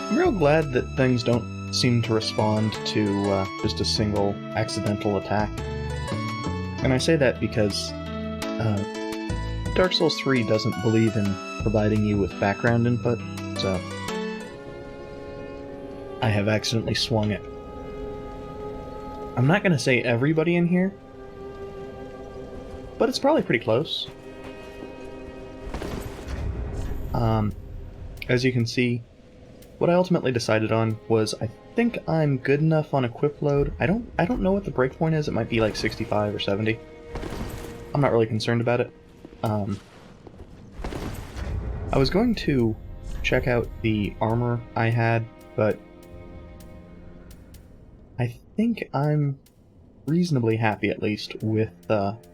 I'm real glad that things don't seem to respond to just a single accidental attack. And I say that because Dark Souls 3 doesn't believe in providing you with background input, so I have accidentally swung it. I'm not going to say everybody in here, but it's probably pretty close. As you can see, what I ultimately decided on was I think I'm good enough on equip load. I don't know what the breakpoint is. It might be like 65 or 70. I'm not really concerned about it. I was going to check out the armor I had, but I think I'm reasonably happy, at least, with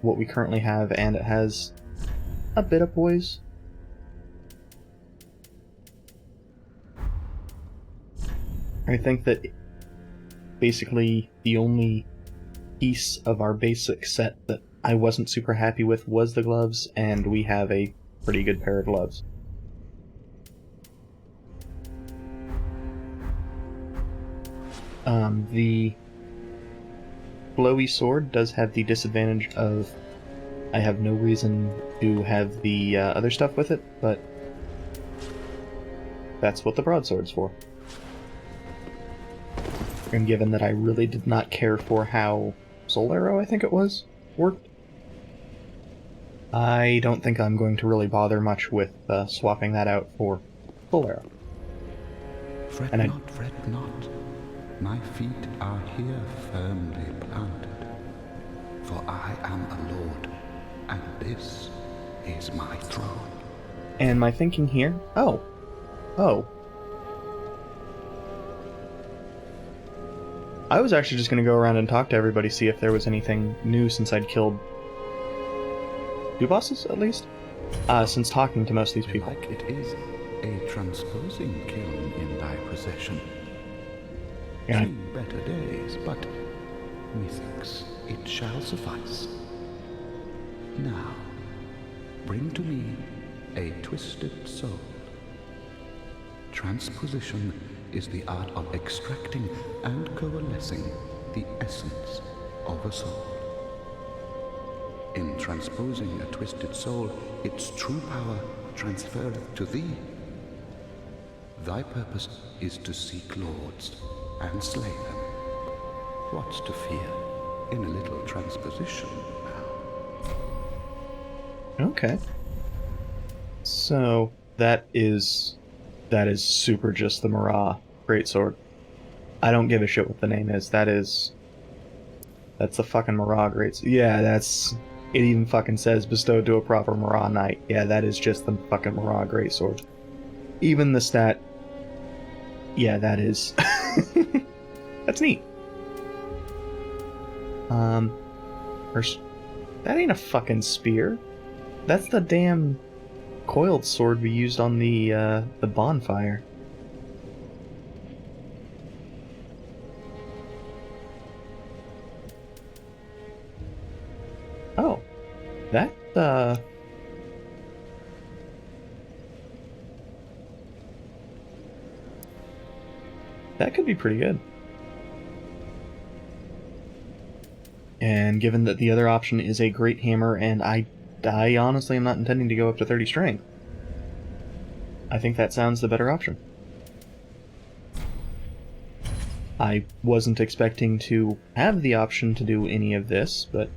what we currently have, and it has a bit of poise. I think that basically the only piece of our basic set that I wasn't super happy with was the gloves, and we have a pretty good pair of gloves. The blowy sword does have the disadvantage of I have no reason to have the other stuff with it, but that's what the broadsword's for. And given that I really did not care for how Soul Arrow, I think it was, worked, I don't think I'm going to really bother much with swapping that out for Soul Arrow. Fret not, fret not. My feet are here firmly planted. For I am a lord, and this is my throne. And my thinking here... Oh. I was actually just going to go around and talk to everybody, see if there was anything new since I'd killed 2 bosses, at least? Since talking to most of these people. Like it is a transposing kiln in thy possession. Yeah. 3 better days, but methinks it shall suffice. Now, bring to me a twisted soul. Transposition is the art of extracting and coalescing the essence of a soul. In transposing a twisted soul, its true power transferreth to thee. Thy purpose is to seek lords and slay them. What's to fear in a little transposition now? Okay. So, that is super just the Marah Greatsword. I don't give a shit what the name is. That's the fucking Marah Greatsword. Yeah, it even fucking says bestowed to a proper Marah Knight. Yeah, that is just the fucking Marah Greatsword. Even the stat... Yeah, that is... That's neat. First... That ain't a fucking spear. That's the damn coiled sword we used on the bonfire. Oh. That could be pretty good. And given that the other option is a great hammer, and I honestly am not intending to go up to 30 strength, I think that sounds the better option. I wasn't expecting to have the option to do any of this, but...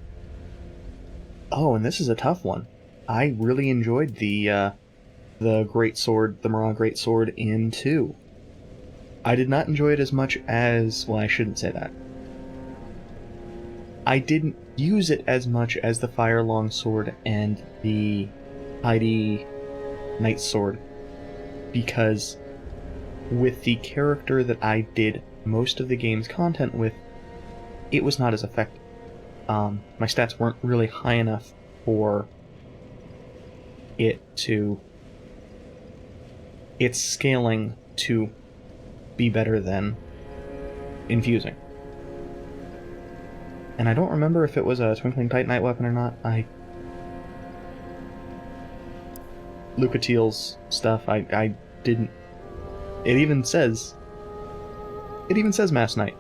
Oh, and this is a tough one. I really enjoyed the Greatsword, the Marah Greatsword in 2. I did not enjoy it as much as... Well, I shouldn't say that. I didn't use it as much as the Fire Longsword and the Heidi Knight Sword, because with the character that I did most of the game's content with, it was not as effective. My stats weren't really high enough for its scaling to be better than infusing. And I don't remember if it was a Twinkling Titanite weapon or not. Lucatiel's stuff, I didn't It even says Mass Knight.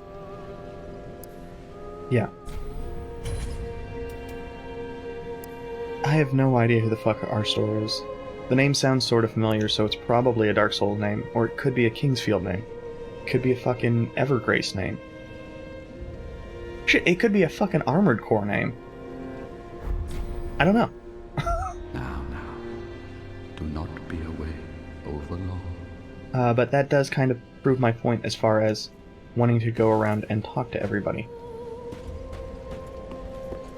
Yeah. I have no idea who the fuck Arstor is. The name sounds sort of familiar, so it's probably a Dark Souls name, or it could be a Kingsfield name. It could be a fucking Evergrace name. Shit, it could be a fucking Armored Core name. I don't know. Now, do not be away over long. But that does kind of prove my point as far as wanting to go around and talk to everybody.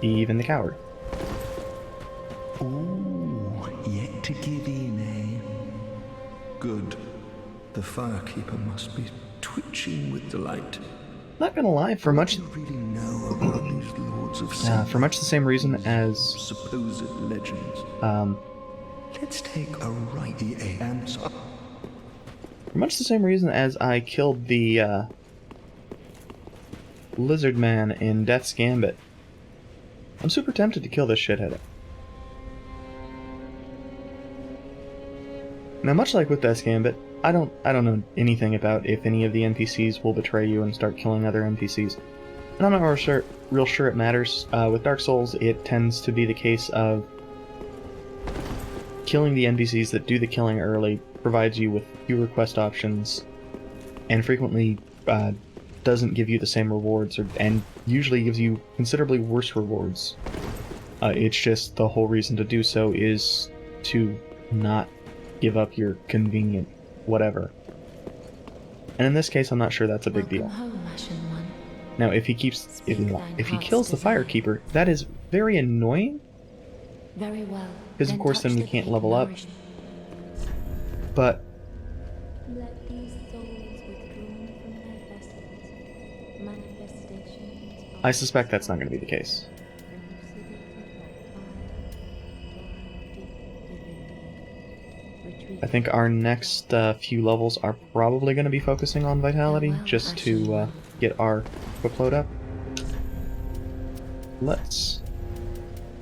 Even the coward. Oh, yet to give in, eh? Good. The Firekeeper must be twitching with delight. Not gonna lie, for much You really know about these lords of sin, for much the same reason as supposed legends. Let's take a righty answer. for much the same reason as I killed the lizard man in Death's Gambit. I'm super tempted to kill this shithead. Now, much like with Death's Gambit, I don't know anything about if any of the NPCs will betray you and start killing other NPCs. And I'm not real sure it matters. With Dark Souls, it tends to be the case of killing the NPCs that do the killing early provides you with fewer quest options, and frequently doesn't give you the same rewards, and usually gives you considerably worse rewards. It's just the whole reason to do so is to not give up your convenient whatever. And in this case, I'm not sure that's a big deal. Now, if he kills the Firekeeper, that is very annoying. Very well. Because of course then we can't level up. But Let these souls withdrawn from their vessels, manifestations I suspect that's not going to be the case. I think our next few levels are probably going to be focusing on Vitality, just to get our equip load up.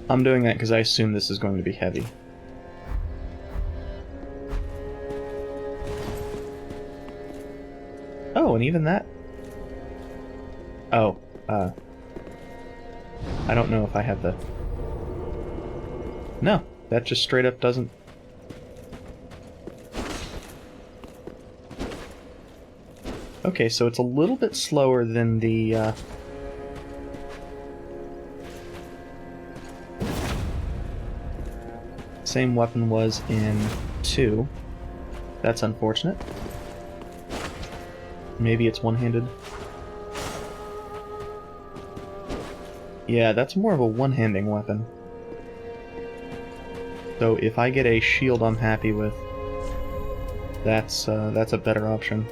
I'm doing that because I assume this is going to be heavy. Oh, and even that... Oh, I don't know if I have the... No, that just straight up doesn't... Okay, so it's a little bit slower than the, same weapon was in 2. That's unfortunate. Maybe it's one-handed. Yeah, that's more of a one-handing weapon. So if I get a shield I'm happy with, that's a better option.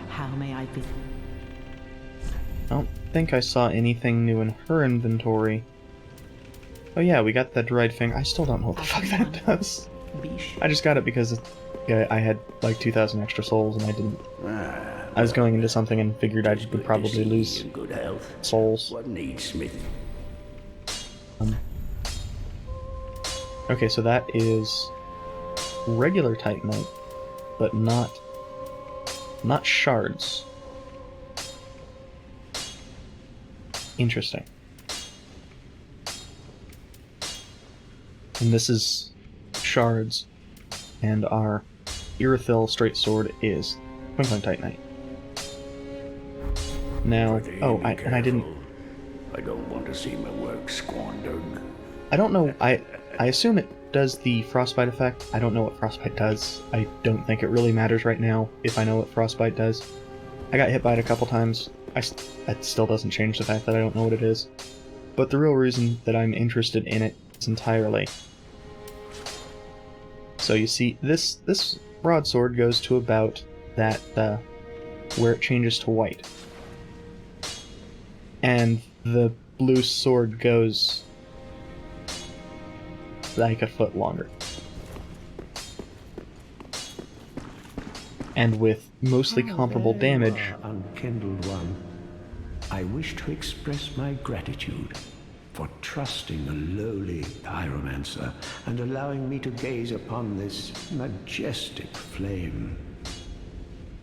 How may I be? I don't think I saw anything new in her inventory. Oh yeah, we got that dried finger. I still don't know what the fuck that does. I just got it because I had like 2,000 extra souls and I didn't. I was going into something and figured I would probably lose good health. souls. What needs me? Okay, so that is regular Titanite, but not shards. Interesting. And this is shards, and our Irithyll straight sword is Twinkling Titanite. Now, I didn't. I don't want to see my work squandered. I don't know. I assume it does the frostbite effect. I don't know what frostbite does. I don't think it really matters right now if I know what frostbite does. I got hit by it a couple times. That still doesn't change the fact that I don't know what it is. But the real reason that I'm interested in it is entirely. So you see, this broadsword goes to about that where it changes to white, and the blue sword goes like a foot longer. and with mostly Ah, comparable there you damage. are, unkindled one. I wish to express my gratitude for trusting a lowly pyromancer and allowing me to gaze upon this majestic flame.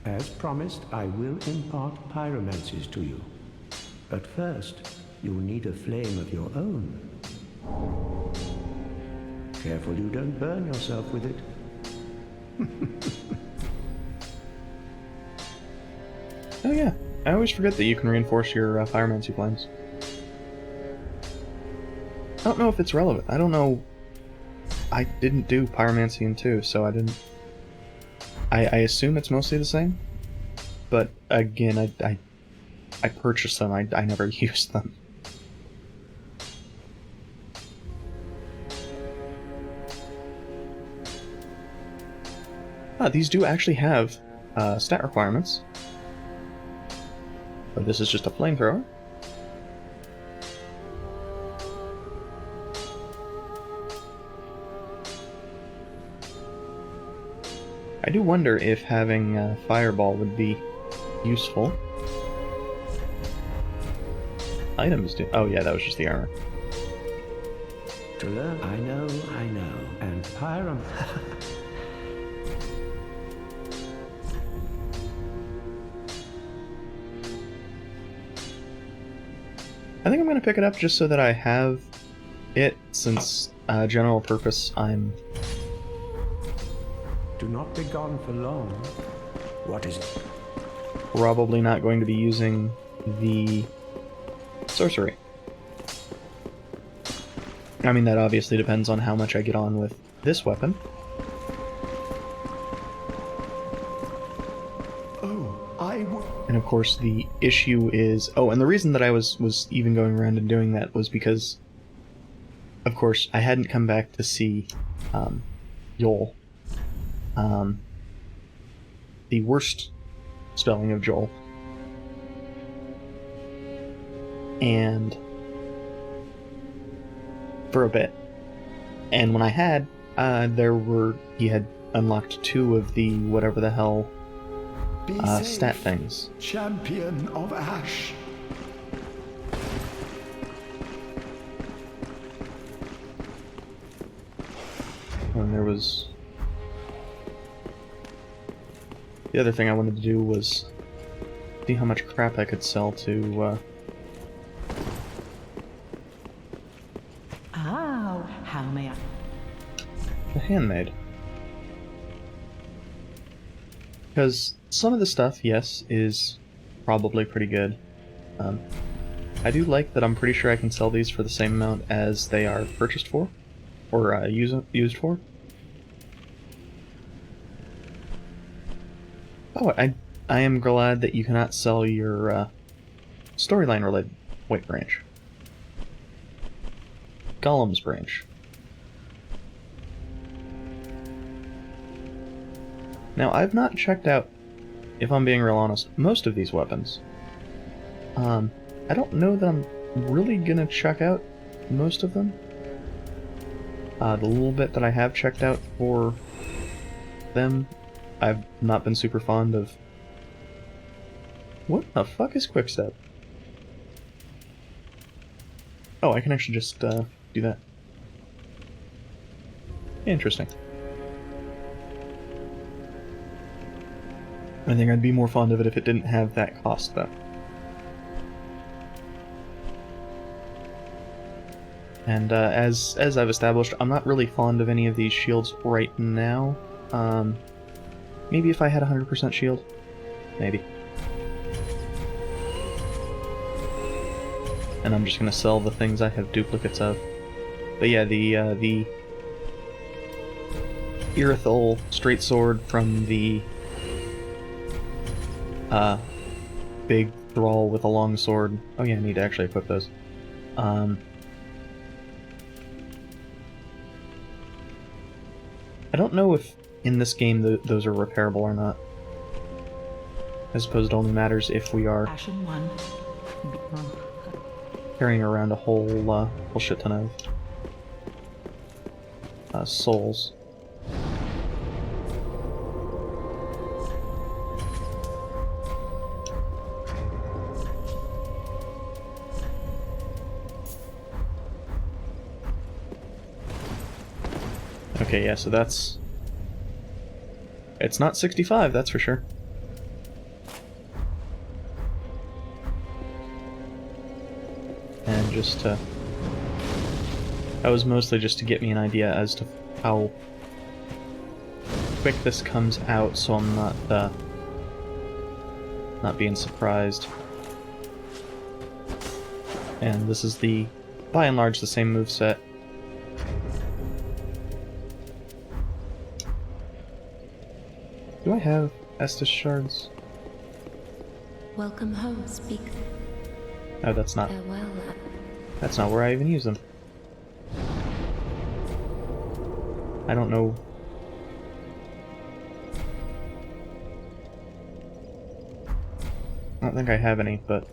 As promised, I will impart pyromancies to you. But first, you'll need a flame of your own. Careful you don't burn yourself with it. Oh yeah, I always forget that you can reinforce your pyromancy flames. I don't know if it's relevant. I don't know. I didn't do pyromancy in 2, so I didn't... I assume it's mostly the same, but again, I purchased them, I never used them. These do actually have stat requirements. But this is just a flamethrower. I do wonder if having Fireball would be useful. Items do... Oh yeah, that was just the armor. To learn, I know, and Pyram... I think I'm going to pick it up just so that I have it, since general purpose I'm... Do not be gone for long. What is it? probably not going to be using the sorcery. I mean, that obviously depends on how much I get on with this weapon. And of course the issue is... Oh, and the reason that I was even going around and doing that was because, of course, I hadn't come back to see Joel. The worst spelling of Joel. And... for a bit. And when I had, he had unlocked 2 of the whatever the hell stat things. Champion of Ash. And there was... The other thing I wanted to do was see how much crap I could sell to, Oh, how may I? the handmaid. Because some of the stuff, yes, is probably pretty good. I do like that I'm pretty sure I can sell these for the same amount as they are purchased for, or used for. Oh, I am glad that you cannot sell your storyline related... Wait, branch. Golem's branch. Now, I've not checked out, if I'm being real honest, most of these weapons. I don't know that I'm really gonna check out most of them. The little bit that I have checked out for them, I've not been super fond of. What the fuck is Quickstep? Oh, I can actually just do that. Interesting. I think I'd be more fond of it if it didn't have that cost, though. And as I've established, I'm not really fond of any of these shields right now. Maybe if I had 100% shield? Maybe. And I'm just gonna sell the things I have duplicates of. But yeah, the Irithol straight sword from the big thrall with a long sword. Oh yeah, I need to actually equip those. I don't know if in this game those are repairable or not. I suppose it only matters if we are Ashen one. carrying around a whole shit ton of souls. Okay, yeah, so that's... It's not 65, that's for sure. And just to... That was mostly just to get me an idea as to how quick this comes out, so I'm not being surprised. And this is the, by and large, the same moveset. Do I have Estus shards? Welcome home, speaker. No, that's not. Farewell. That's not where I even use them. I don't know. I don't think I have any, but...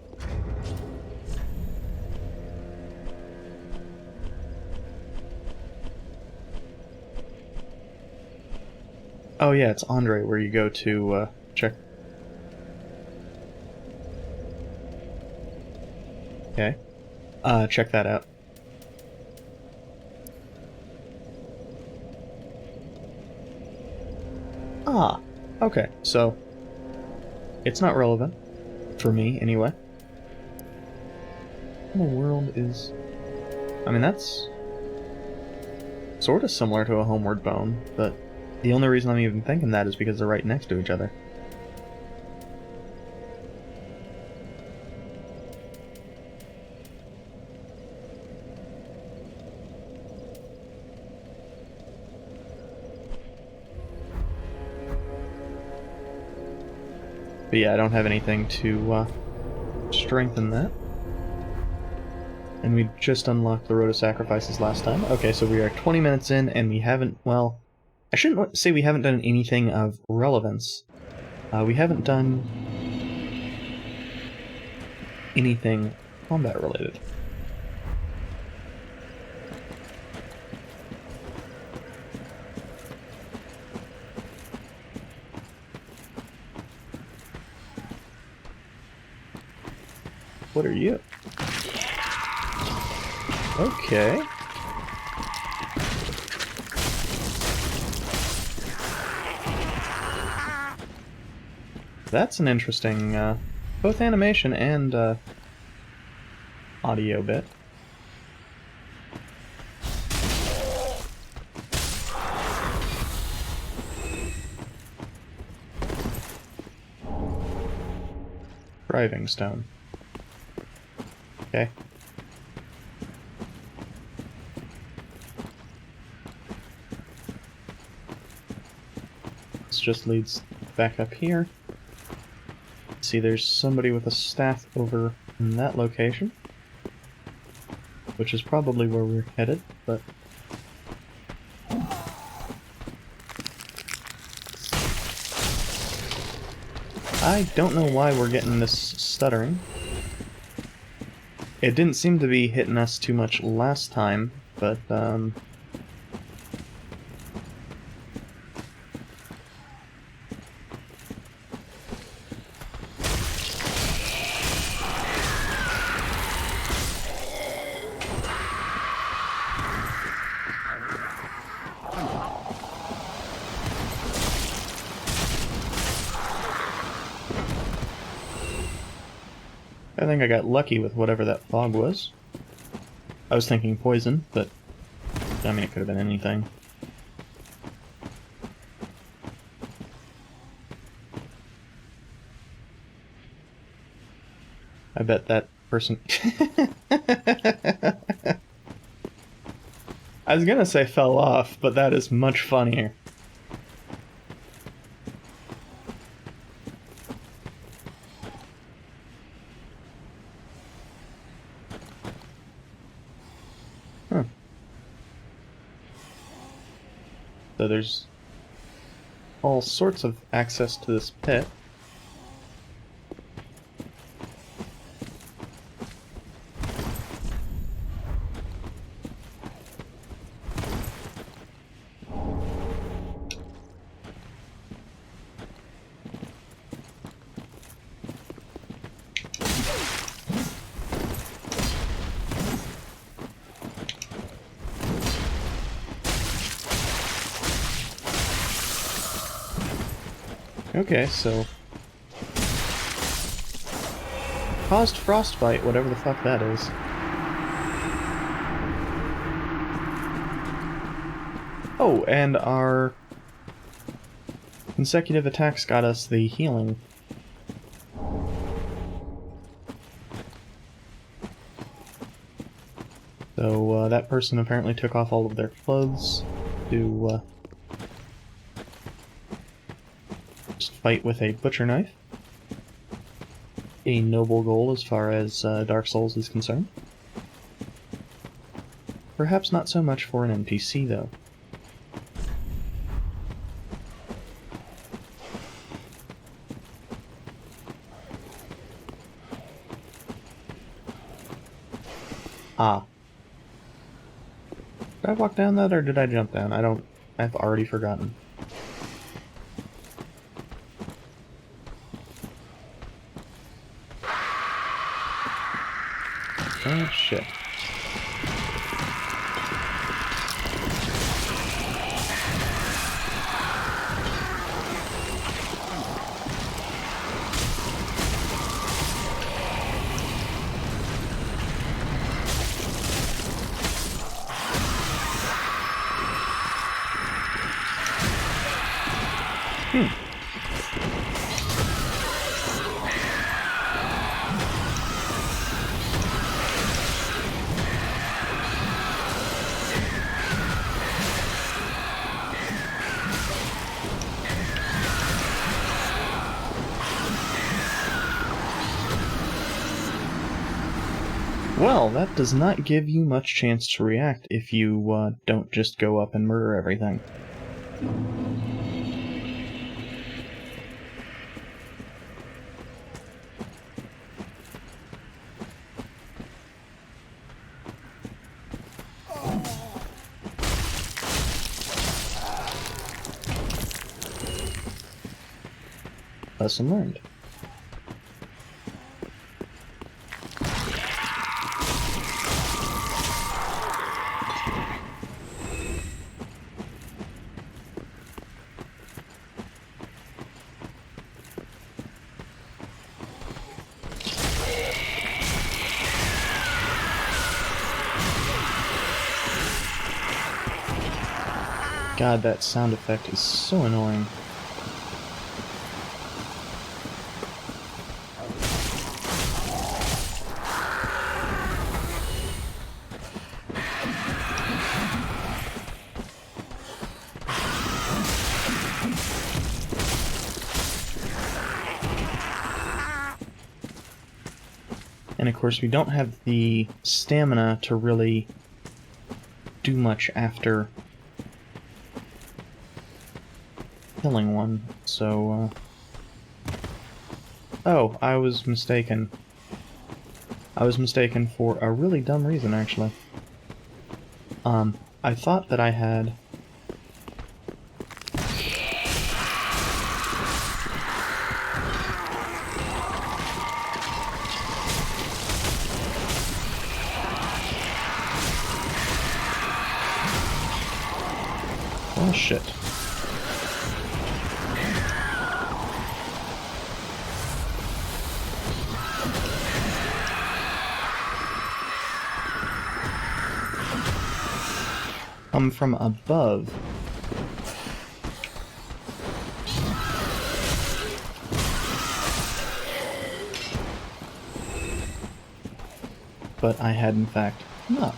Oh yeah, it's Andre where you go to, check... Okay. Check that out. Ah, okay, so... It's not relevant. For me, anyway. What in the world is... I mean, that's... sort of similar to a homeward bone, but... The only reason I'm even thinking that is because they're right next to each other. But yeah, I don't have anything to strengthen that. And we just unlocked the Road of Sacrifices last time. Okay, so we are 20 minutes in, and we haven't, well... I shouldn't say we haven't done anything of relevance. We haven't done anything combat-related. What are you? Okay. That's an interesting, both animation and, audio bit. Driving stone. Okay. This just leads back up here. See, there's somebody with a staff over in that location, which is probably where we're headed, but... I don't know why we're getting this stuttering. It didn't seem to be hitting us too much last time, but, I think I got lucky with whatever that fog was. I was thinking poison, but I mean, it could have been anything. I bet that person... I was gonna say fell off, but that is much funnier. Huh. So there's all sorts of access to this pit. Okay, so... caused frostbite, whatever the fuck that is. Oh, and our consecutive attacks got us the healing. So, that person apparently took off all of their clothes to, just fight with a butcher knife. A noble goal as far as Dark Souls is concerned. Perhaps not so much for an NPC, though. Ah. Did I walk down that, or did I jump down? I've already forgotten. Oh, shit. Well, that does not give you much chance to react if you don't just go up and murder everything. Lesson learned. God, that sound effect is so annoying. And of course, we don't have the stamina to really do much after killing one, so, Oh, I was mistaken. I was mistaken for a really dumb reason, actually. I thought that I had... Oh, shit. Come from above. But I had, in fact, not.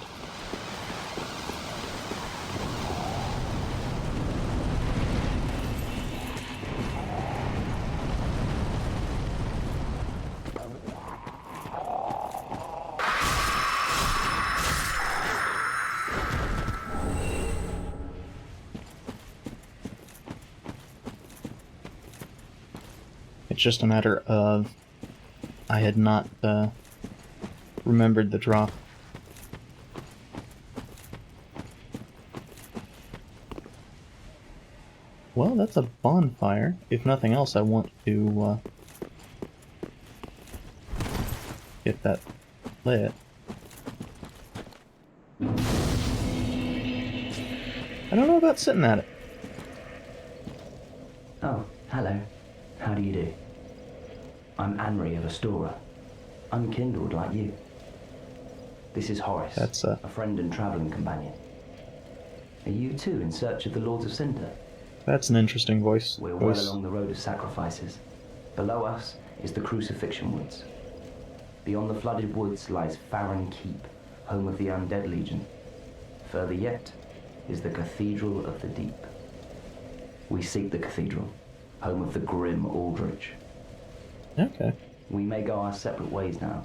It's just a matter of I had not remembered the drop. Well, that's a bonfire. If nothing else, I want to get that lit. I don't know about sitting at it. Oh, hello. How do you do? I'm Anri of Astora, unkindled like you. This is Horace, That's a friend and travelling companion. Are you too in search of the Lords of Cinder? That's an interesting voice. We're well along the road of sacrifices. Below us is the Crucifixion Woods. Beyond the flooded woods lies Farron Keep, home of the Undead Legion. Further yet is the Cathedral of the Deep. We seek the Cathedral, home of the grim Aldrich. Okay. We may go our separate ways now,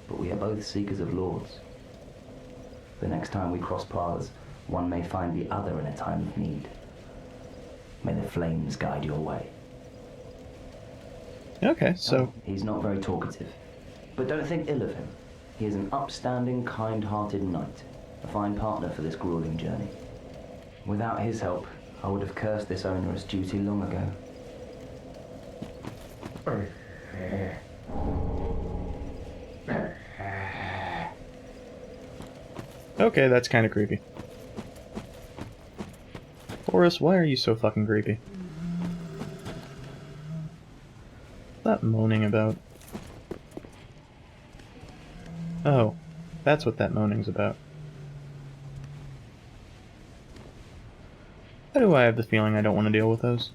but we are both seekers of lords. The next time we cross paths, one may find the other in a time of need. May the flames guide your way. Okay, so... He's not very talkative, but don't think ill of him. He is an upstanding, kind-hearted knight, a fine partner for this grueling journey. Without his help, I would have cursed this onerous duty long ago. Okay, that's kind of creepy. Horace, why are you so fucking creepy? What's that moaning about? Oh, that's what that moaning's about. Why do I have the feeling I don't want to deal with those?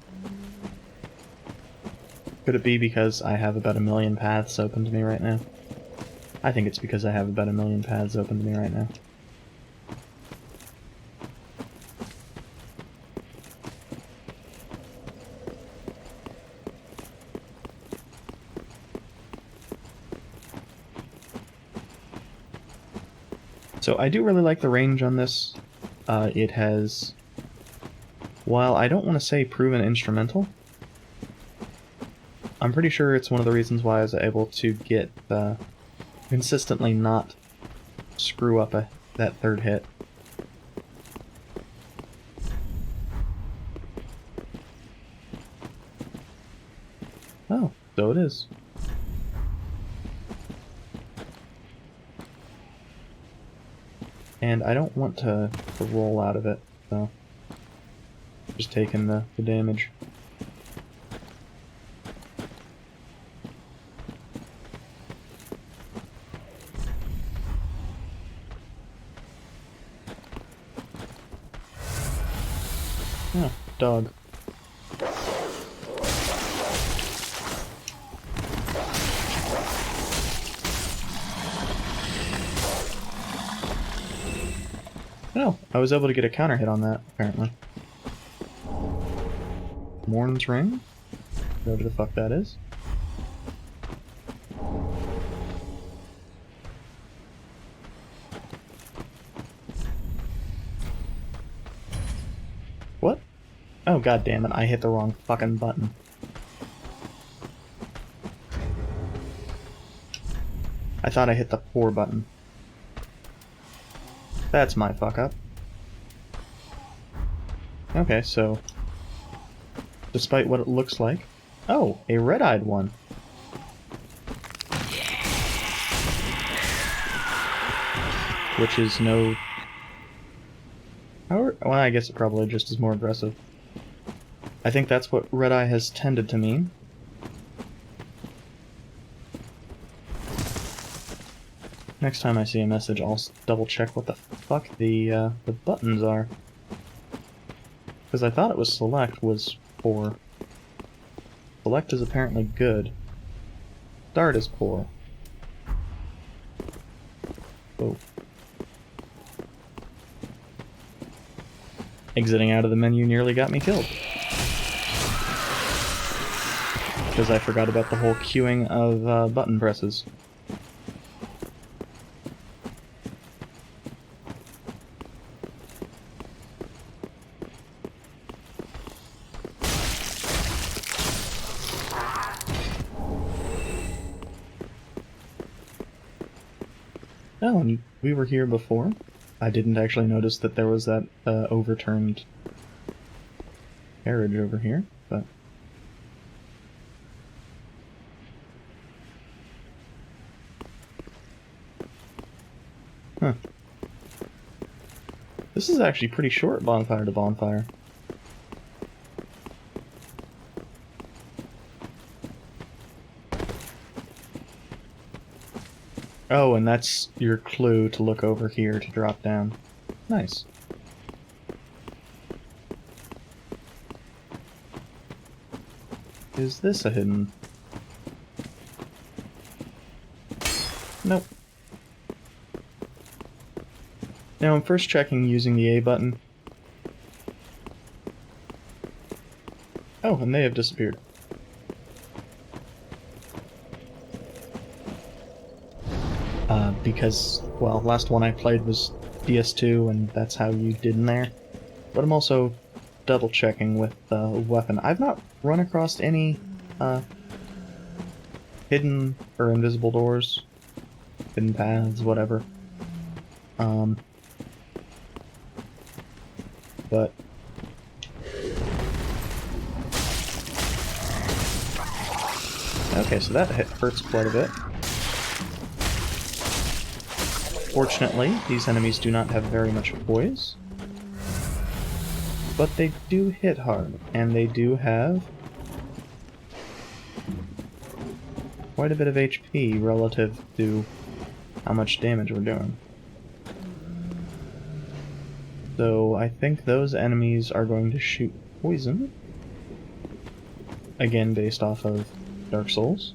Could it be because I have about 1,000,000 paths open to me right now? I think it's because I have about 1,000,000 paths open to me right now. So I do really like the range on this. It has, while I don't want to say proven instrumental, I'm pretty sure it's one of the reasons why I was able to get consistently not screw up that third hit. Oh, so it is. And I don't want to roll out of it, so just taking the damage. Oh, dog. Oh, I was able to get a counter hit on that, apparently. Morn's Ring? Whatever the fuck that is. What? Oh, god damn it, I hit the wrong fucking button. I thought I hit the poor button. That's my fuck up. Okay, so despite what it looks like... Oh, a red-eyed one. Which is no... Well, I guess it probably just is more aggressive. I think that's what red-eye has tended to mean. Next time I see a message, I'll double check what the fuck the buttons are. Because I thought it was select was poor. Select is apparently good. Start is poor. Oh. Exiting out of the menu nearly got me killed. Because I forgot about the whole queuing of button presses. Oh, and we were here before. I didn't actually notice that there was that overturned carriage over here, but... Huh. This is actually pretty short bonfire to bonfire. Oh, and that's your clue to look over here to drop down. Nice. Is this a hidden? Nope. Now I'm first checking using the A button. Oh, and they have disappeared. Because, well, last one I played was DS2, and that's how you did in there. But I'm also double checking with the weapon. I've not run across any hidden or invisible doors, hidden paths, whatever. But okay, so that hurts quite a bit. Fortunately, these enemies do not have very much poise. But they do hit hard, and they do have quite a bit of HP relative to how much damage we're doing. So I think those enemies are going to shoot poison. Again, based off of Dark Souls.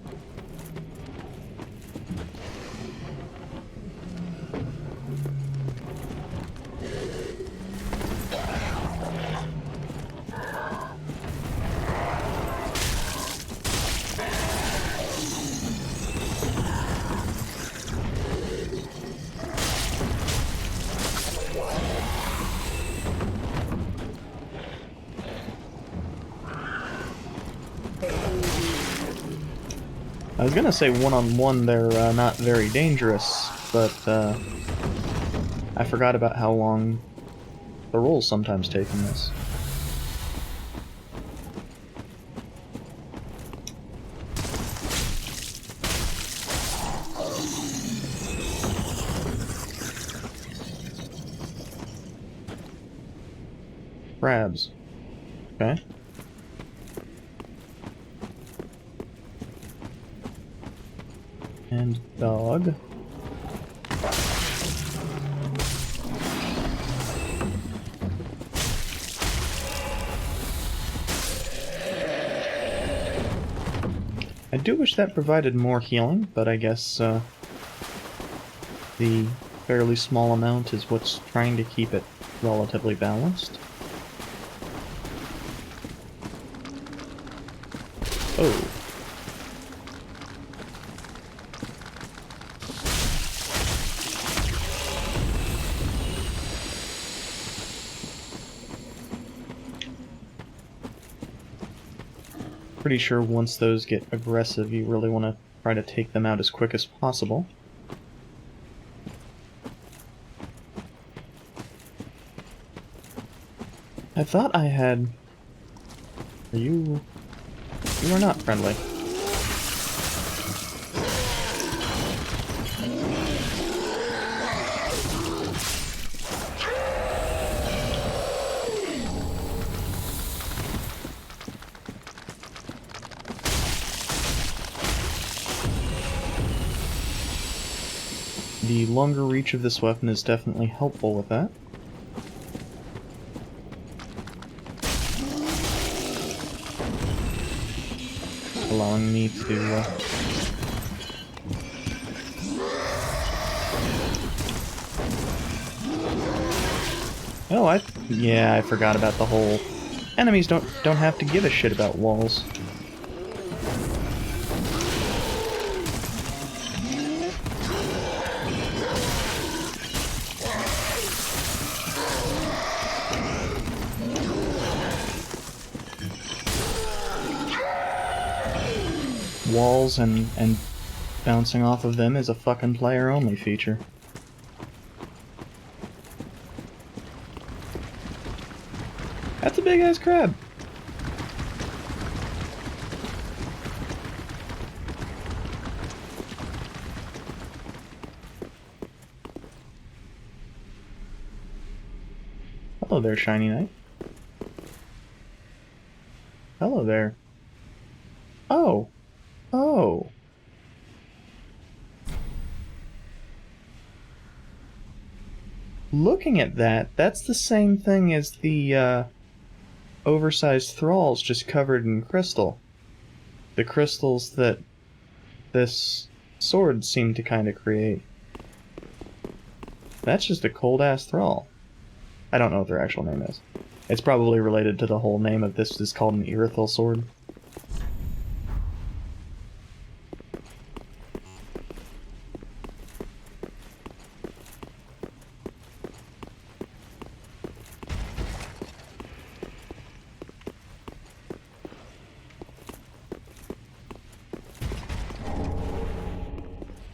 I was gonna say one-on-one they're not very dangerous, but I forgot about how long the rolls sometimes take in this. Crabs. Okay. And dog. I do wish that provided more healing, but I guess the fairly small amount is what's trying to keep it relatively balanced. Oh. Pretty sure once those get aggressive, you really want to try to take them out as quick as possible. I thought I had... You are not friendly. The longer reach of this weapon is definitely helpful with that. Allowing me to Oh, I forgot about the whole enemies don't have to give a shit about walls. Walls and bouncing off of them is a fucking player-only feature. That's a big-ass crab! Hello there, Shiny Knight. Hello there. Oh! Oh! looking at that, that's the same thing as the oversized thralls just covered in crystal. The crystals that this sword seemed to kind of create. That's just a cold-ass thrall. I don't know what their actual name is. It's probably related to the whole name of this is called an Irithel sword.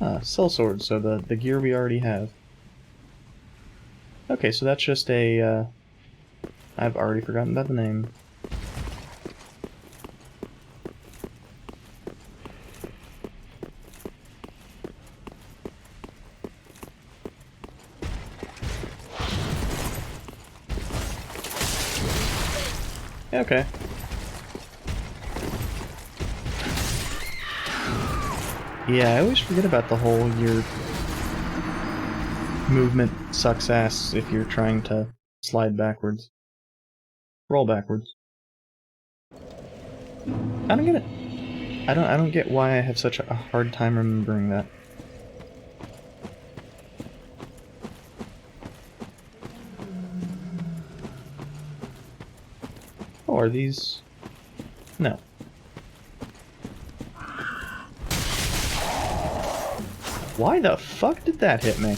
Ah, cell sword, so the gear we already have. Okay, so that's just a, I've already forgotten about the name. Okay. Yeah, I always forget about the whole your movement sucks ass if you're trying to slide backwards. Roll backwards. I don't get it. I don't get why I have such a hard time remembering that. Oh, are these... No. Why the fuck did that hit me?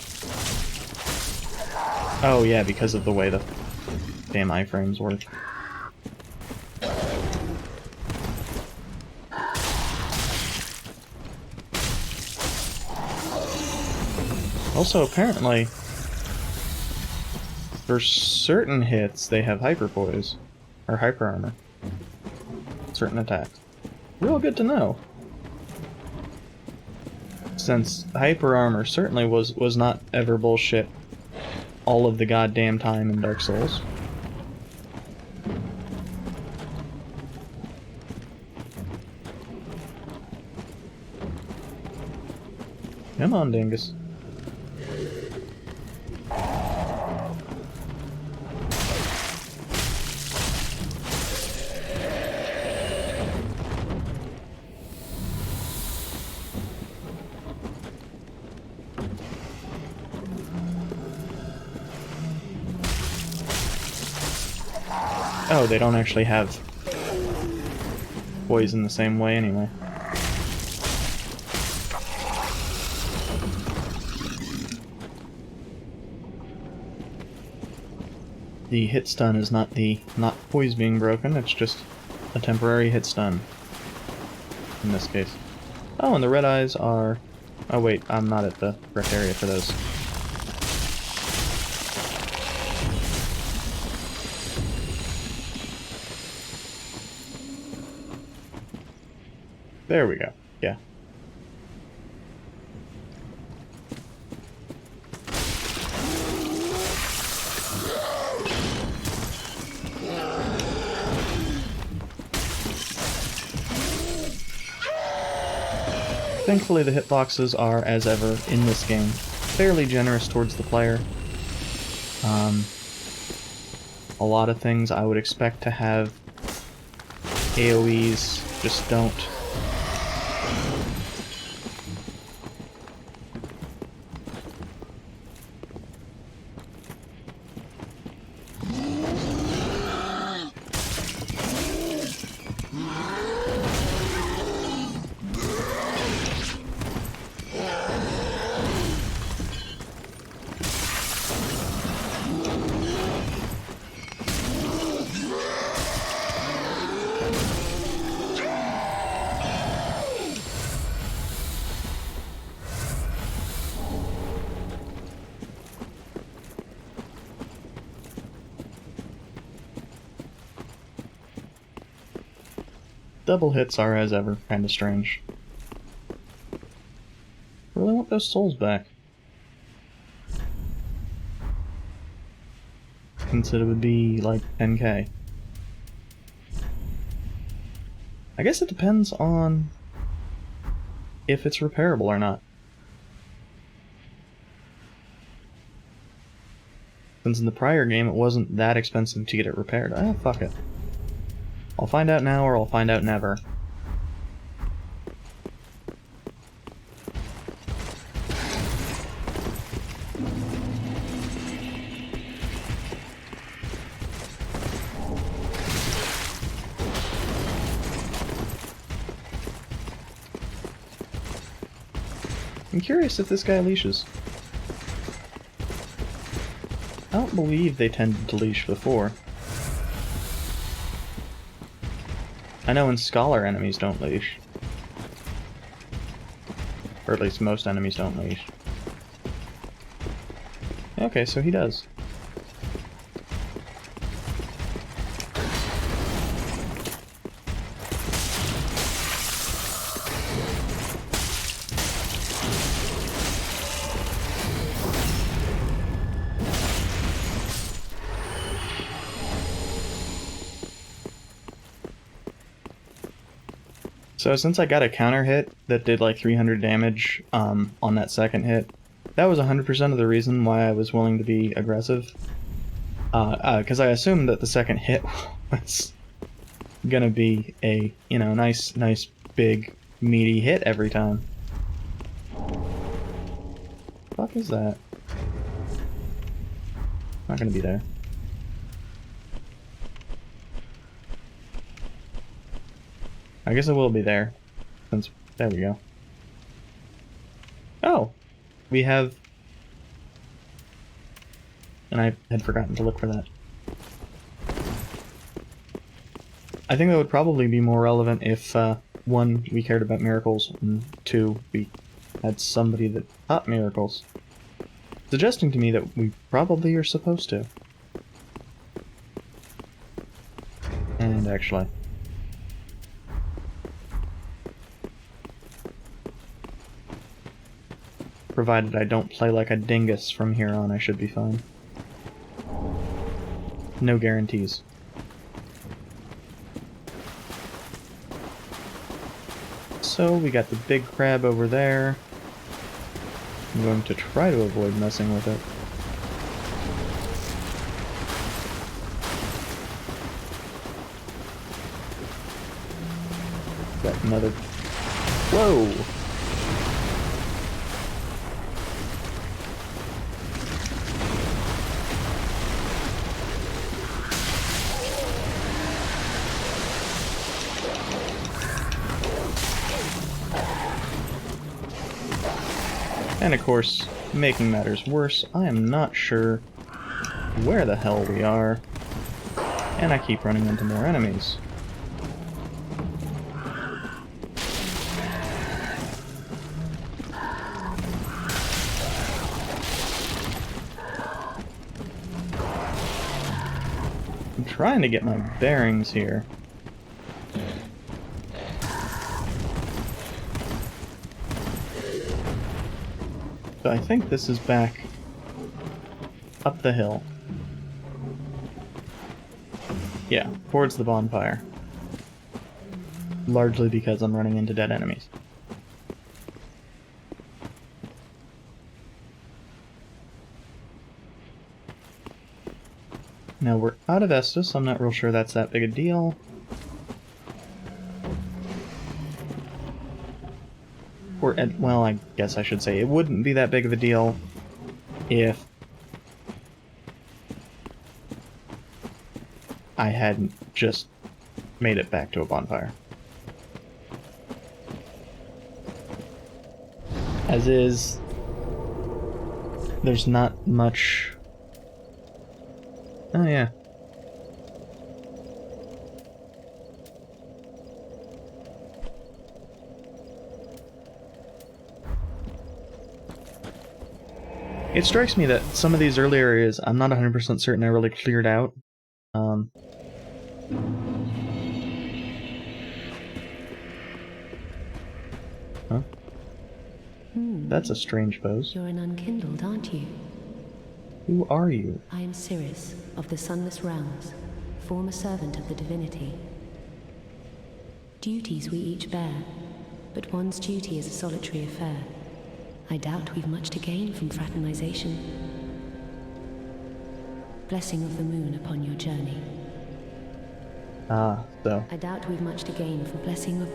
Oh yeah, because of the way the damn iframes work. Also, apparently, for certain hits, they have hyper poise, or hyper armor. Certain attacks. Real good to know. Since hyper armor certainly was not ever bullshit all of the goddamn time in Dark Souls. Come on, dingus. Oh, they don't actually have poison the same way anyway. The hit stun is not poise being broken, it's just a temporary hit stun. In this case. Oh, and the red eyes are... Oh wait, I'm not at the correct area for those. There we go. Yeah. Thankfully, the hitboxes are, as ever, in this game, fairly generous towards the player. A lot of things I would expect to have AoEs just don't. Double hits are, as ever, kinda strange. I really want those souls back. Since it would be, like, 10k. I guess it depends on if it's repairable or not. Since in the prior game it wasn't that expensive to get it repaired. Ah, fuck it. I'll find out now or I'll find out never. I'm curious if this guy leashes. I don't believe they tended to leash before. I know in Scholar enemies don't leash. Or at least most enemies don't leash. Okay, so he does. So since I got a counter hit that did like 300 damage on that second hit, that was 100% of the reason why I was willing to be aggressive. Because I assumed that the second hit was gonna be a, you know, nice, big, meaty hit every time. What the fuck is that? Not gonna be there. I guess it will be there, since, there we go. Oh! We have... And I had forgotten to look for that. I think that would probably be more relevant if, one, we cared about miracles, and two, we had somebody that taught miracles. Suggesting to me that we probably are supposed to. And actually... Provided I don't play like a dingus from here on, I should be fine. No guarantees. So, we got the big crab over there. I'm going to try to avoid messing with it. Got another... Whoa! And of course, making matters worse, I am not sure where the hell we are, and I keep running into more enemies. I'm trying to get my bearings here. So I think this is back up the hill. Yeah, towards the bonfire. Largely because I'm running into dead enemies. Now we're out of Estus, I'm not real sure that's that big a deal. Or, well, I guess I should say it wouldn't be that big of a deal if I hadn't just made it back to a bonfire. As is, there's not much... Oh yeah. It strikes me that some of these early areas I'm not 100% certain I really cleared out. Huh? That's a strange pose. You're an unkindled, aren't you? Who are you? I am Cirrus, of the Sunless Realms, former servant of the divinity. Duties we each bear, but one's duty is a solitary affair. I doubt we've much to gain from fraternization. blessing of the moon upon your journey. Ah, so. I doubt we've much to gain for blessing of...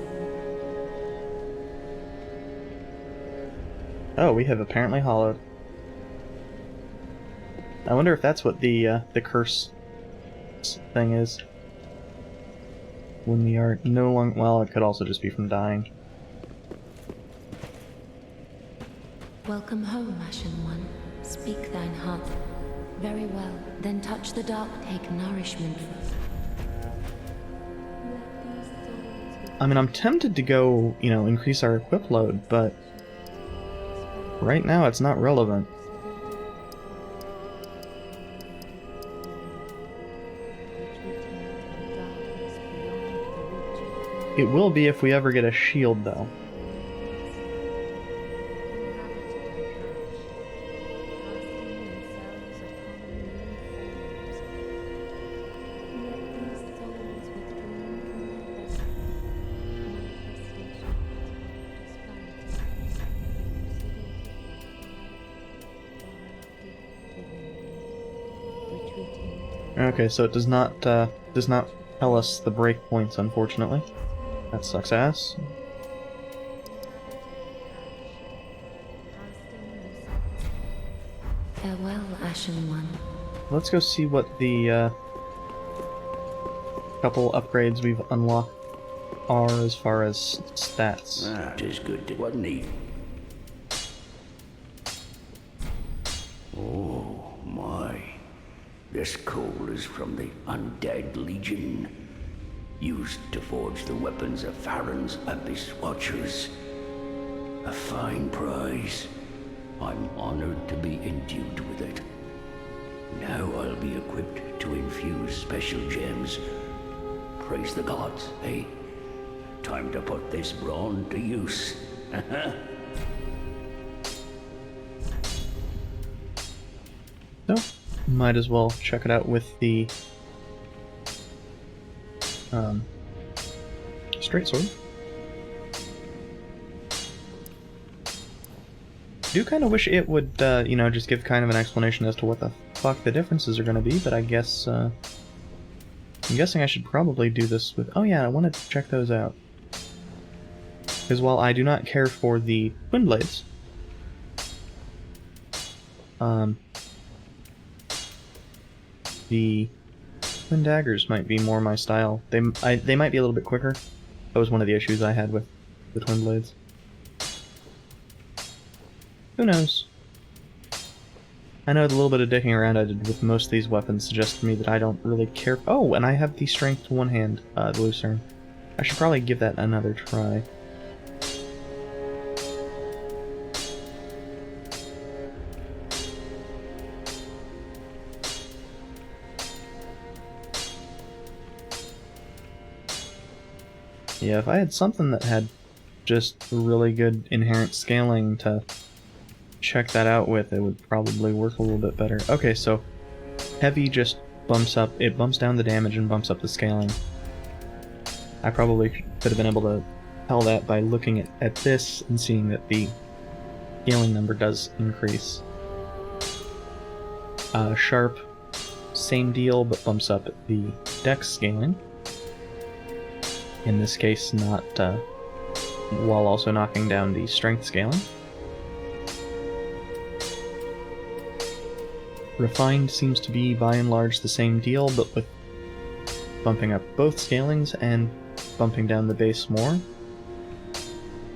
Oh, we have apparently hollowed. I wonder if that's what the curse thing is. When we are no longer... Well, it could also just be from dying. Welcome home, Ashen One. Speak thine heart. Very well. Then touch the dark, take nourishment. I mean, I'm tempted to go, you know, increase our equip load, but right now it's not relevant. It will be if we ever get a shield, though. Okay, so it does not tell us the breakpoints, unfortunately. That sucks ass. Farewell, Ashen One. Let's go see what the couple upgrades we've unlocked are as far as stats. Ah, 'tis good, wasn't he? Oh, my. This coal is from the Undead Legion, used to forge the weapons of Farron's Abyss Watchers. A fine prize. I'm honored to be endued with it. Now I'll be equipped to infuse special gems. Praise the gods, eh? Time to put this brawn to use. So, might as well check it out with the straight sword. Do kind of wish it would, you know, just give kind of an explanation as to what the fuck the differences are going to be, but I guess, I'm guessing I should probably do this with... Oh yeah, I wanted to check those out. Because while I do not care for the twin blades, the twin daggers might be more my style. They might be a little bit quicker. That was one of the issues I had with the twin blades. Who knows? I know the little bit of dicking around I did with most of these weapons suggests to me that I don't really care. Oh, and I have the strength to one hand, the Lucerne. I should probably give that another try. Yeah, if I had something that had just really good inherent scaling to check that out with, it would probably work a little bit better. Okay, so heavy just bumps up, it bumps down the damage and bumps up the scaling. I probably could have been able to tell that by looking at this and seeing that the scaling number does increase. Sharp, same deal, but bumps up the dex scaling. In this case, not while also knocking down the strength scaling. Refined seems to be by and large the same deal, but with bumping up both scalings and bumping down the base more.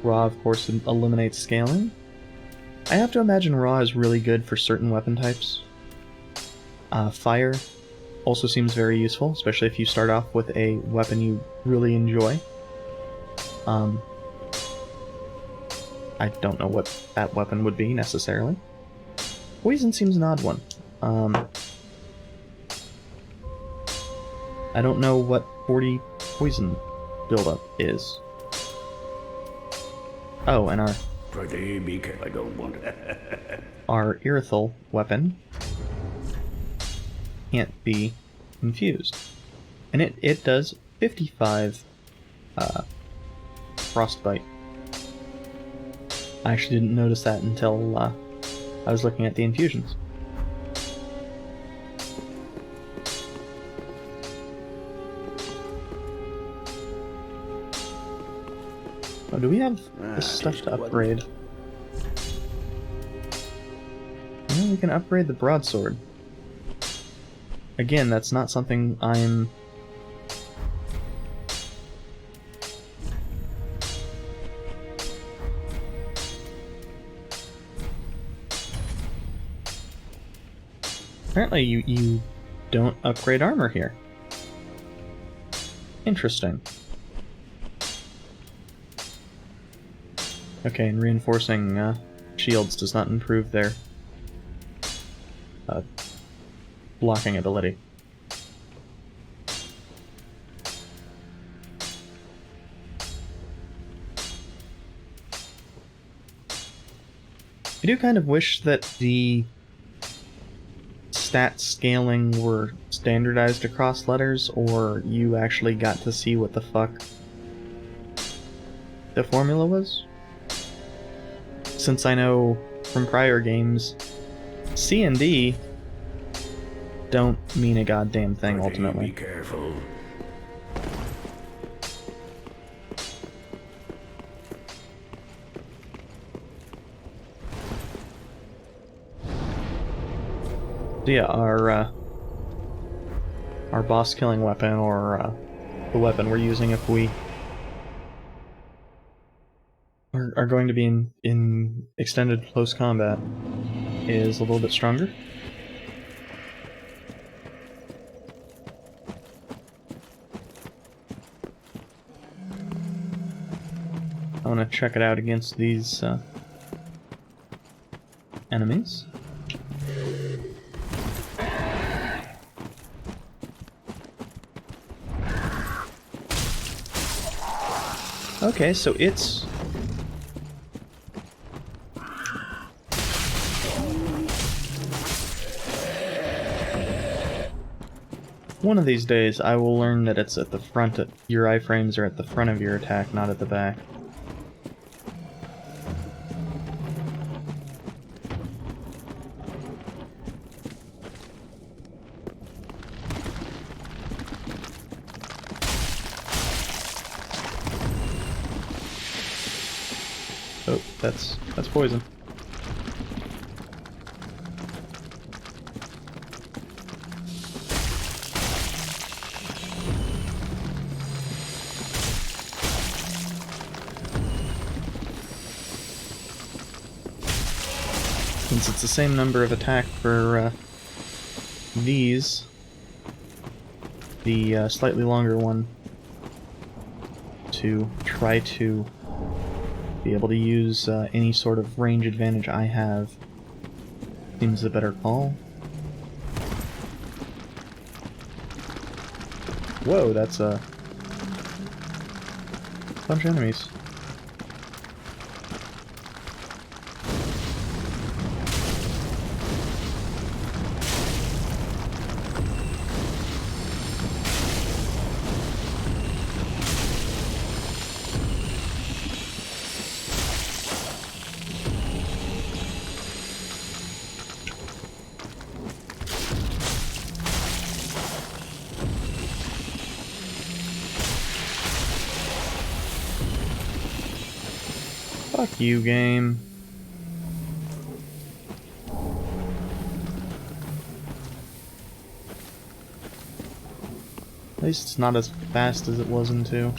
Raw, of course, eliminates scaling. I have to imagine Raw is really good for certain weapon types. Fire also seems very useful, especially if you start off with a weapon you really enjoy. I don't know what that weapon would be, necessarily. Poison seems an odd one. I don't know what 40 poison buildup is. Oh, and our... Pretty be careful, I don't want our Irithel weapon can't be infused. And it does 55 frostbite. I actually didn't notice that until I was looking at the infusions. Oh, do we have this stuff to upgrade? Yeah, we can upgrade the broadsword. Again, that's not something I'm... Apparently you don't upgrade armor here. Interesting. Okay, and reinforcing shields does not improve their blocking ability. I do kind of wish that the stat scaling were standardized across letters, or you actually got to see what the fuck the formula was. Since I know from prior games, C and D don't mean a goddamn thing ultimately. Be careful. So yeah, our boss killing weapon, or the weapon we're using if we are going to be in extended close combat, is a little bit stronger. I want to check it out against these enemies. Okay, so it's... One of these days, I will learn that it's at the front. Your iframes are at the front of your attack, not at the back. Oh, that's poison. Since it's the same number of attack for these, the slightly longer one, to try to be able to use any sort of range advantage I have seems a better call. Whoa, that's a bunch of enemies. Fuck you, game. At least it's not as fast as it was in 2.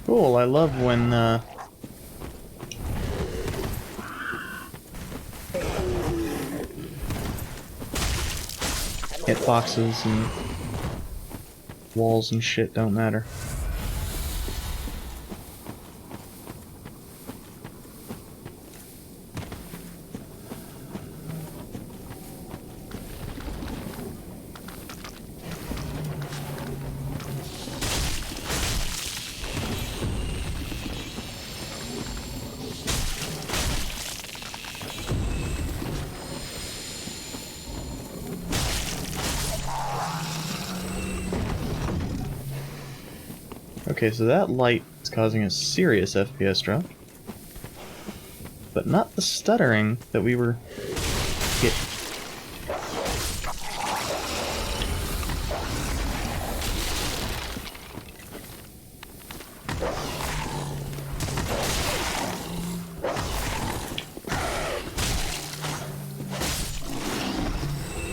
Cool, I love when, hitboxes and walls and shit don't matter. Okay, so that light is causing a serious FPS drop. But not the stuttering that we were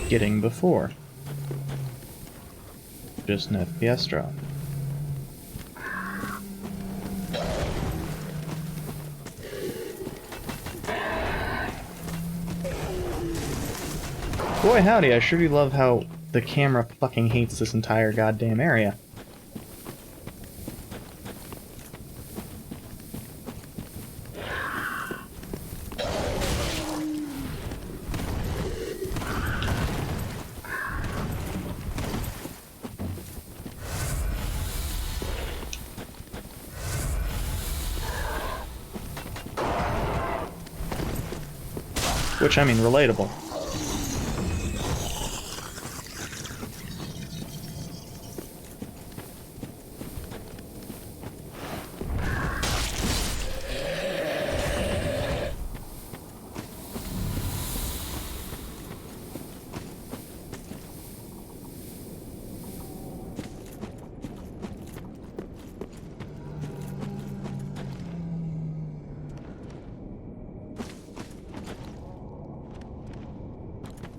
getting before. Just an FPS drop. Boy howdy, I sure do love how the camera fucking hates this entire goddamn area. Which, I mean, relatable.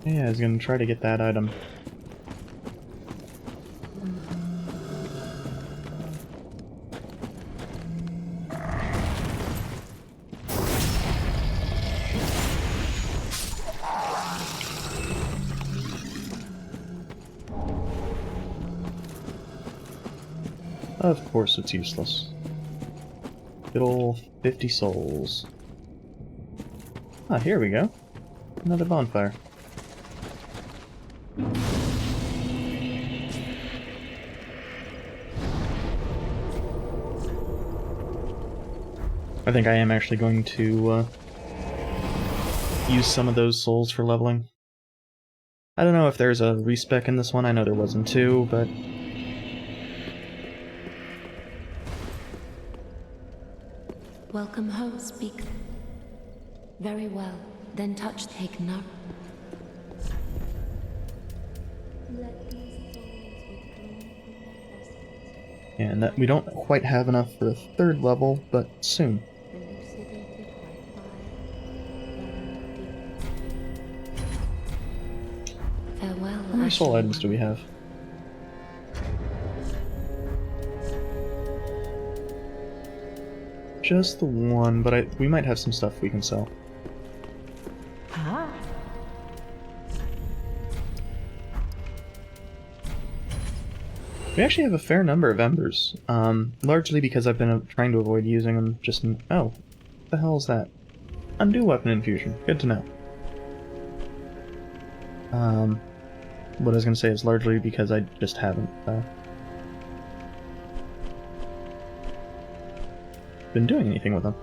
Yeah, I was gonna try to get that item. Of course it's useless. Good ol' 50 souls. Ah, here we go. Another bonfire. I think I am actually going to use some of those souls for leveling. I don't know if there's a respec in this one, I know there wasn't two, but... Welcome home, speak. Very well. Then touch take no. And that we don't quite have enough for a third level, but soon. Farewell. How many soul items do we have? Just the one, but we might have some stuff we can sell. Ah. We actually have a fair number of embers, largely because I've been trying to avoid using them just in... Oh, what the hell is that? Undo weapon infusion. Good to know. What I was going to say is largely because I just haven't been doing anything with them.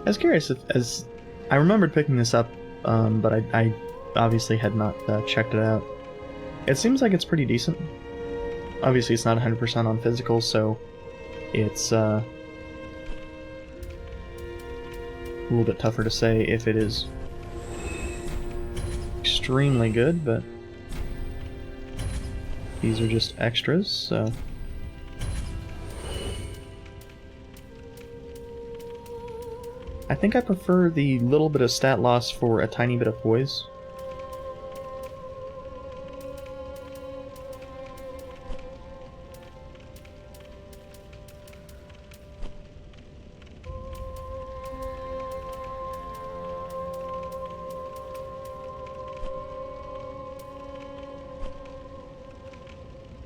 I was curious if, as I remembered picking this up, but I obviously had not checked it out. It seems like it's pretty decent. Obviously it's not 100% on physical, so it's a little bit tougher to say if it is extremely good, but these are just extras, so... I think I prefer the little bit of stat loss for a tiny bit of poise.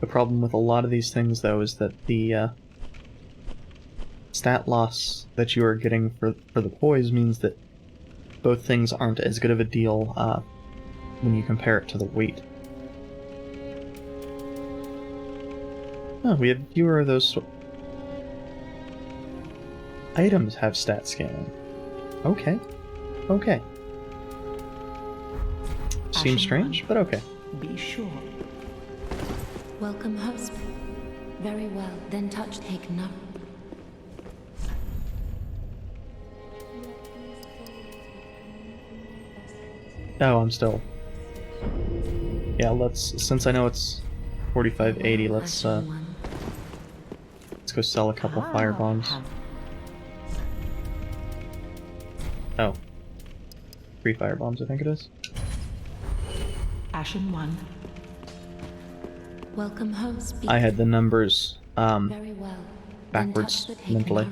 The problem with a lot of these things, though, is that the stat loss that you are getting for the poise means that both things aren't as good of a deal when you compare it to the weight. Oh, we have fewer of those. Items have stat scaling. Okay. Okay. Seems strange, but okay. Be sure. Welcome, host. Very well, then touch take no. Oh, I'm still. Yeah, let's. Since I know it's 4580, let's Ashen one. go sell a couple fire bombs. Oh, 3 fire bombs, I think it is. Ashen one. Welcome, host. I had the numbers Very well. Then backwards touch the take mentally. no.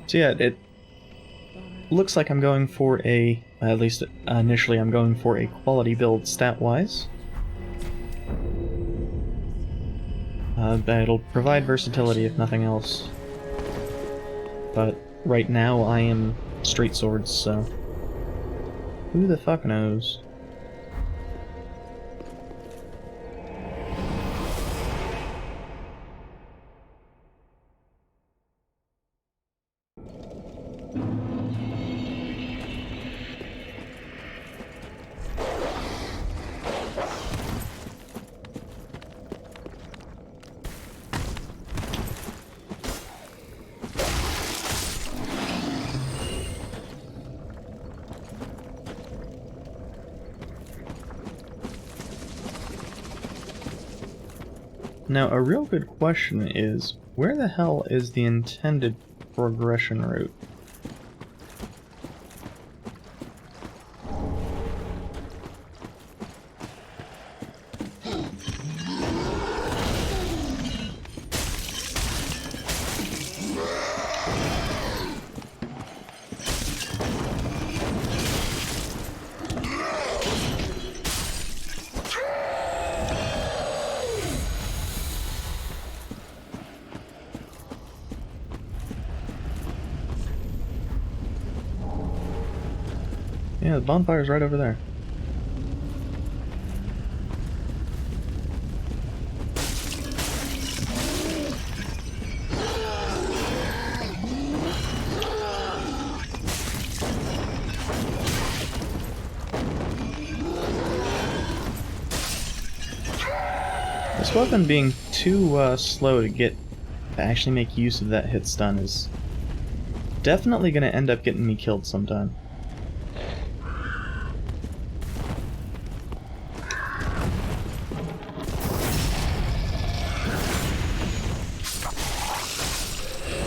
So yeah, it looks like I'm going for a, at least initially I'm going for a quality build stat-wise. It'll provide versatility if nothing else. But right now I am straight swords, so who the fuck knows? Now, a real good question is, where the hell is the intended progression route? Yeah, the bonfire's right over there. This weapon being too slow to actually make use of that hit stun is definitely going to end up getting me killed sometime.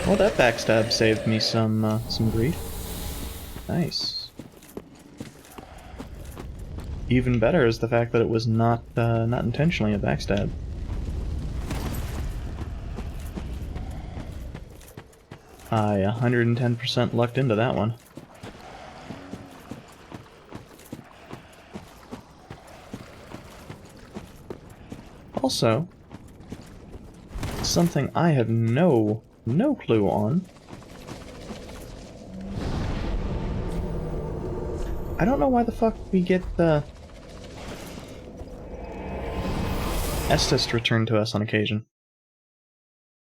Well, that backstab saved me some grief. Nice. Even better is the fact that it was not intentionally a backstab. I 110% lucked into that one. Also, something I have no clue on. I don't know why the fuck we get the Estes returned to us on occasion.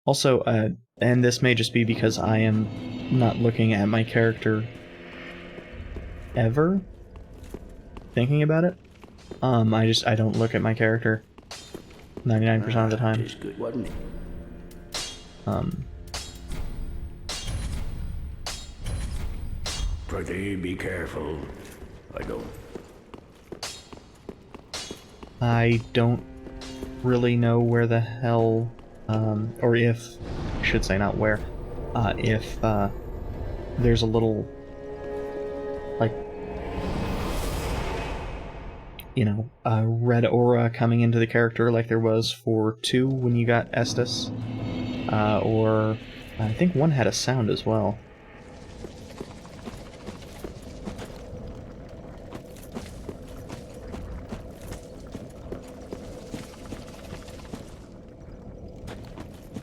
Also, and this may just be because I am not looking at my character ever thinking about it. I don't look at my character 99% of the time. It is good, wasn't it? Prithee, be careful. I don't really know where the hell, or if, I should say not where, if there's a little, like, you know, a red aura coming into the character like there was for 2 when you got Estes, or I think 1 had a sound as well.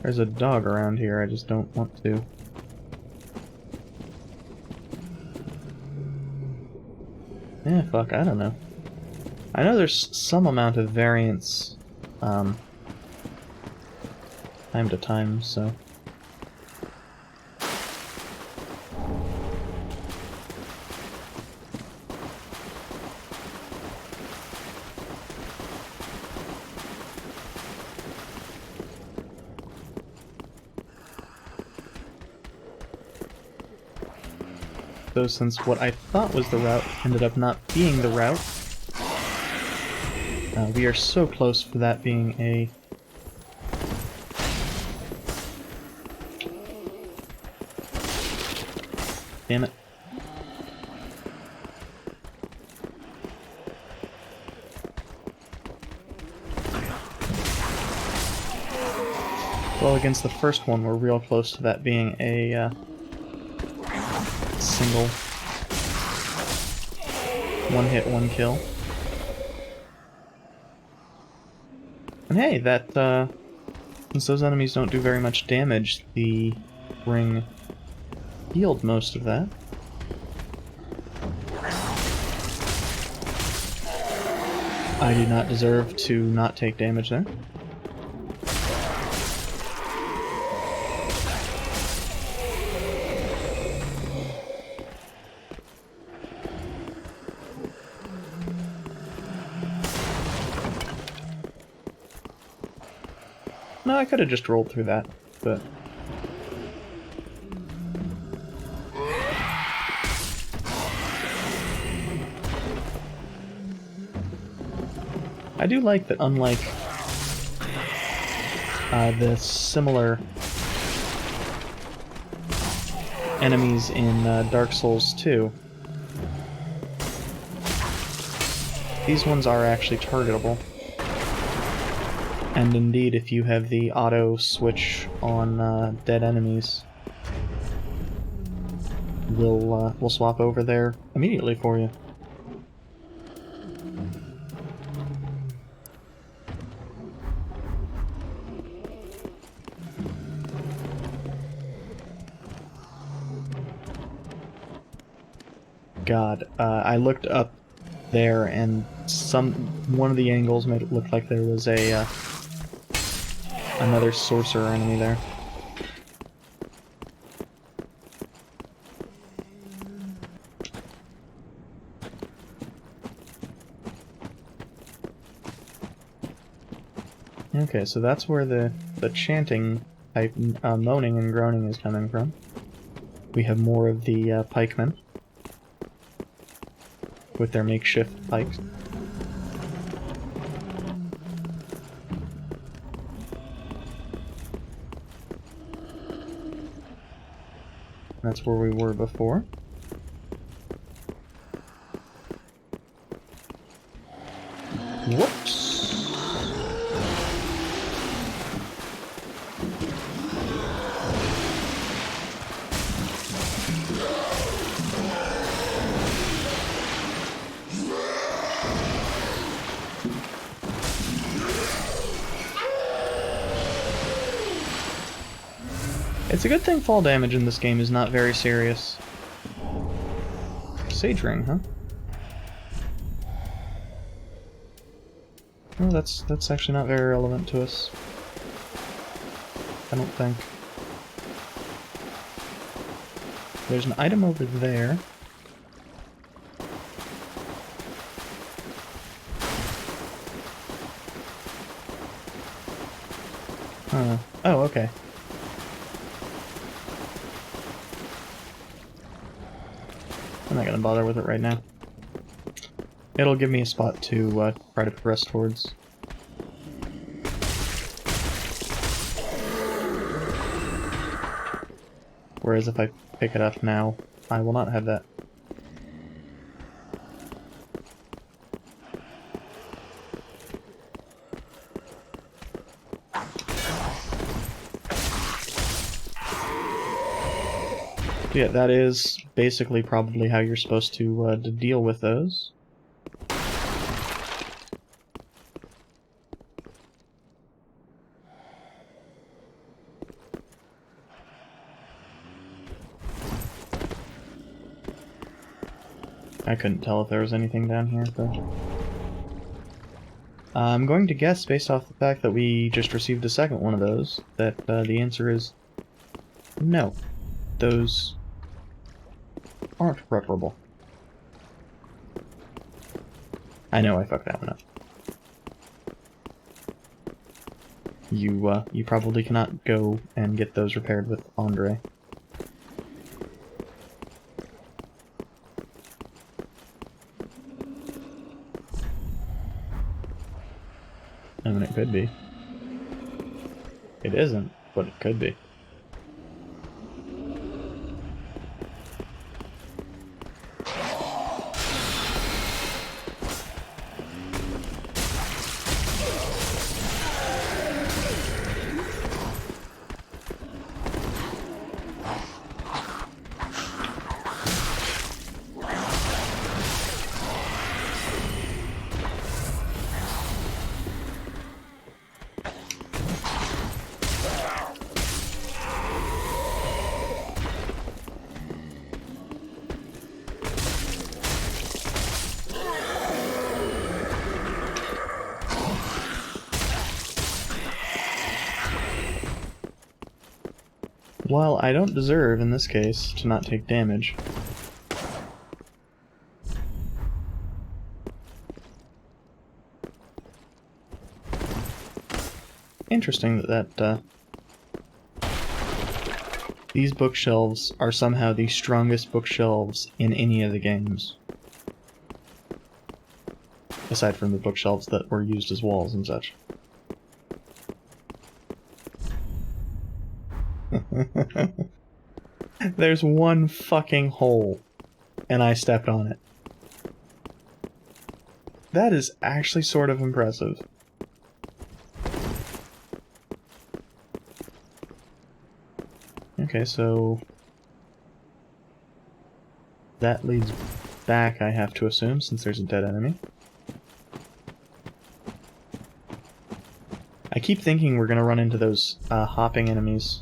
There's a dog around here, I just don't want to. Yeah, fuck, I don't know. I know there's some amount of variance, time to time, so... So since what I thought was the route ended up not being the route, we are so close for that being a... Damn it. Well, against the first one, we're real close to that being a single one hit, one kill. And hey, that, since those enemies don't do very much damage, the ring healed most of that. I do not deserve to not take damage there. No, I could have just rolled through that, but... I do like that, unlike the similar enemies in Dark Souls 2, these ones are actually targetable. And indeed, if you have the auto switch on dead enemies, we'll swap over there immediately for you. God, I looked up there, and one of the angles made it look like there was a another sorcerer enemy there. Okay, so that's where the chanting type moaning and groaning is coming from. We have more of the pikemen with their makeshift pikes. That's where we were before. Whoops! It's a good thing fall damage in this game is not very serious. Sage ring, huh? Oh, that's actually not very relevant to us. I don't think. There's an item over there. Oh, okay. I'm not gonna bother with it right now. It'll give me a spot to try to progress towards. Whereas if I pick it up now, I will not have that. Yeah, that is basically probably how you're supposed to deal with those. I couldn't tell if there was anything down here, but... I'm going to guess, based off the fact that we just received a second one of those, that the answer is no. Those aren't reparable. I know I fucked that one up. You probably cannot go and get those repaired with Andre. I mean, it could be. It isn't, but it could be. While I don't deserve, in this case, to not take damage, interesting that these bookshelves are somehow the strongest bookshelves in any of the games. Aside from the bookshelves that were used as walls and such. There's one fucking hole, and I stepped on it. That is actually sort of impressive. Okay, so that leads back, I have to assume, since there's a dead enemy. I keep thinking we're gonna run into those hopping enemies.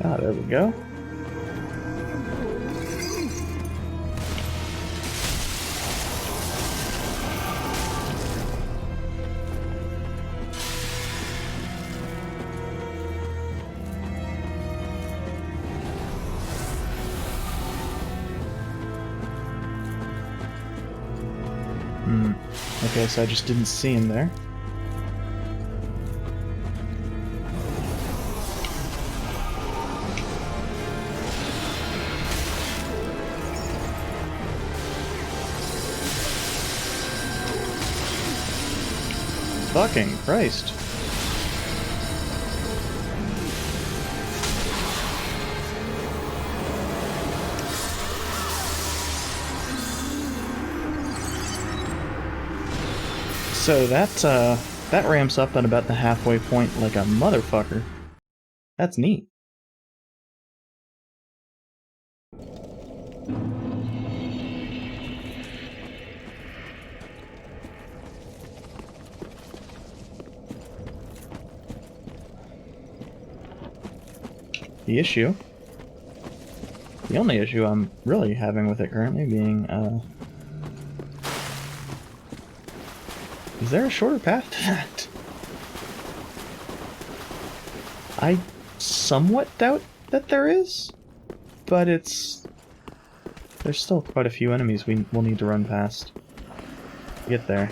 Ah, there we go. Okay, so I just didn't see him there. Fucking Christ. So that ramps up at about the halfway point like a motherfucker. That's neat. The only issue I'm really having with it currently being, is there a shorter path to that? I somewhat doubt that there is, but there's still quite a few enemies we'll need to run past to get there.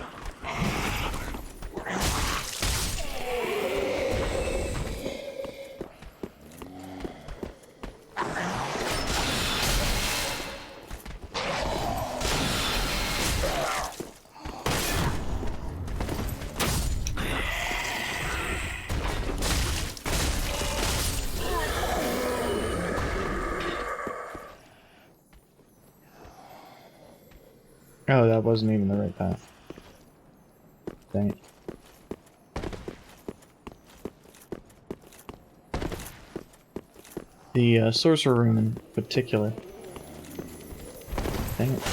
Oh, that wasn't even the right path. Dang it. The sorcerer room in particular. Dang it.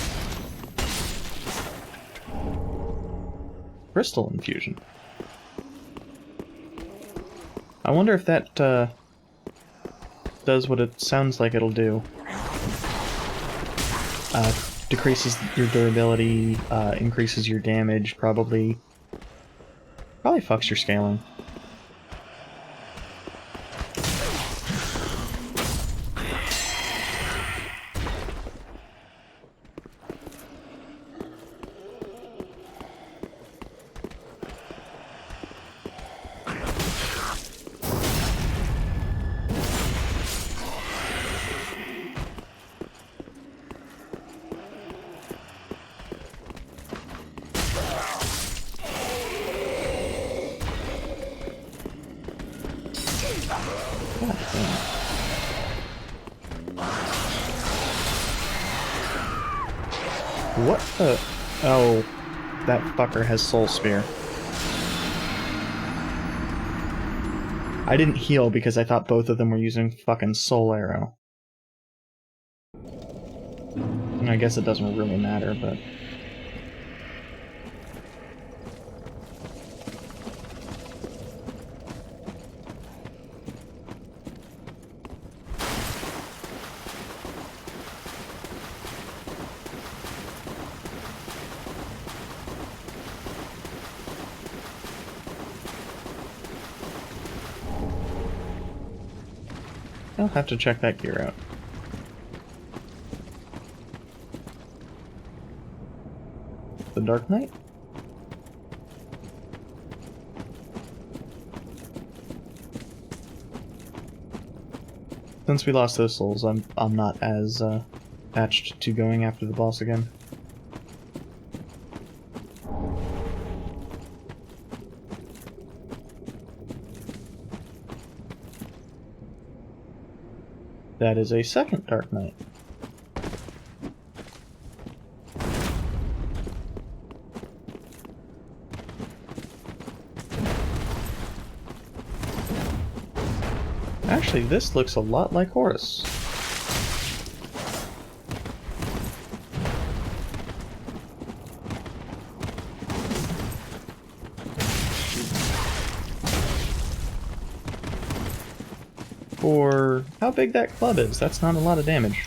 Crystal infusion. I wonder if that does what it sounds like it'll do. Decreases your durability, increases your damage, probably fucks your scaling. What the... Oh, that fucker has Soul Spear. I didn't heal because I thought both of them were using fucking Soul Arrow. I guess it doesn't really matter, but... I'll have to check that gear out. The Dark Knight? Since we lost those souls, I'm not as attached to going after the boss again. That is a second Dark Knight. Actually, this looks a lot like Horus. For how big that club is, that's not a lot of damage.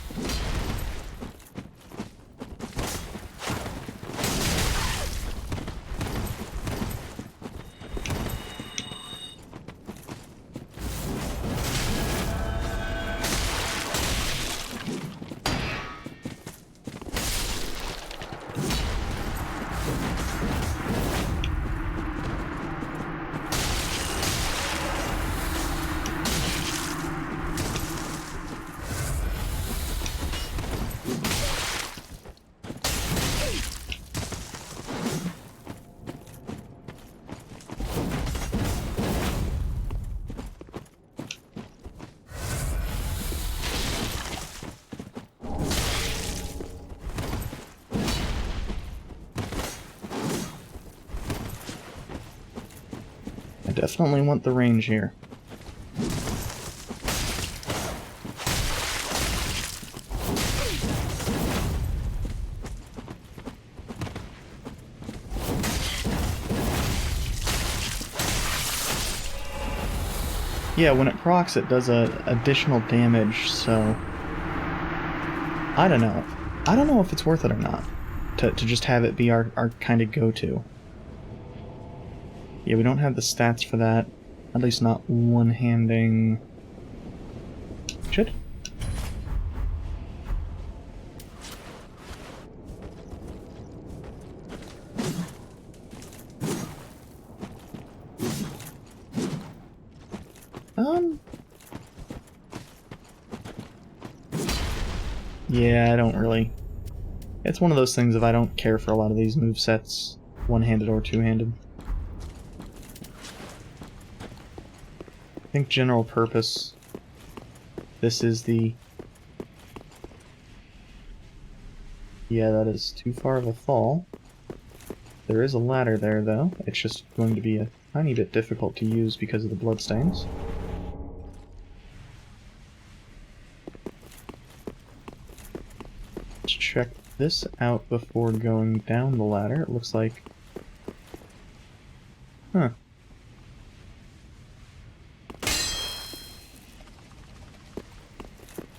I definitely want the range here. Yeah, when it procs, it does additional damage, so... I don't know. I don't know if it's worth it or not, to just have it be our kind of go-to. Yeah, we don't have the stats for that. At least not one-handing... Shit. Yeah, I don't really... It's one of those things if I don't care for a lot of these movesets, one-handed or two-handed. I think general purpose, this is the... Yeah, that is too far of a fall. There is a ladder there, though. It's just going to be a tiny bit difficult to use because of the bloodstains. let's check this out before going down the ladder. It looks like... Huh.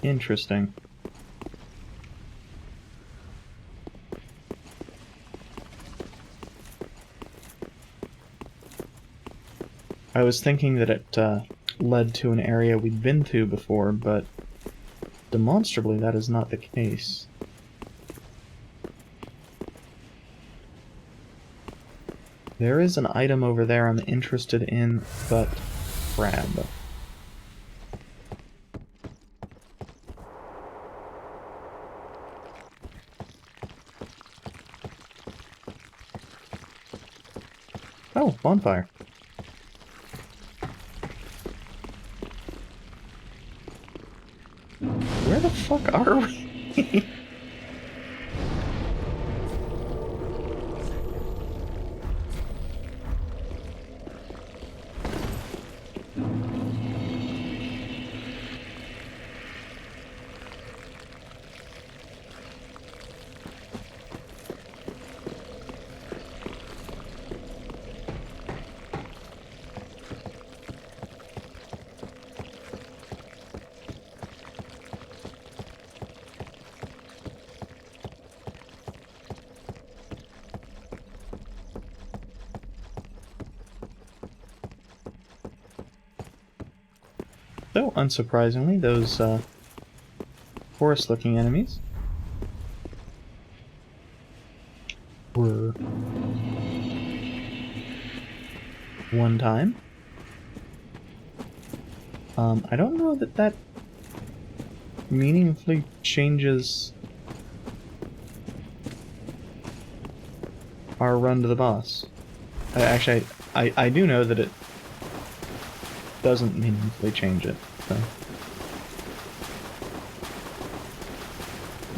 Interesting. I was thinking that it led to an area we'd been to before, but demonstrably that is not the case. There is an item over there I'm interested in, but crab. Oh, bonfire. Where the fuck are we? So, unsurprisingly, those forest-looking enemies were one time. I don't know that that meaningfully changes our run to the boss. Actually, I do know that it doesn't meaningfully change it, so.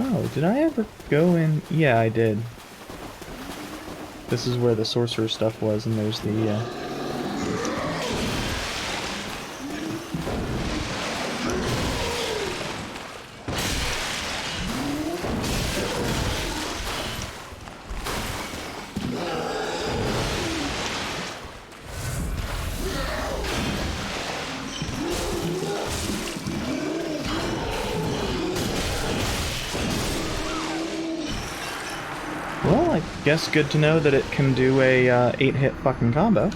Oh, did I ever go in? Yeah, I did. This is where the sorcerer stuff was, and there's the, Well, I guess good to know that it can do a 8-hit fucking combo.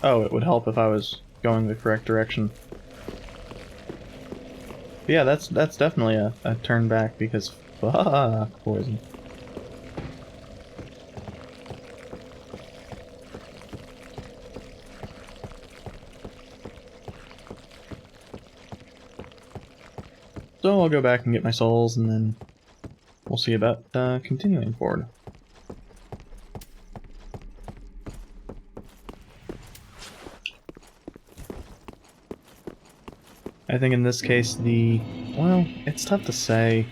Oh, it would help if I was going the correct direction. But yeah, that's definitely a turn back, because fuck poison. So I'll go back and get my souls, and then we'll see about continuing forward. I think in this case well, it's tough to say.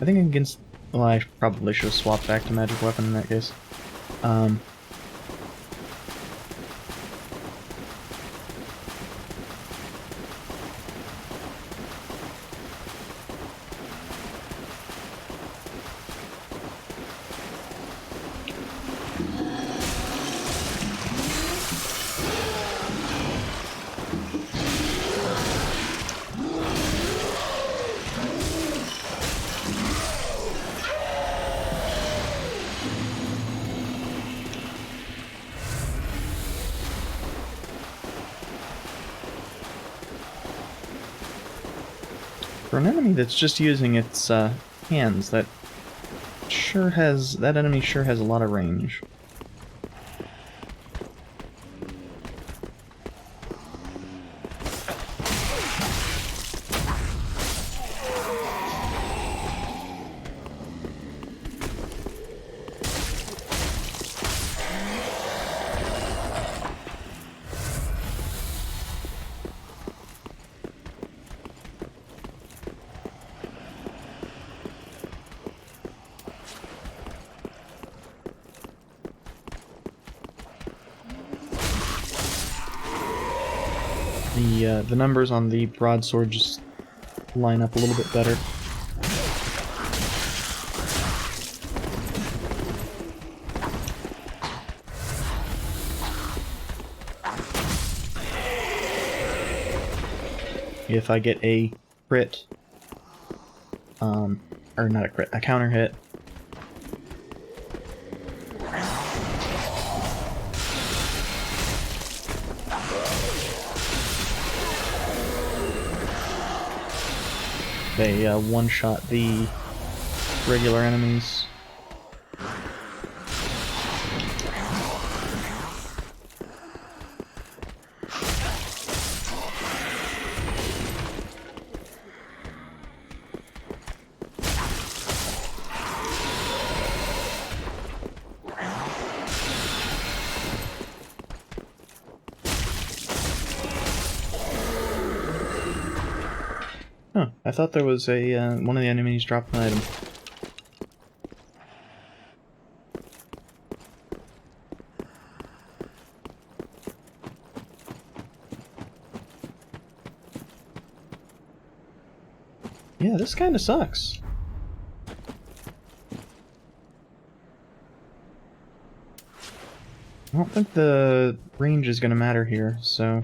I think against, well, I probably should have swapped back to magic weapon in that case. For an enemy that's just using its hands, that enemy sure has a lot of range. The numbers on the broadsword just line up a little bit better. If I get a crit, or not a crit, a counter hit, they one-shot the regular enemies. Huh, I thought there was a, one of the enemies dropped an item. Yeah, this kinda sucks. I don't think the range is gonna matter here, so...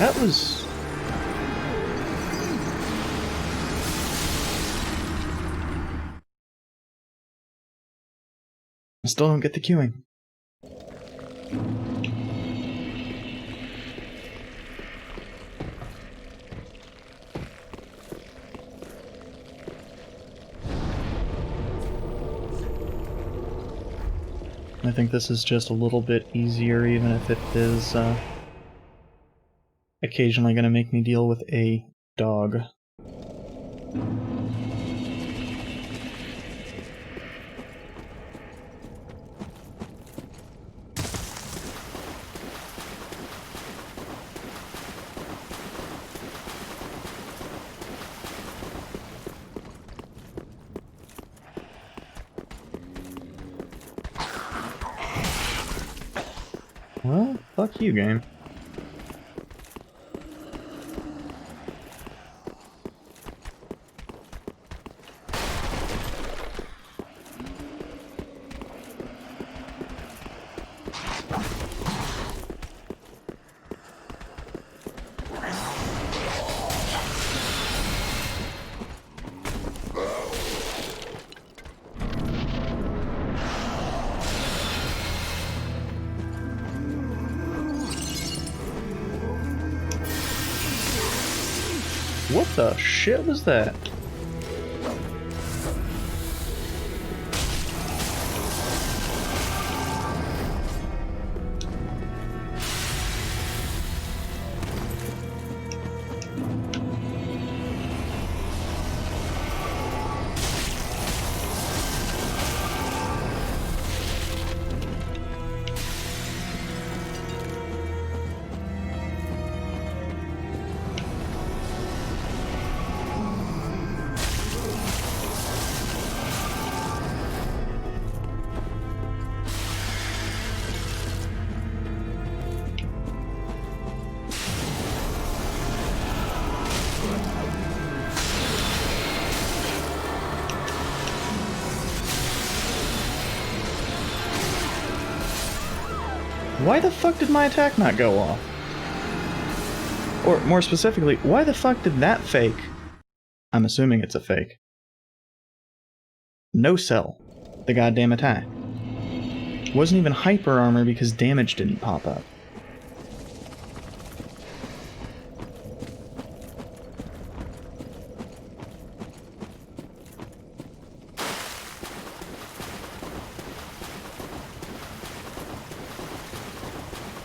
That was... I still don't get the queuing. I think this is just a little bit easier, even if it is, occasionally gonna make me deal with a dog. Well, fuck you, game. What the shit was that? Why the fuck did my attack not go off? Or, more specifically, why the fuck did that fake? I'm assuming it's a fake. No sell the goddamn attack. Wasn't even hyper armor because damage didn't pop up.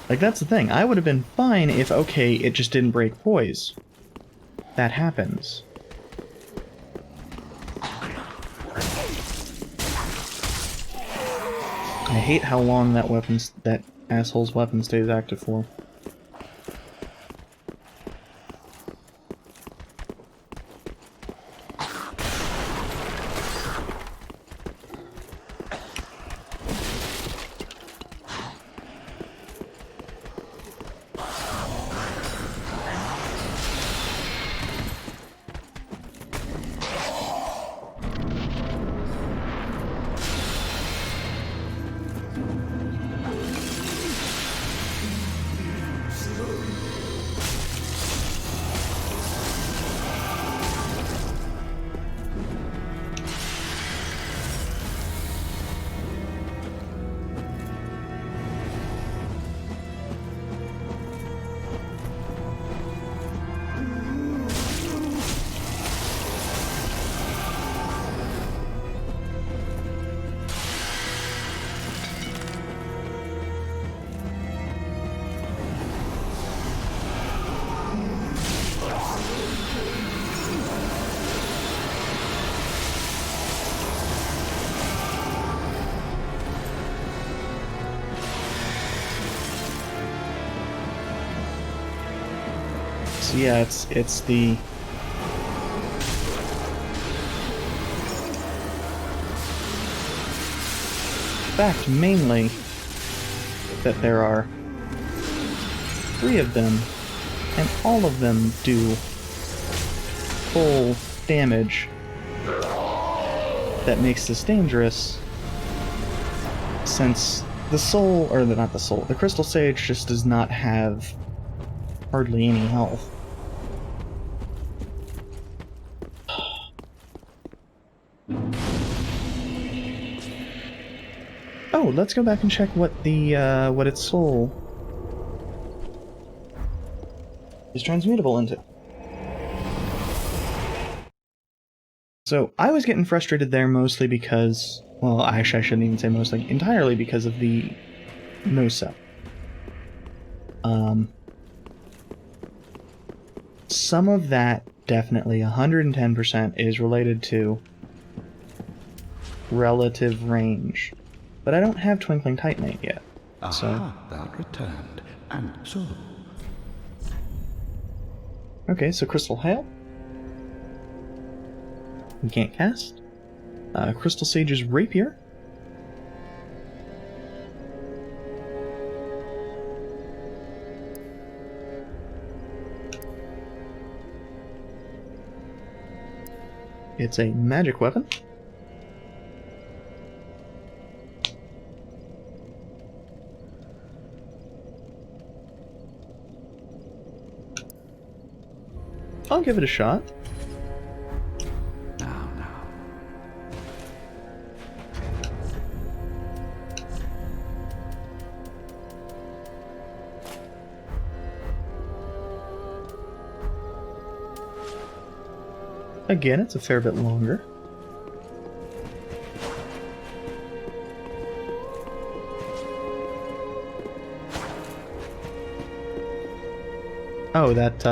Like, that's the thing. I would have been fine if, okay, it just didn't break poise. That happens. I hate how long that asshole's weapon stays active for. So yeah, it's the fact mainly that there are 3 of them, and all of them do full damage that makes this dangerous, since the soul, or not the soul, the Crystal Sage just does not have hardly any health. Oh, let's go back and check what the what its soul is transmutable into. So I was getting frustrated there mostly because, well, actually I shouldn't even say mostly, entirely because of the no cell. Some of that definitely 110% is related to relative range. But I don't have Twinkling Titanate yet. So. Thou returned, and so. Okay, so Crystal Hail. We can't cast. Crystal Sage's Rapier. It's a magic weapon. I'll give it a shot. Now. Again, it's a fair bit longer. Oh, that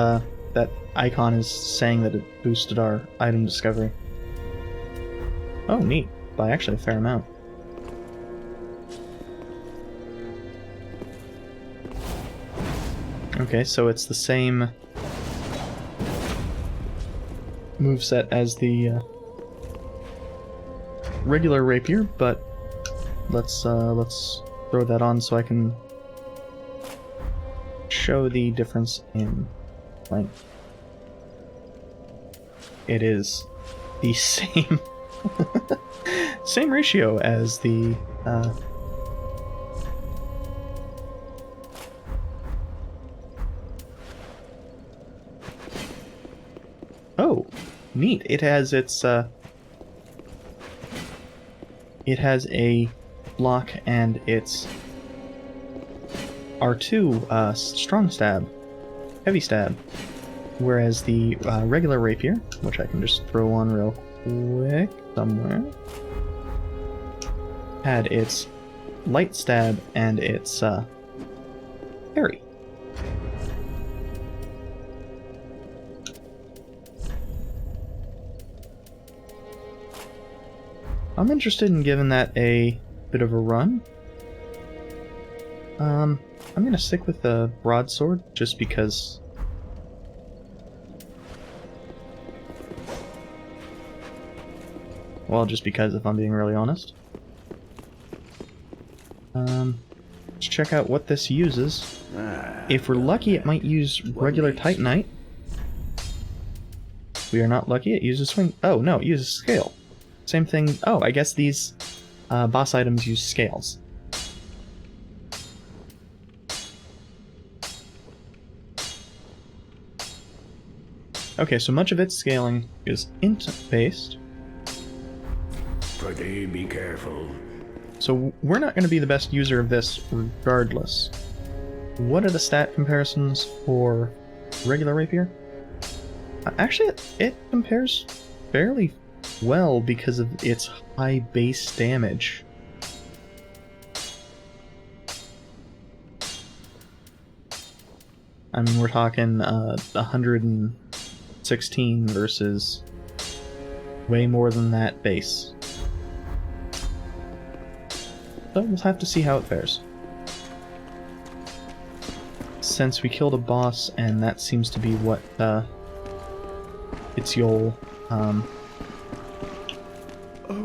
icon is saying that it boosted our item discovery. Oh, neat. By actually a fair amount. Okay, so it's the same moveset as the regular rapier, but let's throw that on so I can show the difference in length. It is the same same ratio as the neat. It has its it has a block and its R2 strong stab, heavy stab, whereas the regular rapier, which I can just throw on real quick somewhere, had its light stab and its parry. I'm interested in giving that a bit of a run. I'm gonna stick with the broadsword just because. Well, just because, if I'm being really honest. Let's check out what this uses. If we're lucky, it might use regular Titanite. If we are not lucky, it uses swing. Oh, no, it uses scale. Same thing. Oh, I guess these boss items use scales. Okay, so much of its scaling is int-based. Pretty be careful. So we're not going to be the best user of this regardless. What are the stat comparisons for regular rapier? Actually, it compares fairly well because of its high base damage. I mean, we're talking 116 versus way more than that base. So we'll have to see how it fares. Since we killed a boss, and that seems to be what its goal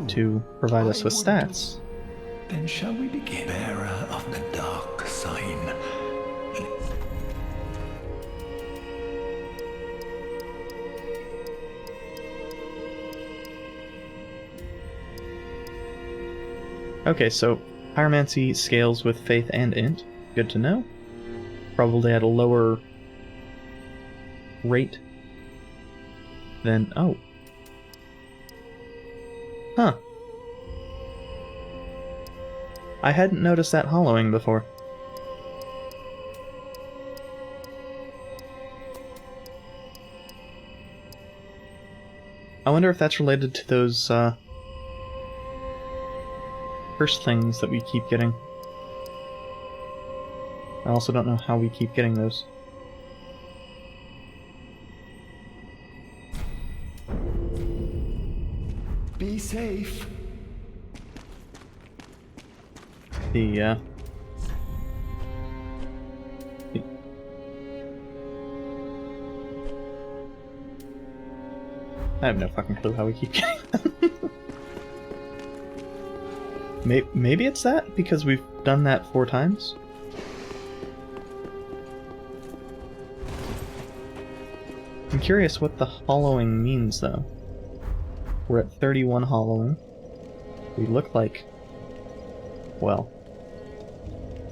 to provide us with stats. Then shall we begin? Bearer of the dark sign. Okay, so Pyromancy scales with Faith and Int. Good to know. Probably at a lower rate than... oh. Huh. I hadn't noticed that hollowing before. I wonder if that's related to those, first things that we keep getting. I also don't know how we keep getting those. Be safe. I have no fucking clue how we keep getting them. Maybe it's that, because we've done that 4 times? I'm curious what the hollowing means, though. We're at 31 hollowing. We look like... well...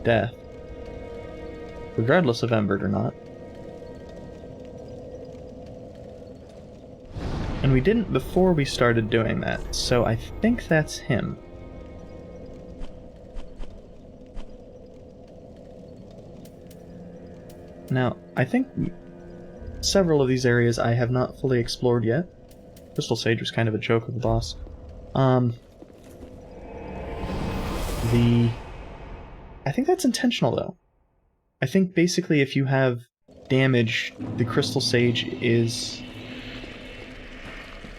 death. Regardless of Embered or not. And we didn't before we started doing that, so I think that's him. Now, I think several of these areas I have not fully explored yet. Crystal Sage was kind of a joke of the boss. I think that's intentional, though. I think basically if you have damage, the Crystal Sage is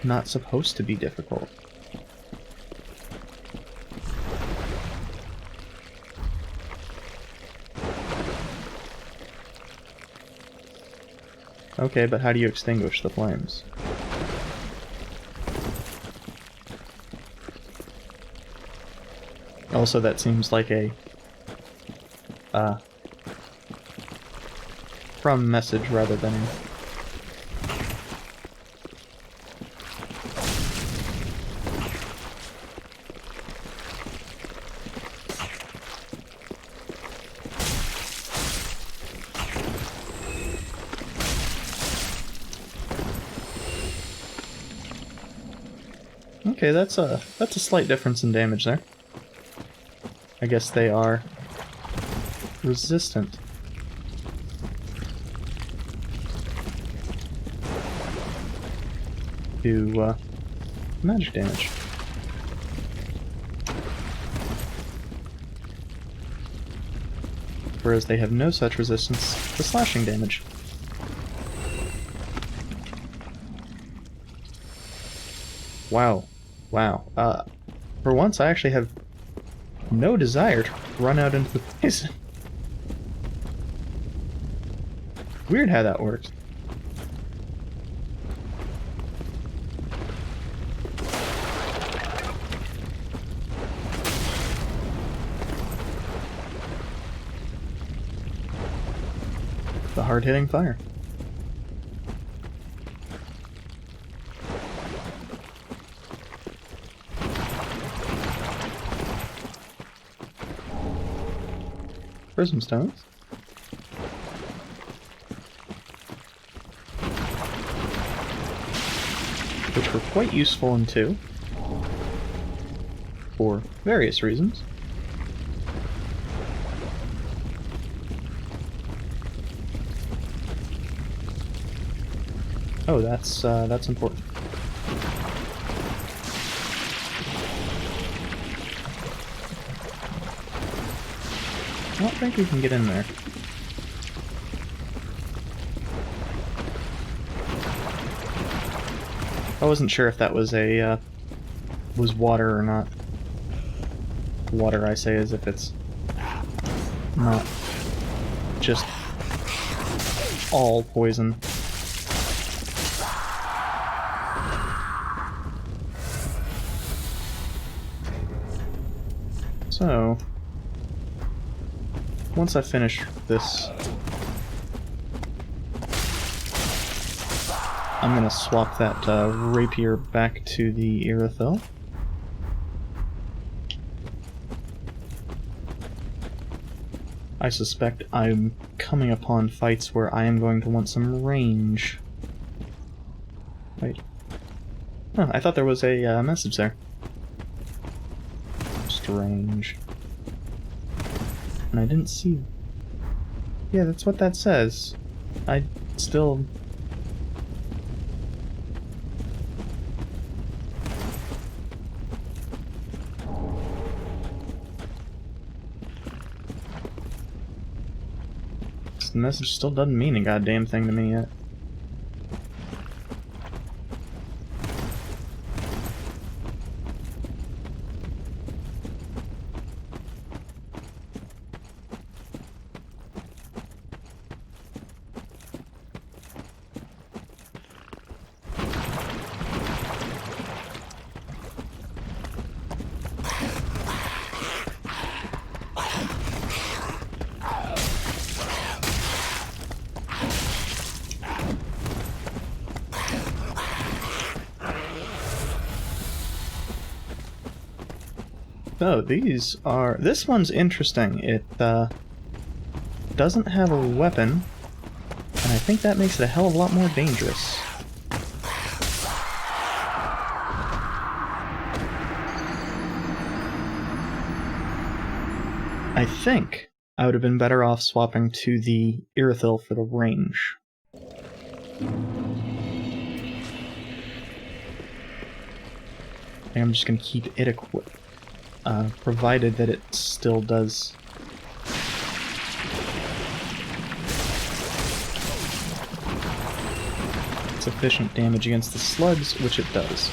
not supposed to be difficult. Okay, but how do you extinguish the flames? Also, that seems like a from message rather than a... Okay, that's a slight difference in damage there. I guess they are resistant. To magic damage. Whereas they have no such resistance to slashing damage. Wow. Wow. For once I actually have no desire to run out into the poison. Weird how that works. The hard-hitting fire. Prism stones. Which were quite useful in 2. For various reasons. Oh, that's important. I don't think we can get in there. I wasn't sure if that was a, was water or not. Water, I say, as if it's not just all poison. So, once I finish this, I'm gonna swap that rapier back to the Irithyll. I suspect I'm coming upon fights where I am going to want some range. Wait. Oh, I thought there was a message there. Strange. And I didn't see... Yeah, that's what that says. I still... The message still doesn't mean a goddamn thing to me yet. So these are... This one's interesting. It doesn't have a weapon, and I think that makes it a hell of a lot more dangerous. I think I would have been better off swapping to the Irithyll for the range. I'm just gonna keep it equipped. Provided that it still does sufficient damage against the slugs, which it does.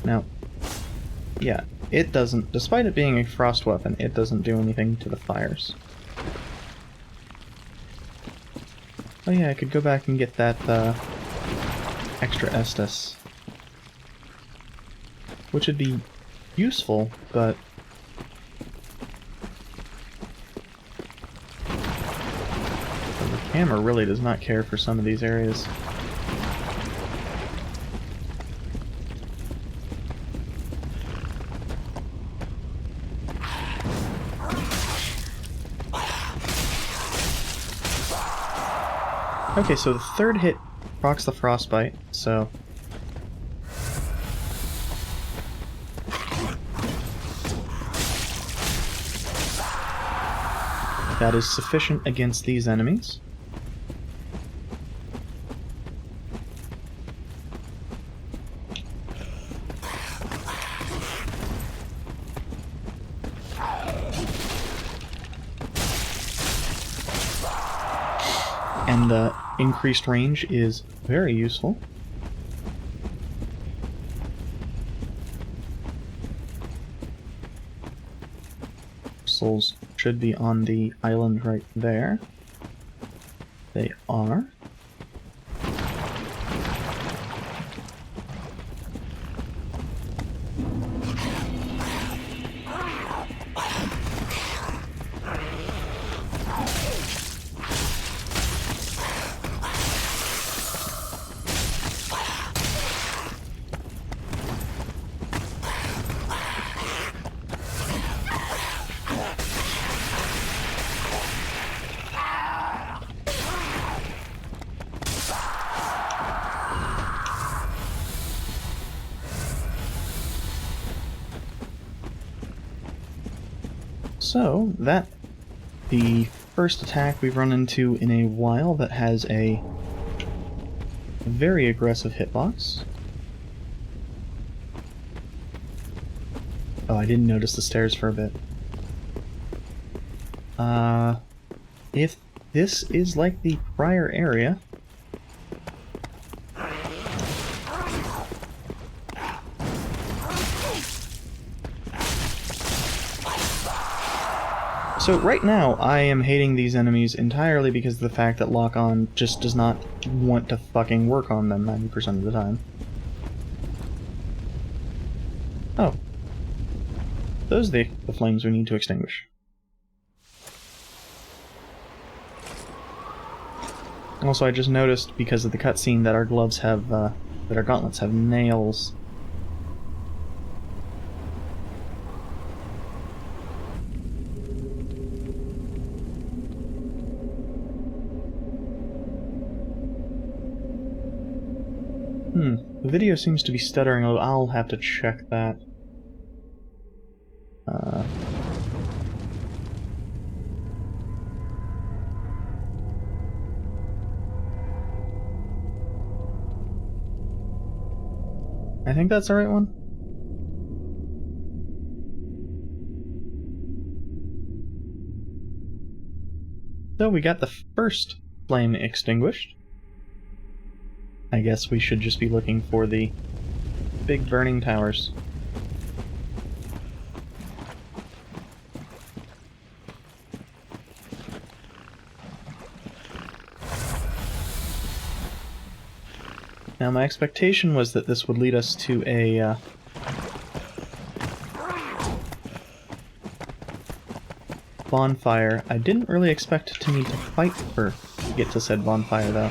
Now, yeah, it doesn't, despite it being a frost weapon, it doesn't do anything to the fires. Oh yeah, I could go back and get that extra Estus. Which would be useful, but... the hammer really does not care for some of these areas. Okay, so the third hit procs the frostbite, so... that is sufficient against these enemies. And the increased range is very useful. Souls should be on the island right there. They are. So, that the first attack we've run into in a while that has a very aggressive hitbox. Oh, I didn't notice the stairs for a bit. If this is like the prior area... So right now, I am hating these enemies entirely because of the fact that Lock-On just does not want to fucking work on them 90% of the time. Oh. Those are the flames we need to extinguish. Also, I just noticed, because of the cutscene, that our gloves have, that our gauntlets have nails. The video seems to be stuttering. I'll have to check that. I think that's the right one. So we got the first flame extinguished. I guess we should just be looking for the big burning towers. Now my expectation was that this would lead us to a bonfire. I didn't really expect to need to fight to get to said bonfire though.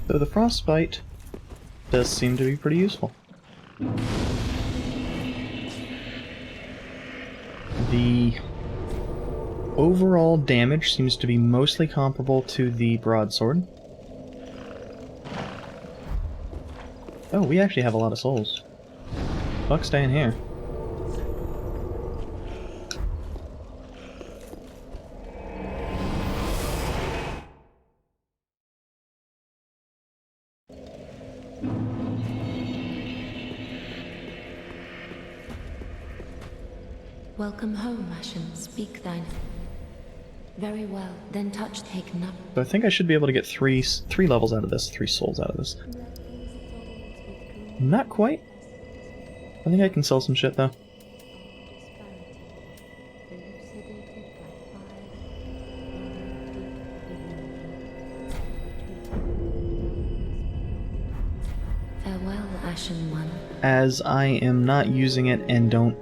So the frostbite does seem to be pretty useful. The overall damage seems to be mostly comparable to the broadsword. Oh, we actually have a lot of souls. Fuck staying here. Welcome home, Ashen. Speak thine. Very well, then touch take none. So I think I should be able to get three levels out of this, 3 souls out of this. Not quite. I think I can sell some shit, though. Farewell, Ashen One. As I am not using it and don't...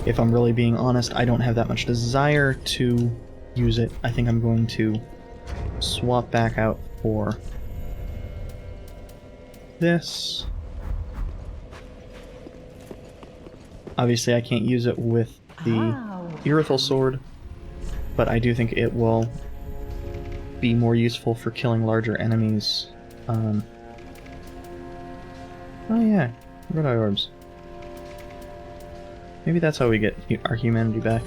If I'm really being honest, I don't have that much desire to use it. I think I'm going to swap back out for this. Obviously, I can't use it with the Irithel Sword, but I do think it will be more useful for killing larger enemies. Oh yeah, Red Eye Orbs. Maybe that's how we get our humanity back.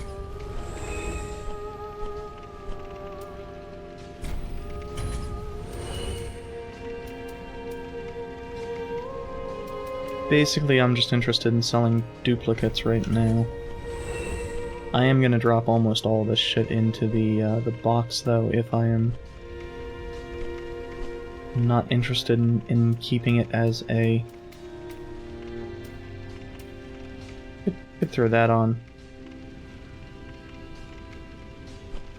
Basically, I'm just interested in selling duplicates right now. I am gonna drop almost all this shit into the box, though, if I am not interested in keeping it as a... Could throw that on.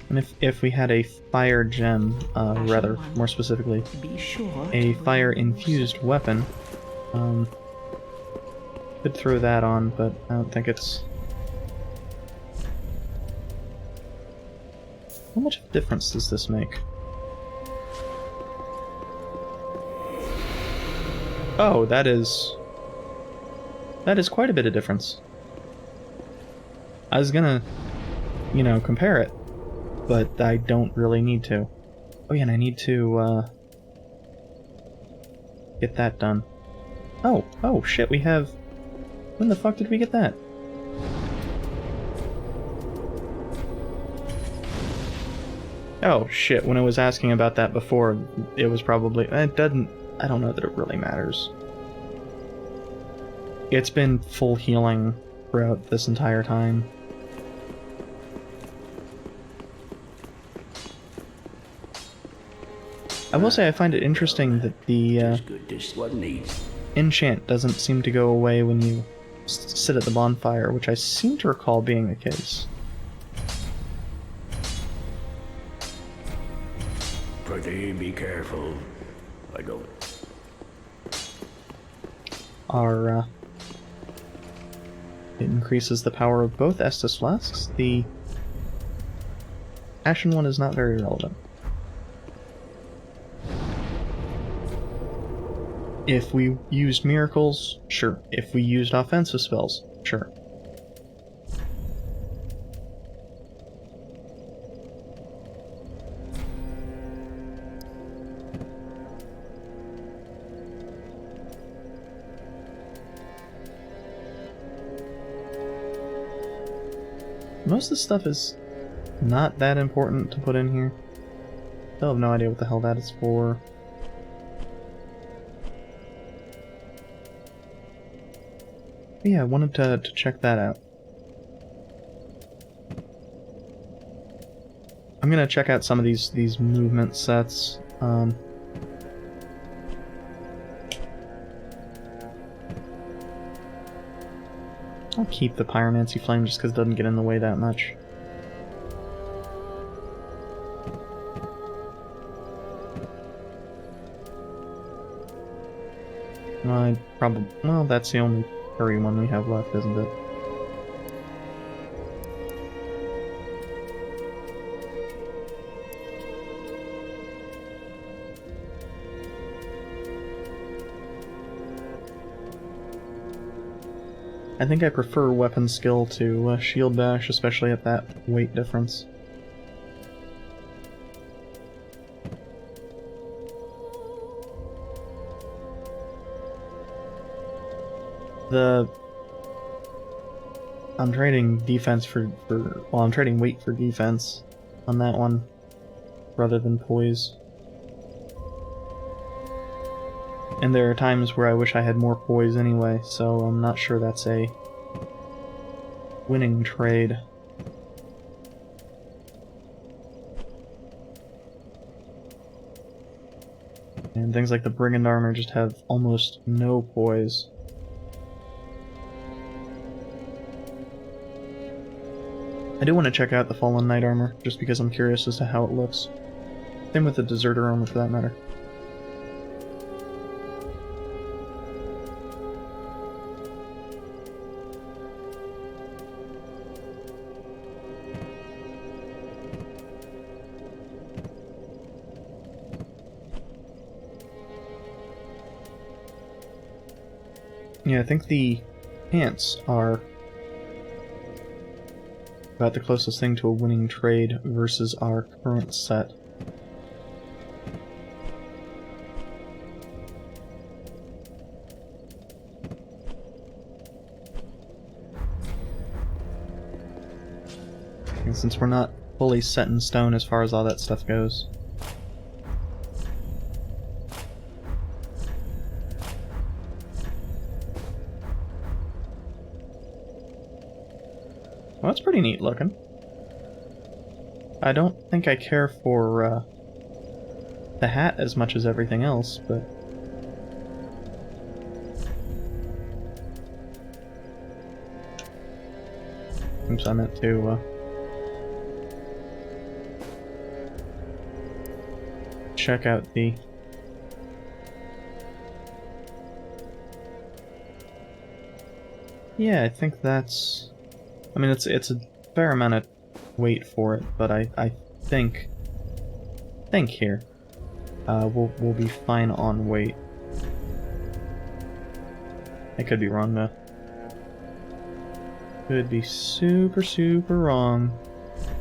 And if we had a fire gem, rather, more specifically, a fire-infused weapon, could throw that on, but I don't think it's... How much of a difference does this make? Oh, that is quite a bit of difference. I was gonna, you know, compare it, but I don't really need to. Oh yeah, and I need to, get that done. Oh shit, we have... When the fuck did we get that? Oh shit, when I was asking about that before, it was probably... It doesn't... I don't know that it really matters. It's been full healing throughout this entire time. I will say I find it interesting that the enchant doesn't seem to go away when you sit at the bonfire, which I seem to recall being the case. Pretty be careful. I don't. Our, it increases the power of both Estus Flasks. The Ashen one is not very relevant. If we used miracles, sure. If we used offensive spells, sure. Most of the stuff is not that important to put in here. Still have no idea what the hell that is for. But yeah, I wanted to check that out. I'm gonna check out some of these movement sets. I'll keep the Pyromancy Flame just because it doesn't get in the way that much. Well, that's the only furry one we have left, isn't it? I think I prefer weapon skill to shield bash, especially at that weight difference. I'm trading defense well, I'm trading weight for defense on that one, rather than poise. And there are times where I wish I had more poise anyway, so I'm not sure that's a winning trade. And things like the Brigand Armor just have almost no poise. I do want to check out the Fallen Knight armor, just because I'm curious as to how it looks. Same with the Deserter armor, for that matter. Yeah, I think the pants are about the closest thing to a winning trade versus our current set. And since we're not fully set in stone as far as all that stuff goes. Well, that's pretty neat looking. I don't think I care for the hat as much as everything else, but... Oops, I meant to check out the... Yeah, I think that's... I mean, it's a fair amount of weight for it, but I think here we'll be fine on weight. I could be wrong though. Could be super wrong.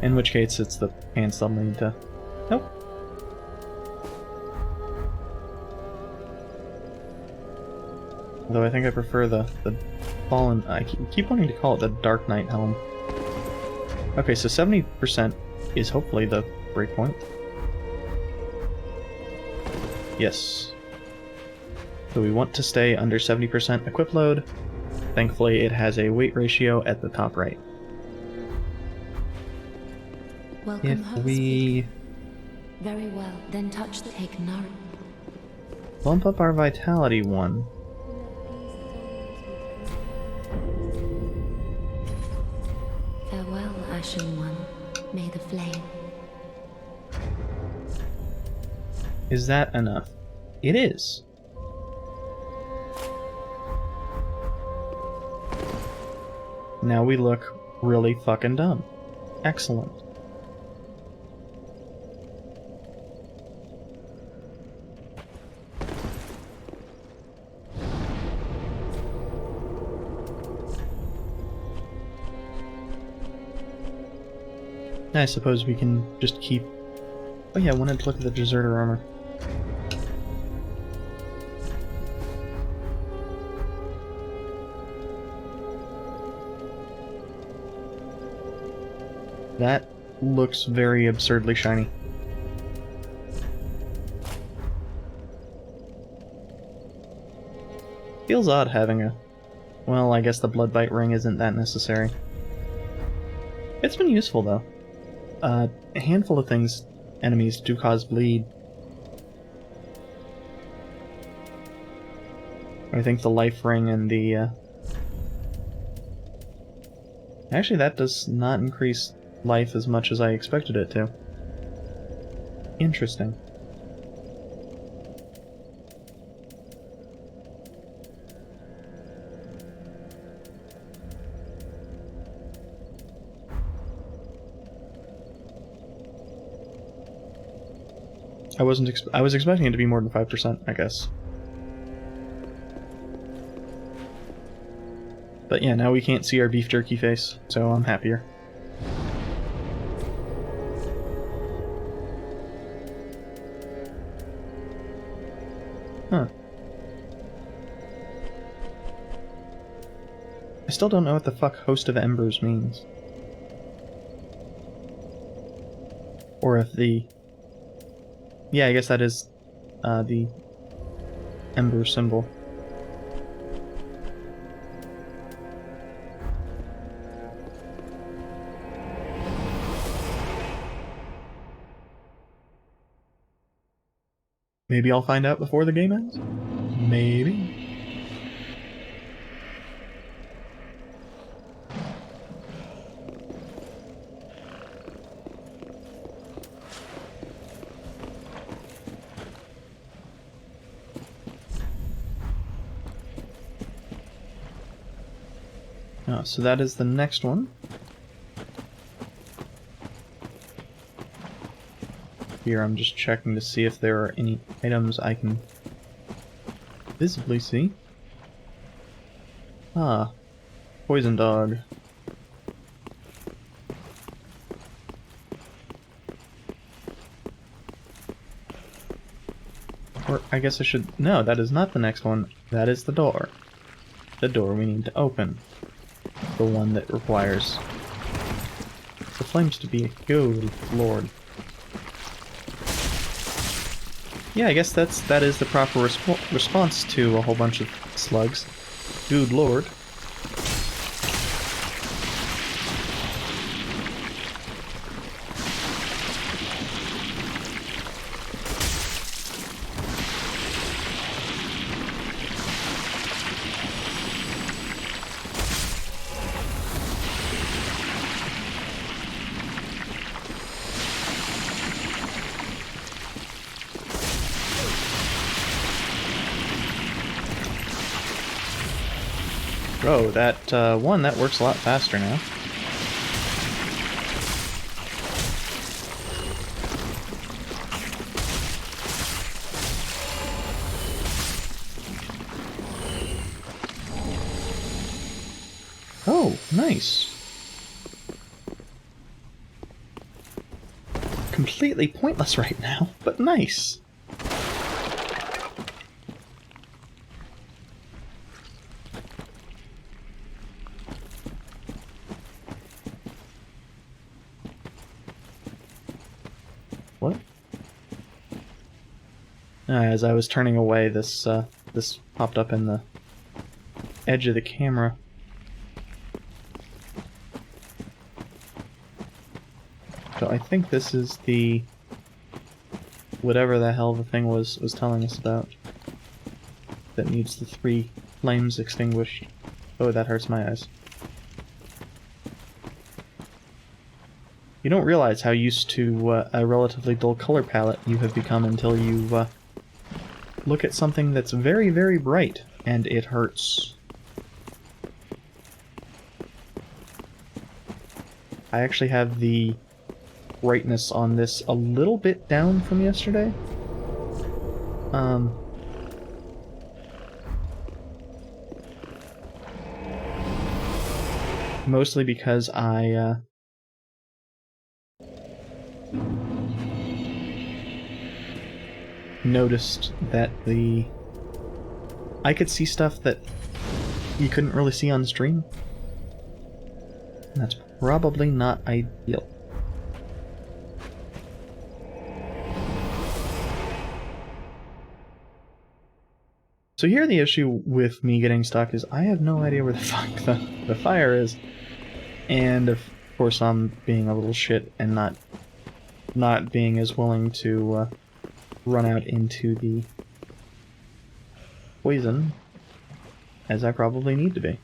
In which case, it's the pants I'll need to. Nope. Though I think I prefer the Fallen... I keep wanting to call it the Dark Knight helm. Okay, so 70% is hopefully the breakpoint. Yes. So we want to stay under 70% equip load. Thankfully, it has a weight ratio at the top right. Welcome If home, we very well, then touch the take nourish. bump up our vitality one. Farewell, Ashen One. May the flame. Is that enough? It is. Now we look really fucking dumb. Excellent. I suppose we can just keep... Oh yeah, I wanted to look at the Deserter armor. That looks very absurdly shiny. Feels odd having a... Well, I guess the Bloodbite ring isn't that necessary. It's been useful, though. A handful of enemies do cause bleed. I think the life ring and the... Actually, that does not increase life as much as I expected it to. Interesting. I was expecting it to be more than 5%, I guess. But yeah, now we can't see our beef jerky face, so I'm happier. Huh. I still don't know what the fuck Host of Embers means. Or if the... Yeah, I guess that is the Ember symbol. Maybe I'll find out before the game ends? Maybe. Oh, so that is the next one. Here I'm just checking to see if there are any items I can visibly see. Ah, poison dog. Or I guess I should... No, that is not the next one. That is the door. The door we need to open. The one that requires the flames to be... Good lord. Yeah, I guess that is the proper response to a whole bunch of slugs. Good lord. Oh, that one, that works a lot faster now. Oh, nice. Completely pointless right now, but nice. What? As I was turning away, this popped up in the edge of the camera. So I think this is the... whatever the hell the thing was telling us about. That needs the 3 flames extinguished. Oh, that hurts my eyes. You don't realize how used to a relatively dull color palette you have become until you look at something that's very, very bright, and it hurts. I actually have the brightness on this a little bit down from yesterday. Mostly because I noticed that I could see stuff that you couldn't really see on stream. That's probably not ideal. So here the issue with me getting stuck is I have no idea where the fuck the fire is. And of course I'm being a little shit and not being as willing to run out into the poison as I probably need to be.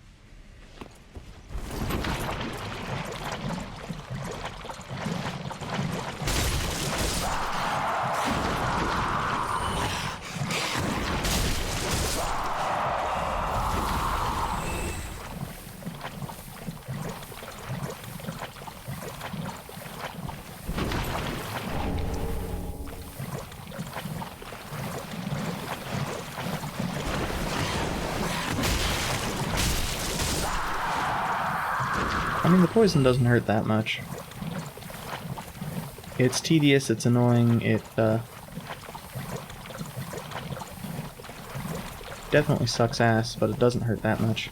I mean, the poison doesn't hurt that much. It's tedious, it's annoying, it definitely sucks ass, but it doesn't hurt that much.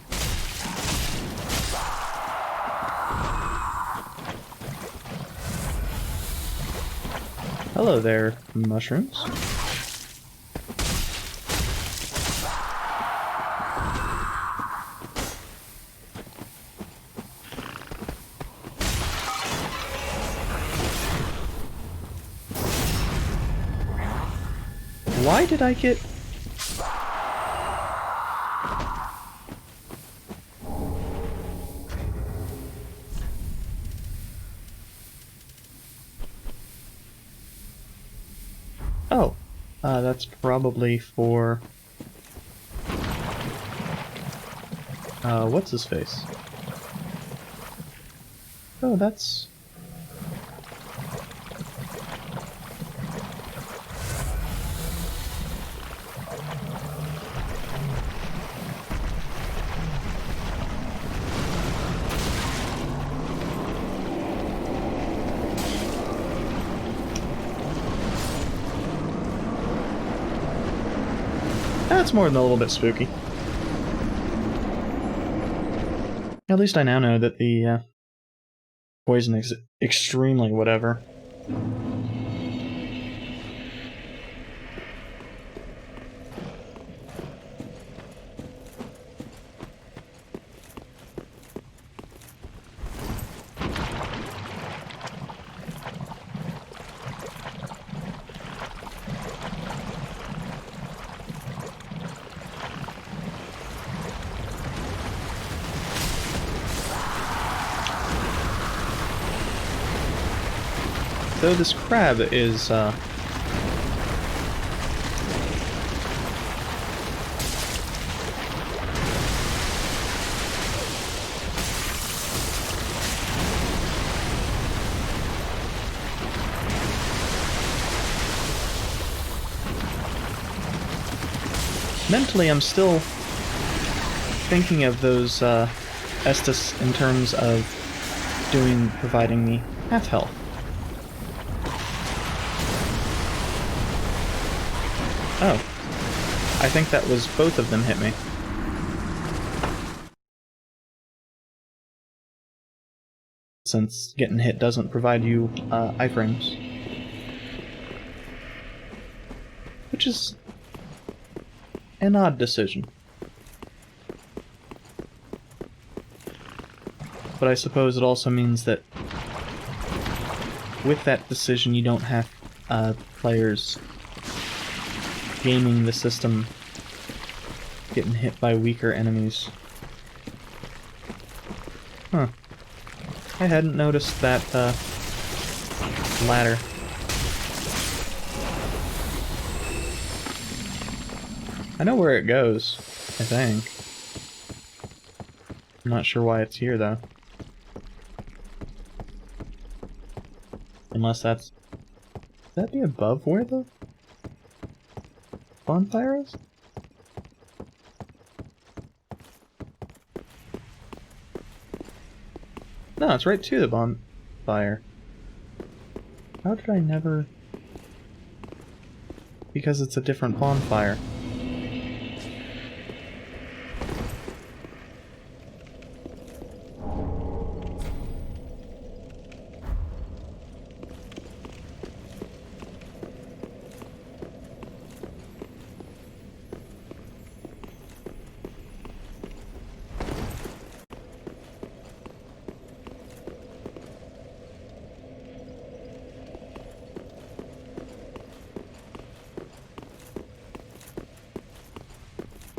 Hello there, mushrooms. Why did I get... Oh, that's probably for... what's his face? Oh, that's... That's more than a little bit spooky. At least I now know that the poison is extremely whatever. Though this crab is, mentally, I'm still thinking of those, Estus in terms of providing me half health. Oh. I think that was both of them hit me. Since getting hit doesn't provide you, iframes. Which is an odd decision. But I suppose it also means that with that decision you don't have, players gaming the system, getting hit by weaker enemies. Huh. I hadn't noticed that, ladder. I know where it goes, I think. I'm not sure why it's here, though. Unless that's... Would that be above where the bonfire is? No, it's right to the bonfire. How did I never... Because it's a different bonfire.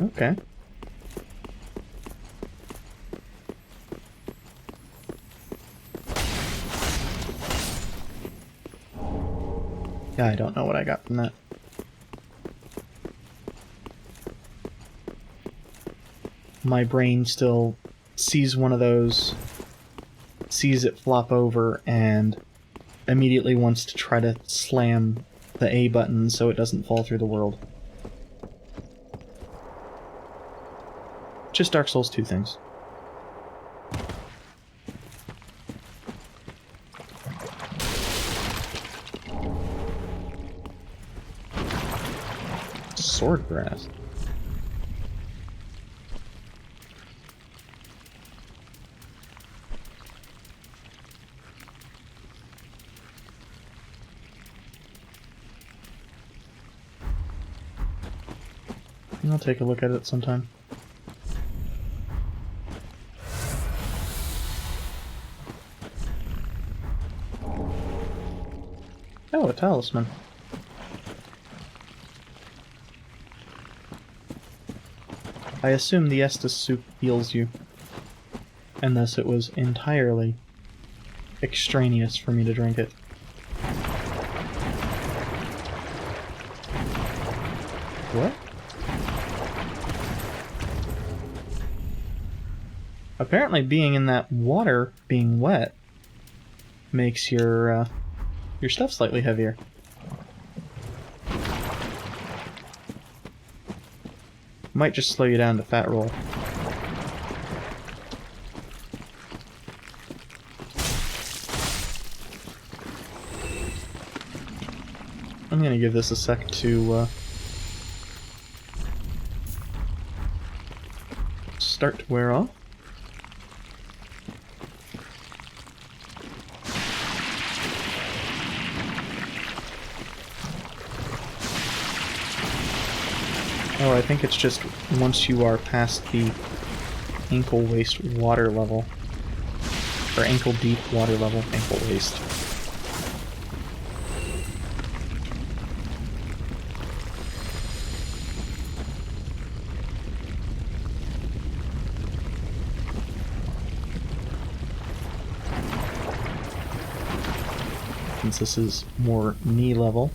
Okay. Yeah, I don't know what I got from that. My brain still sees one of those, sees it flop over, and immediately wants to try to slam the A button so it doesn't fall through the world. Just Dark Souls 2 things. Sword grass. I'll take a look at it sometime. Oh, a talisman. I assume the Estus soup heals you, and thus it was entirely extraneous for me to drink it. What? Apparently being in that water, being wet, makes your stuff slightly heavier. Might just slow you down to fat roll. I'm gonna give this a sec to start to wear off. Oh, I think it's just once you are past the ankle waist water level, or ankle deep water level, ankle waist. Since this is more knee level,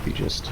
we just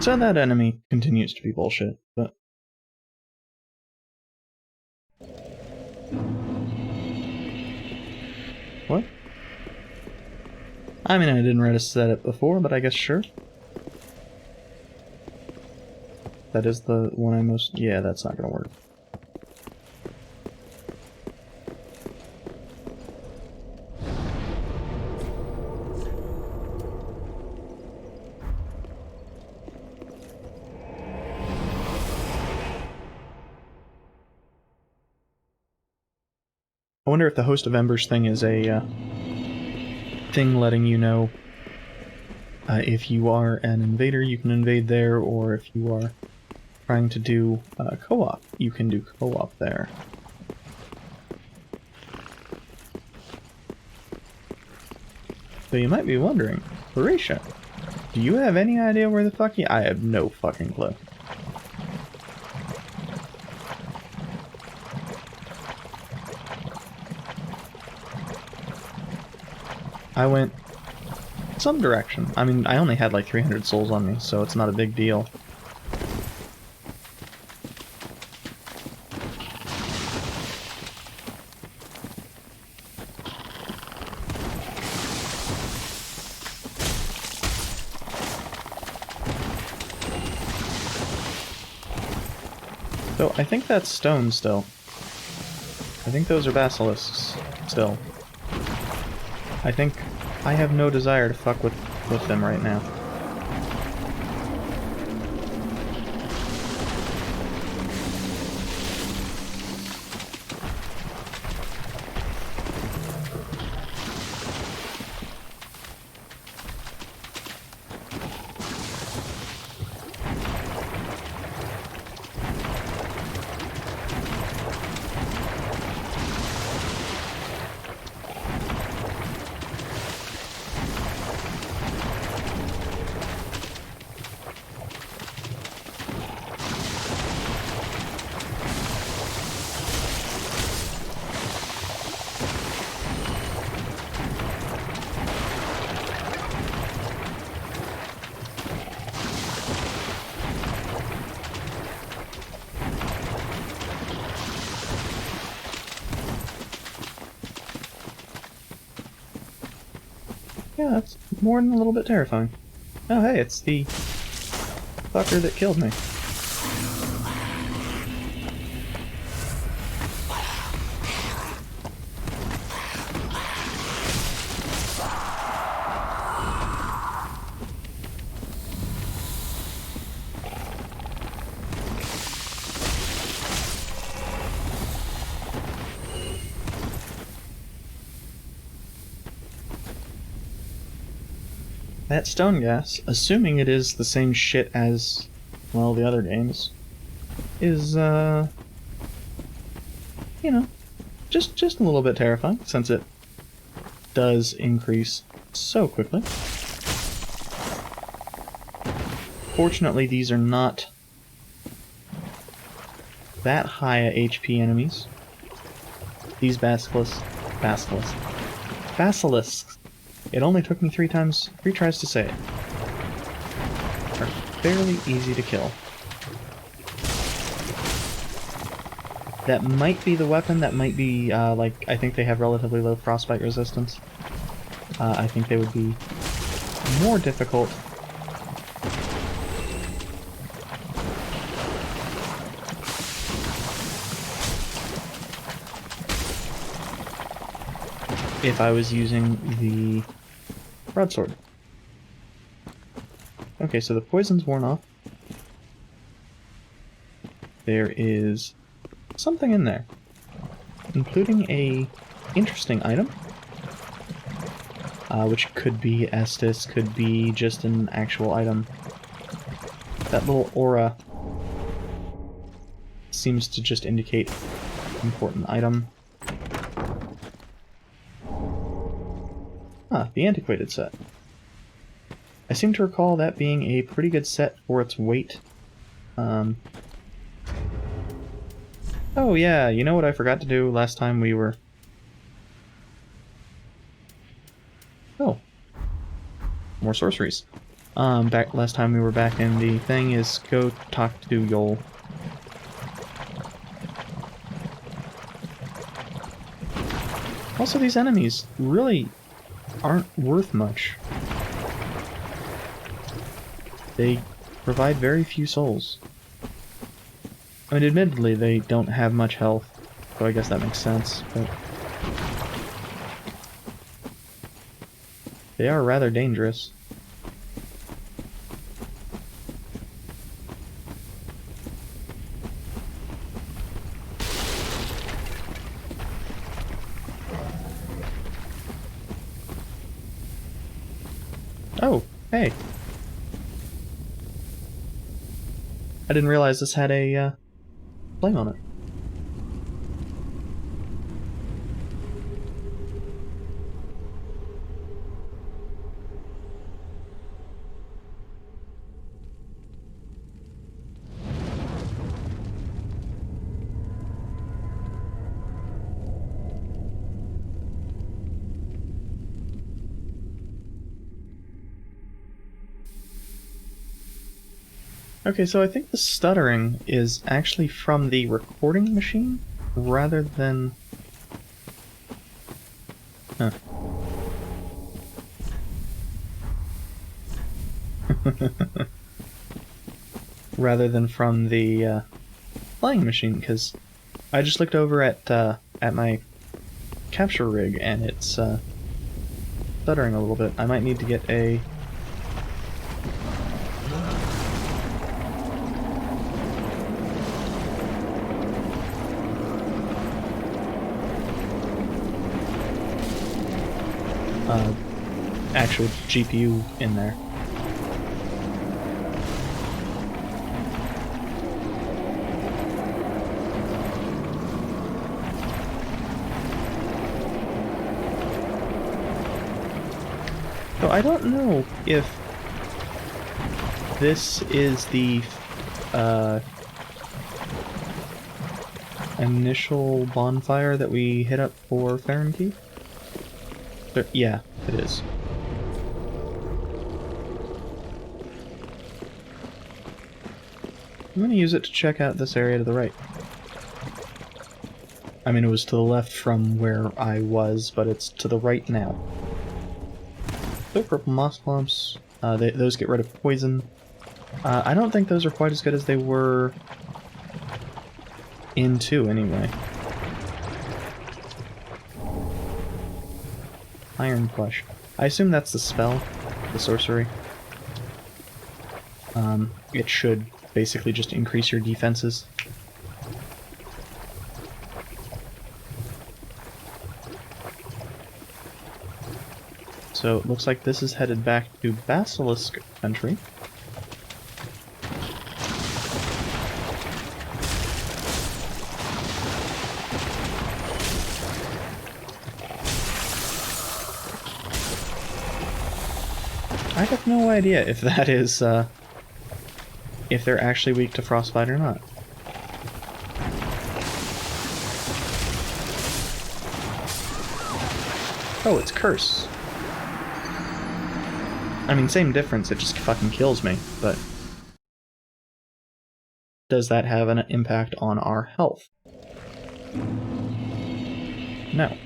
So that enemy continues to be bullshit, but... What? I mean, I didn't read a set it before, but I guess sure. That is the one I most... Yeah, that's not gonna work. I wonder if the Host of Embers thing is a thing letting you know if you are an invader, you can invade there, or if you are trying to do co-op, you can do co-op there. So you might be wondering, Horatio, do you have any idea where the fuck you... I have no fucking clue. I went some direction. I mean, I only had like 300 souls on me, so it's not a big deal. So I think that's stone still. I think those are basilisks still. I think I have no desire to fuck with them right now. Yeah, that's more than a little bit terrifying. Oh hey, it's the fucker that killed me. that stone gas, assuming it is the same shit as, well, the other games, is, you know, just a little bit terrifying, since it does increase so quickly. Fortunately, these are not that high a HP enemies. These basilisks, it only took me 3 tries to say it, are fairly easy to kill. That might be the weapon, that might be, like, I think they have relatively low frostbite resistance. I think they would be more difficult if I was using the broadsword. Okay, so the poison's worn off. There is something in there, including a interesting item, which could be Estus, could be just an actual item. That little aura seems to just indicate important item. Ah, the antiquated set. I seem to recall that being a pretty good set for its weight. Oh yeah, you know what I forgot to do last time we were... Oh. More sorceries. Back last time we were back in the thing is go talk to Yol. Also, these enemies really aren't worth much. They provide very few souls. I mean, admittedly, they don't have much health, so I guess that makes sense, but... they are rather dangerous. Oh, hey. I didn't realize this had a, flame on it. Okay, so I think the stuttering is actually from the recording machine, rather than... Huh. rather than from the, flying machine, because I just looked over at my capture rig, and it's, stuttering a little bit. I might need to get a... actual GPU in there. So I don't know if this is the initial bonfire that we hit up for Fahrenkeith. Yeah, it is. I'm gonna use it to check out this area to the right. I mean, it was to the left from where I was, but it's to the right now. So, purple moss clumps, those get rid of poison. I don't think those are quite as good as they were in 2, anyway. Iron Plush. I assume that's the spell, the sorcery. It should basically just increase your defenses. So it looks like this is headed back to Basilisk Country. I have no idea if that is, if they're actually weak to frostbite or not. Oh, it's Curse. I mean, same difference, it just fucking kills me, but... Does that have an impact on our health? No.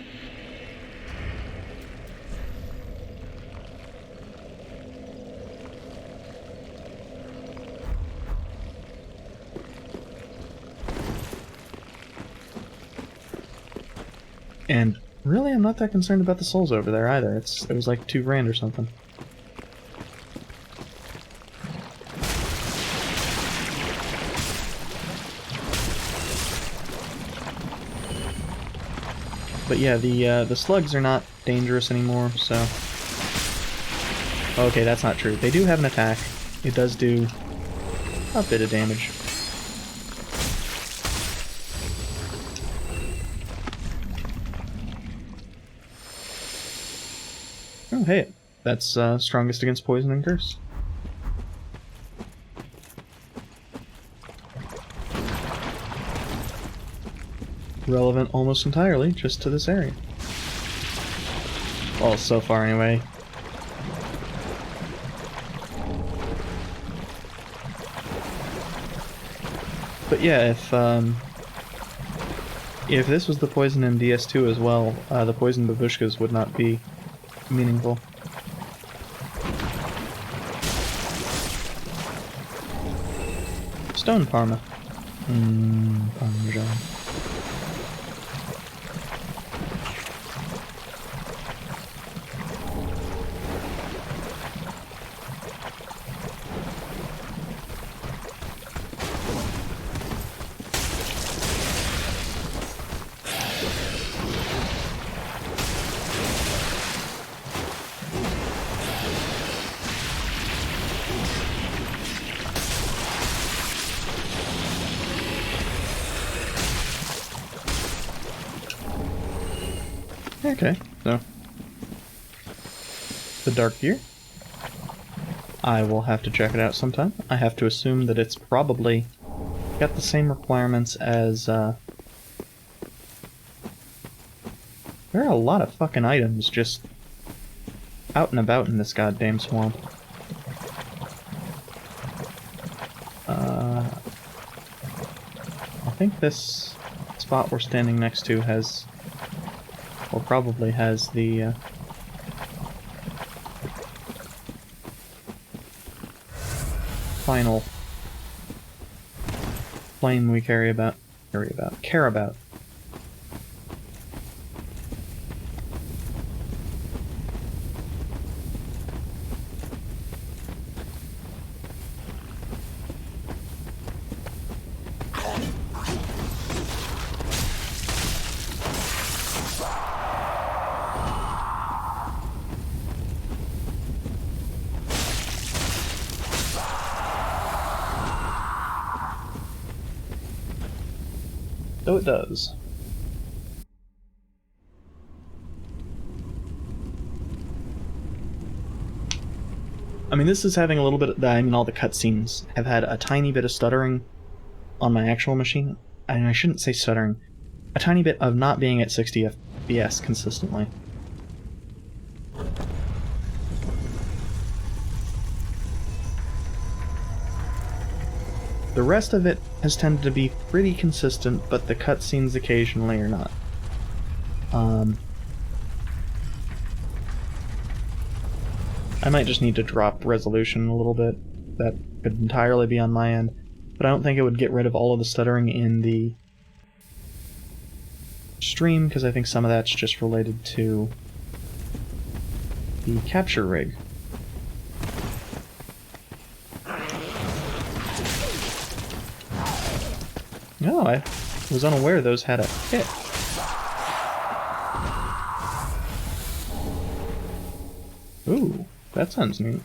And really, I'm not that concerned about the souls over there either. It was like $2 grand or something. But yeah, the slugs are not dangerous anymore, so... Okay, that's not true. They do have an attack. It does do a bit of damage. Oh, hey, that's strongest against poison and curse. Relevant almost entirely just to this area. Well, so far anyway. But yeah, if this was the poison in DS2 as well, the poison babushkas would not be meaningful. Stone Parma. Parmesan. Okay, so the Dark Gear. I will have to check it out sometime. I have to assume that it's probably got the same requirements as, there are a lot of fucking items just out and about in this goddamn swamp. I think this spot we're standing next to has... or probably has the, final flame we care about. So it does. I mean, this is having a little bit of... I mean, all the cutscenes have had a tiny bit of stuttering on my actual machine. And I shouldn't say stuttering. A tiny bit of not being at 60 FPS consistently. The rest of it has tended to be pretty consistent, but the cutscenes occasionally are not. I might just need to drop resolution a little bit. That could entirely be on my end, but I don't think it would get rid of all of the stuttering in the stream, because I think some of that's just related to the capture rig. No, I was unaware those had a hit. Ooh, that sounds neat.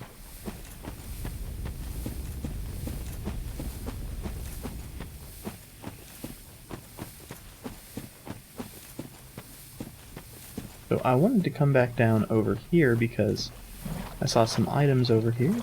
So I wanted to come back down over here because I saw some items over here.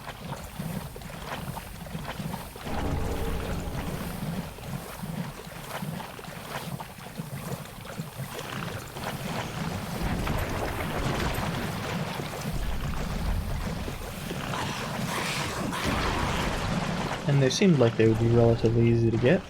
And they seemed like they would be relatively easy to get.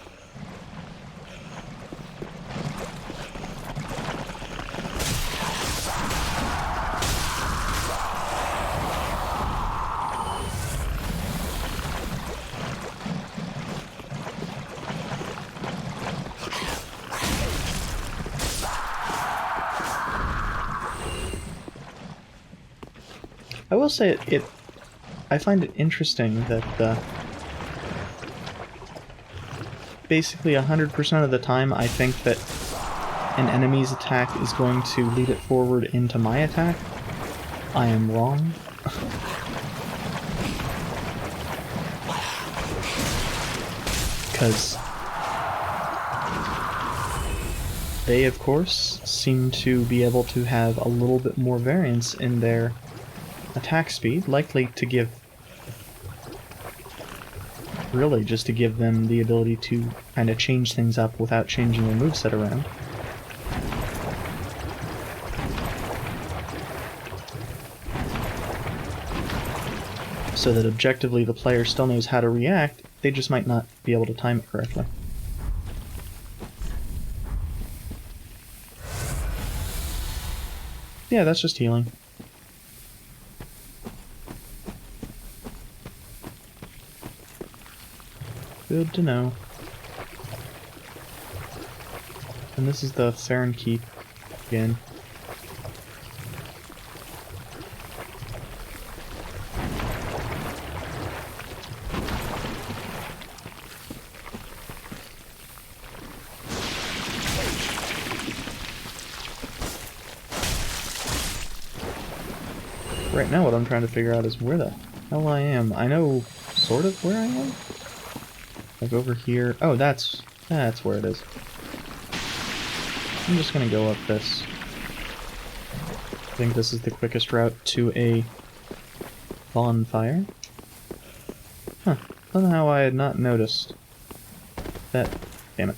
I will say I find it interesting that basically 100% of the time I think that an enemy's attack is going to lead it forward into my attack. I am wrong. Because they, of course, seem to be able to have a little bit more variance in their attack speed, likely to give... really just to give them the ability to kind of change things up without changing their moveset around. So that objectively the player still knows how to react, they just might not be able to time it correctly. Yeah, that's just healing. Good to know. And this is the Farron Keep again. Right now what I'm trying to figure out is where the hell I am. I know sort of where I am. Like over here. Oh, that's where it is. I'm just gonna go up this. I think this is the quickest route to a bonfire. Huh. Somehow I had not noticed that, damn it,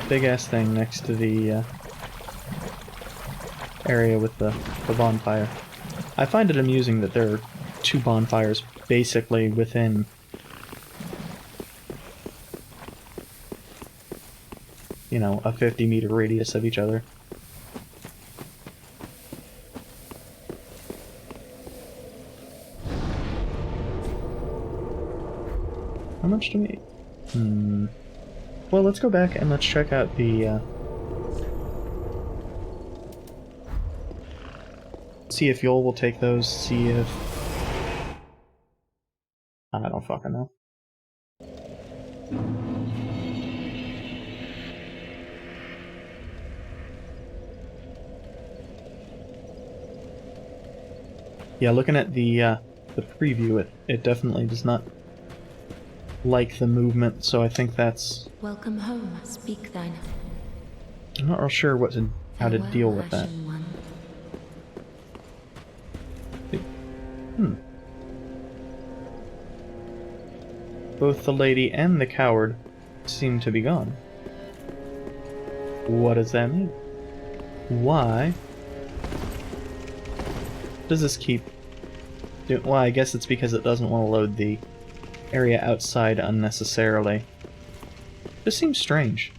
big ass thing next to the area with the bonfire. I find it amusing that there are two bonfires basically within a 50-meter radius of each other. How much do we... Well, let's go back and let's check out the, see if Yol will take those, see if... I don't fucking know. Yeah, looking at the preview, it definitely does not like the movement, so I think that's... Welcome home, speak thine. I'm not real sure how to Farewell, deal with that. Ashen One. Both the lady and the coward seem to be gone. What does that mean? Why does this keep... Well, I guess it's because it doesn't want to load the area outside unnecessarily. This seems strange.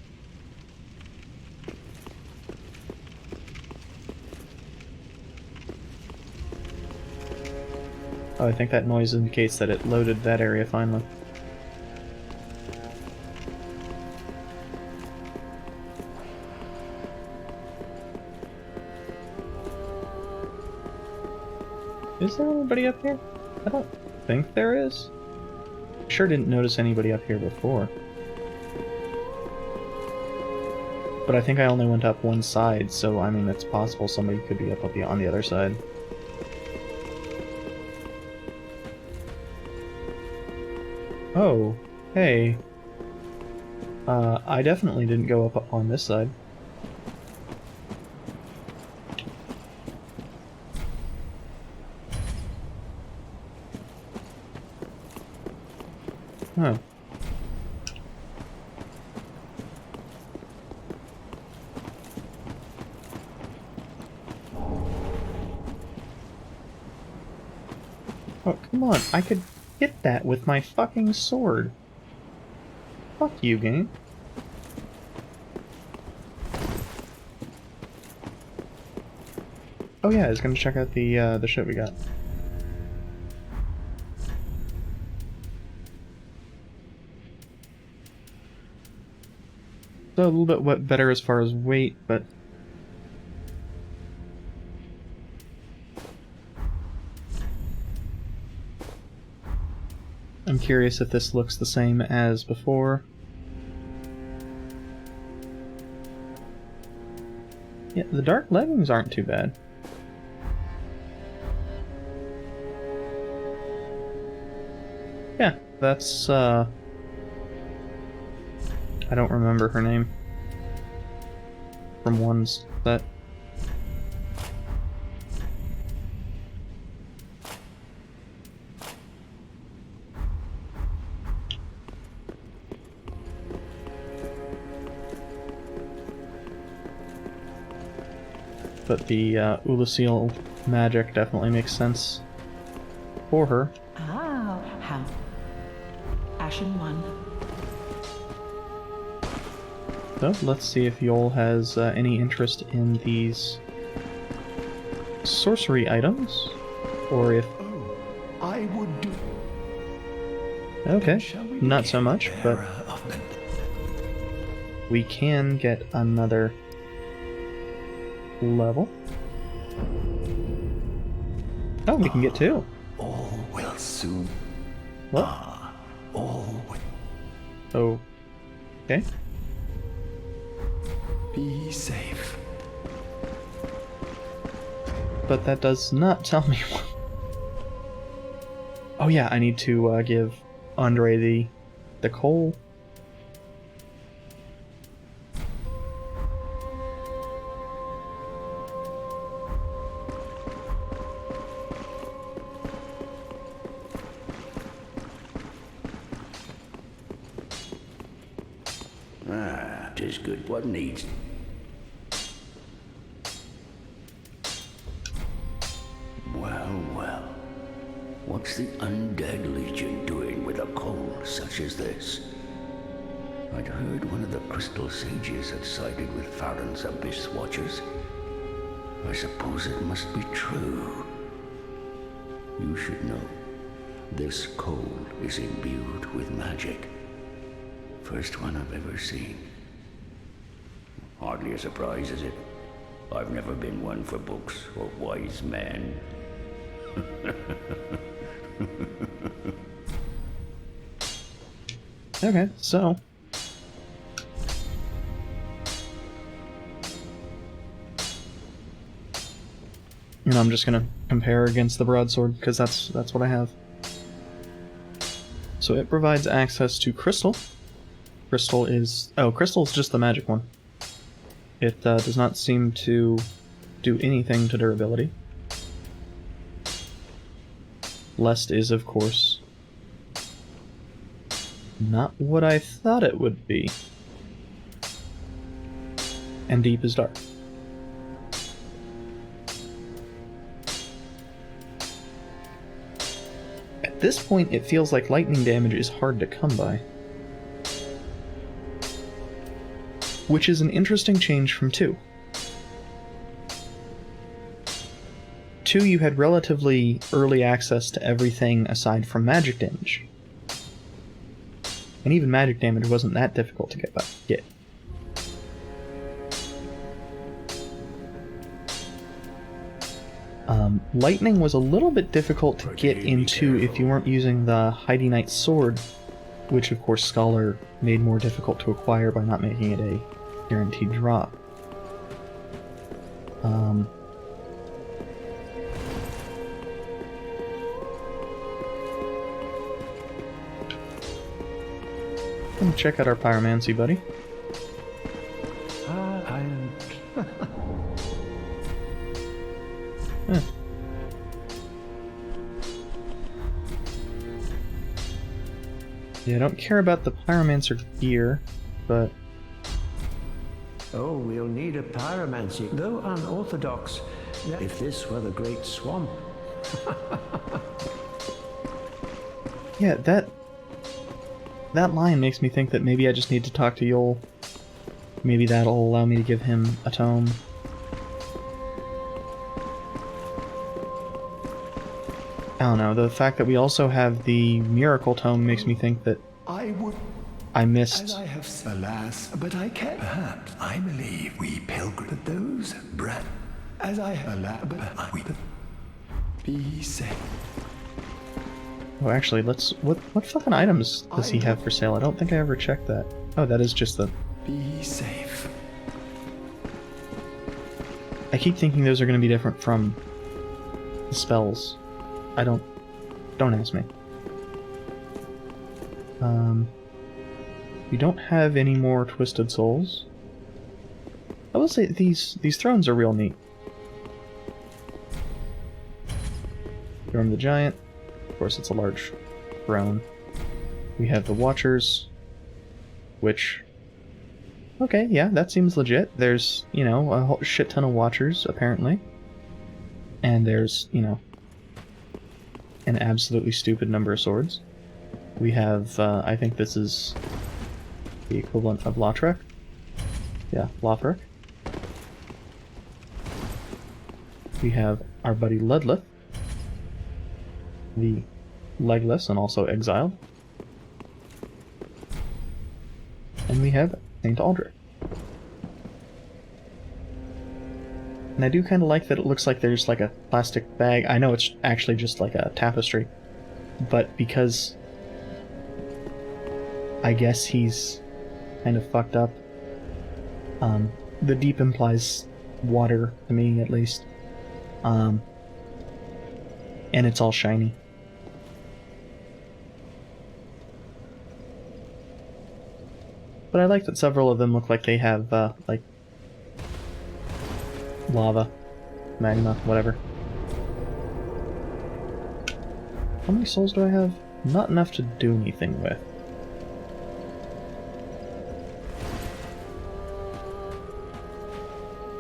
Oh, I think that noise indicates that it loaded that area finally. Is there anybody up here? I don't think there is. Sure didn't notice anybody up here before. But I think I only went up one side, so I mean it's possible somebody could be up on the other side. Oh, hey. I definitely didn't go up on this side. Huh. Oh, come on. I could hit that with my fucking sword. Fuck you, game. Oh yeah, I was gonna check out the shit we got. So a little bit better as far as weight, but I'm curious if this looks the same as before. Yeah, the dark leggings aren't too bad. Yeah, that's, I don't remember her name from ones that... But the Ulasil magic definitely makes sense for her. Ah, how? Ashen One. So let's see if Yol has any interest in these sorcery items, or if... Oh, I would do. Okay, Shall we not so become much, but bearer of them? we can get another level. Oh, we can get two. All will soon. What? All will Oh, okay. be safe. But that does not tell me what... Oh yeah, I need to give Andre the coal. Ah, 'tis good what needs. Well, well. What's the Undead Legion doing with a coal such as this? I'd heard one of the Crystal Sages had sided with Farron's Abyss Watchers. I suppose it must be true. You should know. This coal is imbued with magic. First one I've ever seen. Hardly a surprise, is it? I've never been one for books or wise men. Okay, so... And I'm just gonna compare against the broadsword, because that's what I have. So it provides access to crystal. Crystal is... Oh, crystal is just the magic one. It does not seem to do anything to durability. Lest is, of course, not what I thought it would be. And deep is dark. At this point, it feels like lightning damage is hard to come by. Which is an interesting change from 2. 2, you had relatively early access to everything aside from magic damage. And even magic damage wasn't that difficult to get. Lightning was a little bit difficult to get into if you weren't using the Heidi Knight's sword, which of course Scholar made more difficult to acquire by not making it a guaranteed drop. Let me check out our pyromancy, buddy. I am... Eh. Yeah, I don't care about the pyromancer gear, but... Oh, we'll need a pyromancy, though unorthodox. If this were the Great Swamp. Yeah, that line makes me think that maybe I just need to talk to Yol. Maybe that'll allow me to give him a tome. I don't know, the fact that we also have the Miracle Tome makes me think that I would, I as missed... I have, alas, but I can. Perhaps I believe we pilgrim, but those brat, as I have, alas, but I we be safe. Oh, actually, let's... What fucking items does he have for sale? I don't think I ever checked that. Oh, that is just the... Be safe. I keep thinking those are going to be different from the spells. I don't... Don't ask me. We don't have any more Twisted Souls. I will say these thrones are real neat. Gorm the Giant. Of course, it's a large throne. We have the Watchers, which... Okay, yeah, that seems legit. There's, you know, a whole shit ton of Watchers, apparently. And there's, you know, an absolutely stupid number of swords. We have, I think this is the equivalent of Lautrec. Yeah, Lothric. We have our buddy Ledlith, the Legless and also exiled. And we have Saint Aldrich. And I do kind of like that it looks like there's like a plastic bag. I know it's actually just like a tapestry, but because I guess he's kind of fucked up, the deep implies water to me at least, and it's all shiny. But I like that several of them look like they have, like, lava, magma, whatever. How many souls do I have? Not enough to do anything with.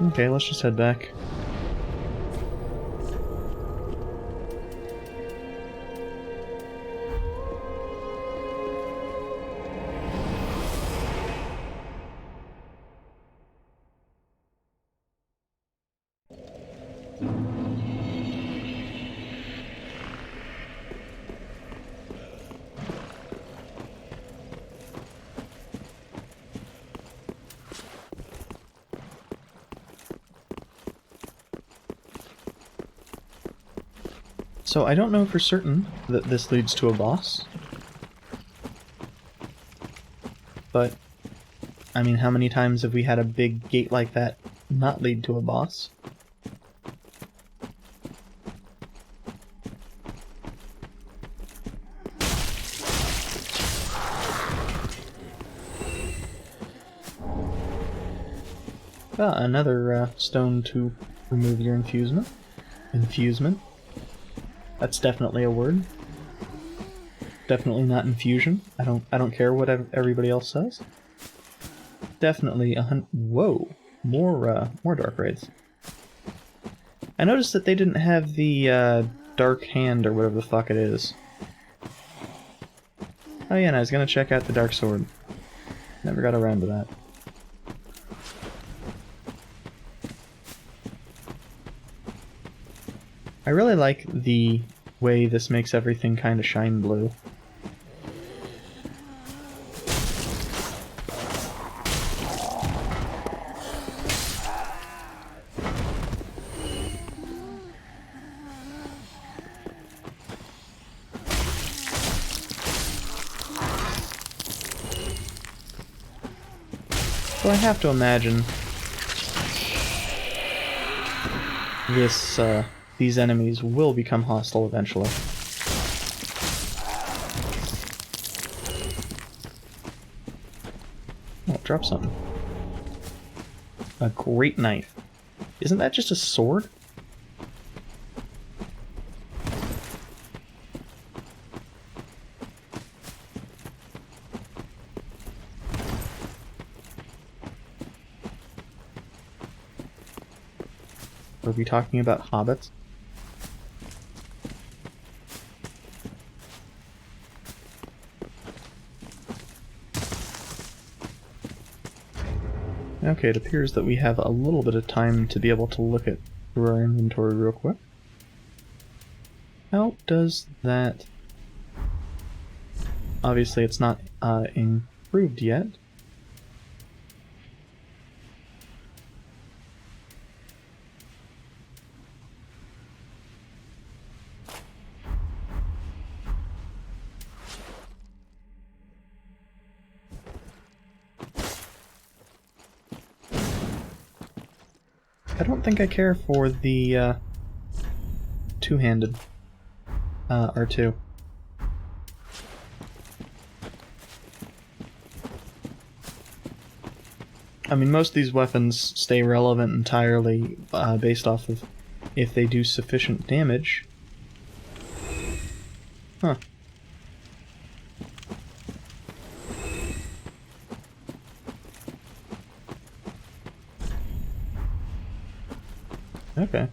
Okay, let's just head back. So I don't know for certain that this leads to a boss. But, I mean, how many times have we had a big gate like that not lead to a boss? Ah, another stone to remove your infusement. Infusement. That's definitely a word. Definitely not infusion. I don't care what everybody else says. Definitely whoa, more dark raids. I noticed that they didn't have the dark hand or whatever the fuck it is. Oh yeah, and I was gonna check out the dark sword. Never got around to that. I really like the way this makes everything kind of shine blue. So I have to imagine this, these enemies will become hostile eventually. drop something. A great knife. Isn't that just a sword? Are we talking about hobbits? Okay, it appears that we have a little bit of time to be able to look at through our inventory real quick. How does that... Obviously it's not improved yet. I don't think I care for the two-handed R2. I mean, most of these weapons stay relevant entirely based off of if they do sufficient damage. Huh. Okay.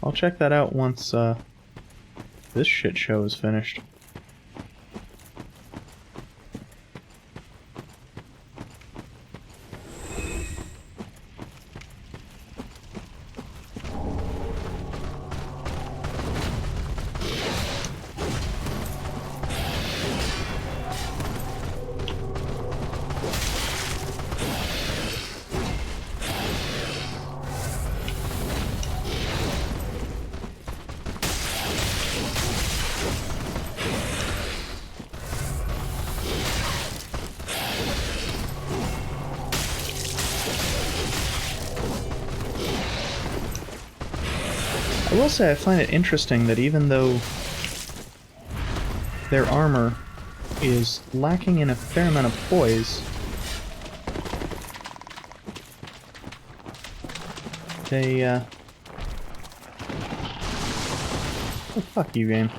I'll check that out once this shit show is finished. I will say I find it interesting that even though their armor is lacking in a fair amount of poise, they, oh, fuck you, game.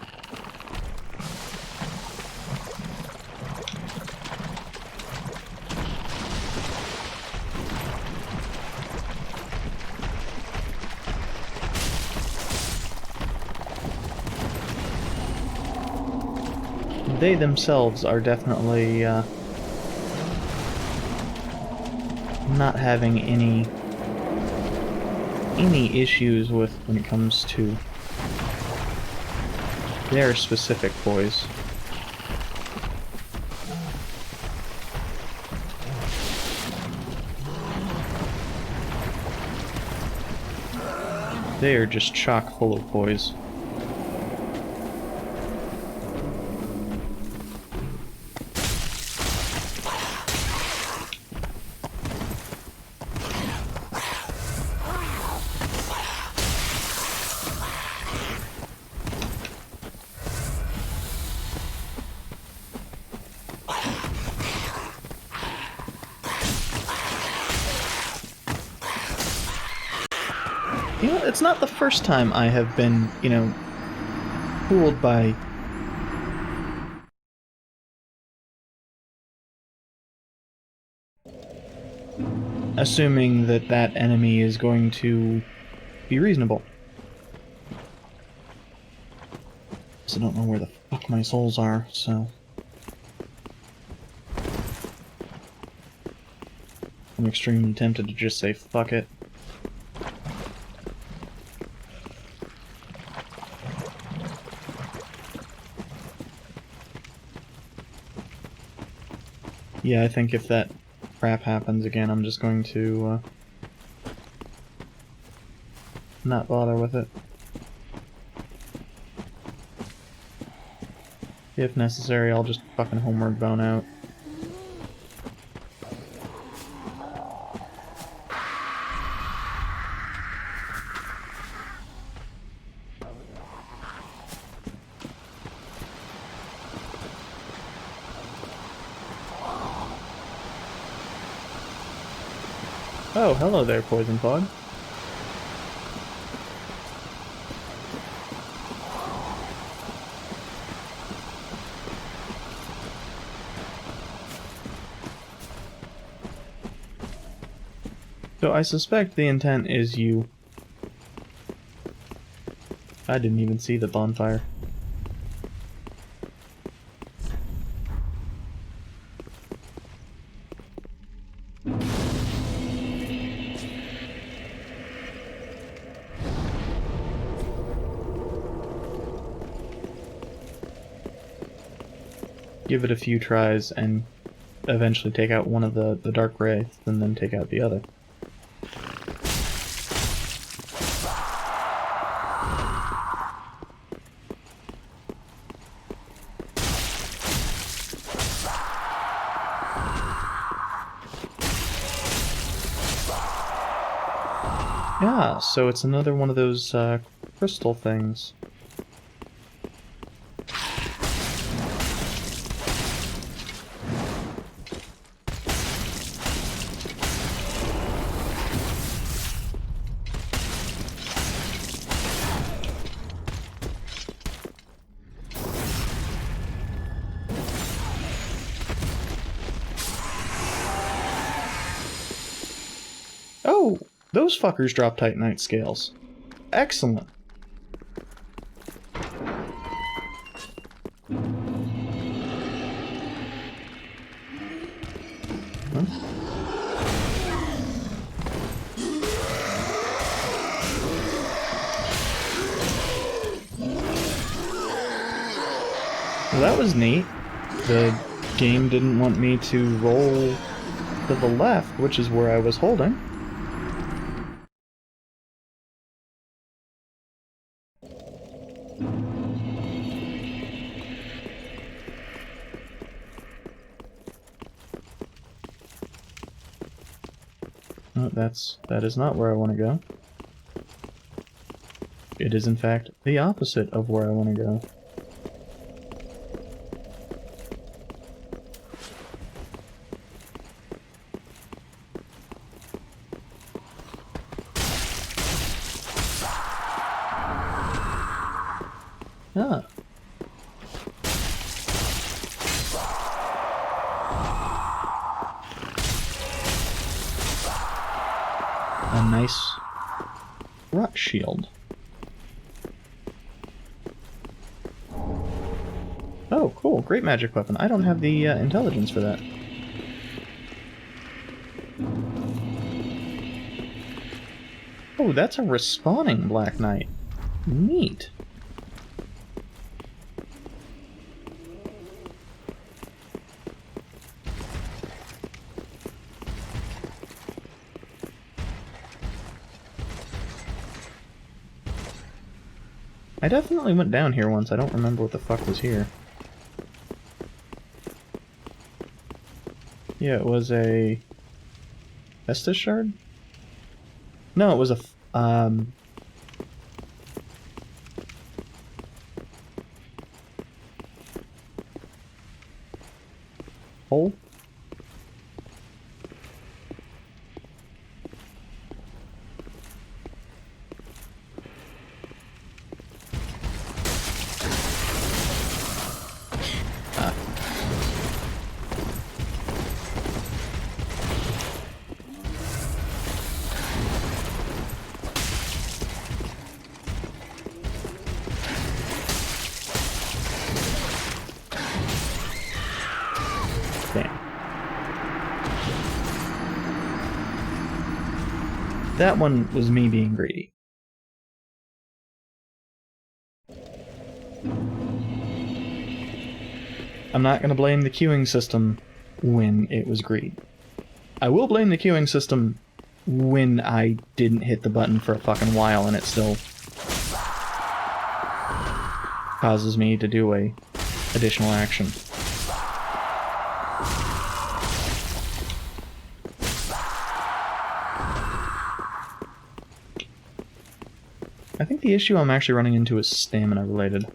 They themselves are definitely not having any issues with when it comes to their specific poise. They are just chock full of poise. You know, it's not the first time I have been, you know, fooled by assuming that that enemy is going to be reasonable. I don't know where the fuck my souls are, so... I'm extremely tempted to just say fuck it. Yeah, I think if that crap happens again, I'm just going to not bother with it. If necessary, I'll just fucking homeward bone out. Oh, hello there, poison fog. So I suspect the intent is you... I didn't even see the bonfire. Give it a few tries and eventually take out one of the dark wraiths and then take out the other. Yeah, so it's another one of those crystal things. Oh, those fuckers drop Titanite scales. Excellent. Huh? Well, that was neat. The game didn't want me to roll to the left, which is where I was holding. No, that is not where I want to go. It is in fact the opposite of where I want to go. Ah. A nice rock shield. Oh, cool. Great magic weapon. I don't have the intelligence for that. Oh, that's a respawning Black Knight. Neat. I definitely went down here once. I don't remember what the fuck was here. Yeah, it was a... Estus shard? No, it was a... hole? That one was me being greedy. I'm not going to blame the queuing system when it was greed. I will blame the queuing system when I didn't hit the button for a fucking while and it still causes me to do a additional action. I think the issue I'm actually running into is stamina related.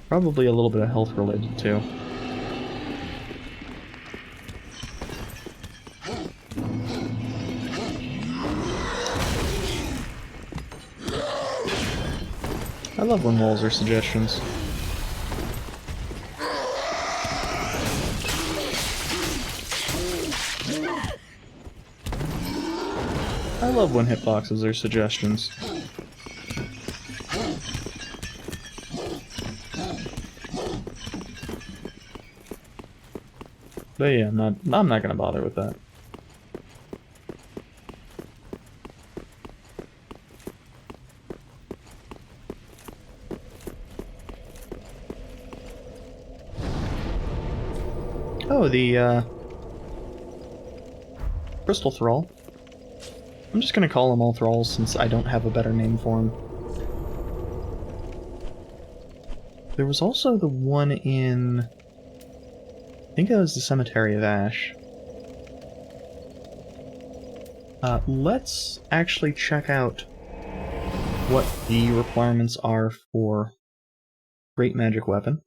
Probably a little bit of health related too. love when walls are suggestions. I love when hitboxes are suggestions. But yeah, I'm not gonna bother with that. Oh, the Crystal Thrall. I'm just gonna call them all Thralls since I don't have a better name for them. There was also the one in... I think it was the Cemetery of Ash. Let's actually check out what the requirements are for Great Magic Weapon.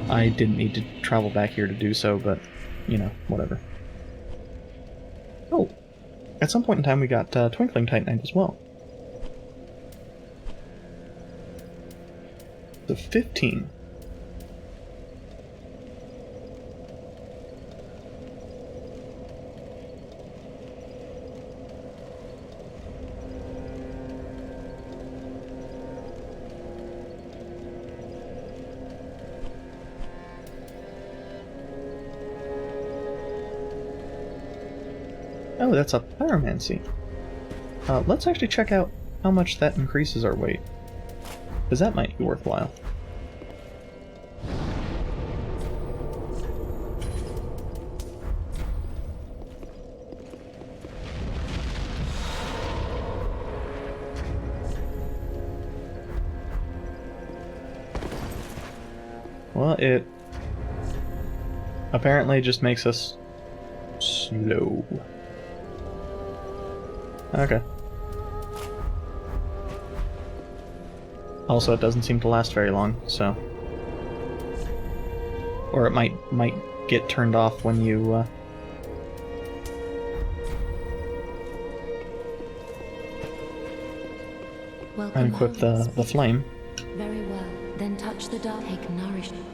I didn't need to travel back here to do so, but, you know, whatever. Oh! At some point in time we got Twinkling Titanite as well. So 15. Oh, that's a pyromancy. Let's actually check out how much that increases our weight, because that might be worthwhile. Well, it apparently just makes us slow. Okay. Also, it doesn't seem to last very long, so... Or it might get turned off when you, unequip the flame. Very well. Then touch the dark. Take nourishment.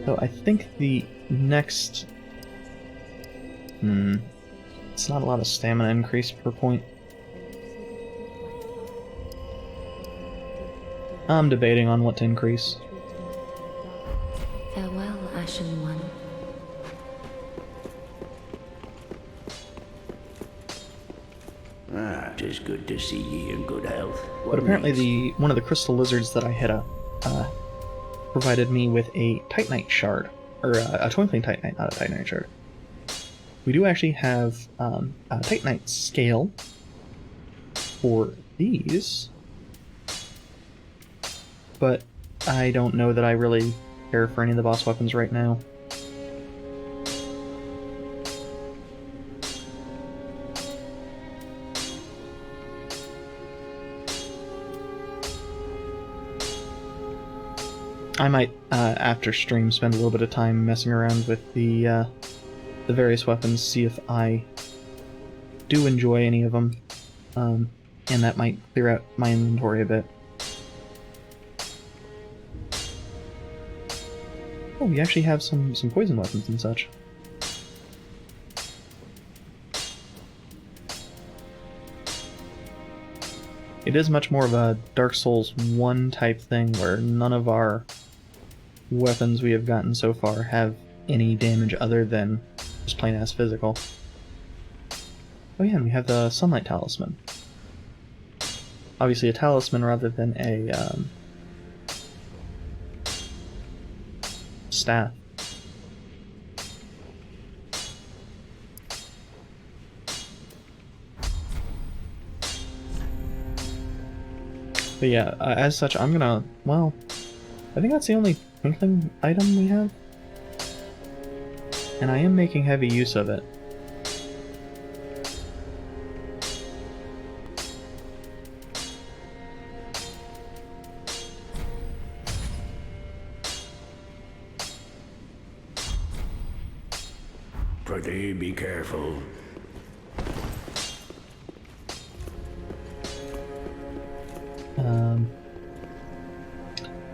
So I think the next... It's not a lot of stamina increase per point. I'm debating on what to increase. Farewell, Ashen One. Ah, 'tis good to see ye in good health. But apparently one of the crystal lizards that I hit up provided me with a Titanite shard. Or a Twinkling Titanite, not a Titanite shard. We do actually have a Titanite scale for these, but I don't know that I really care for any of the boss weapons right now. I might, after stream, spend a little bit of time messing around with the various weapons, see if I do enjoy any of them, and that might clear out my inventory a bit. Oh, we actually have some poison weapons and such. It is much more of a Dark Souls 1 type thing, where none of our weapons we have gotten so far have any damage other than just plain ass physical. Oh yeah, and we have the Sunlight Talisman. Obviously a talisman rather than a staff. But yeah, as such, I'm gonna, well, I think that's the only twinkling item we have. And I am making heavy use of it. Prithee, be careful.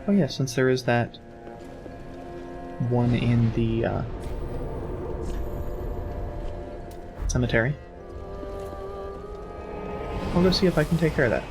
Oh yeah, since there is that one in the cemetery, I'll go see if I can take care of that.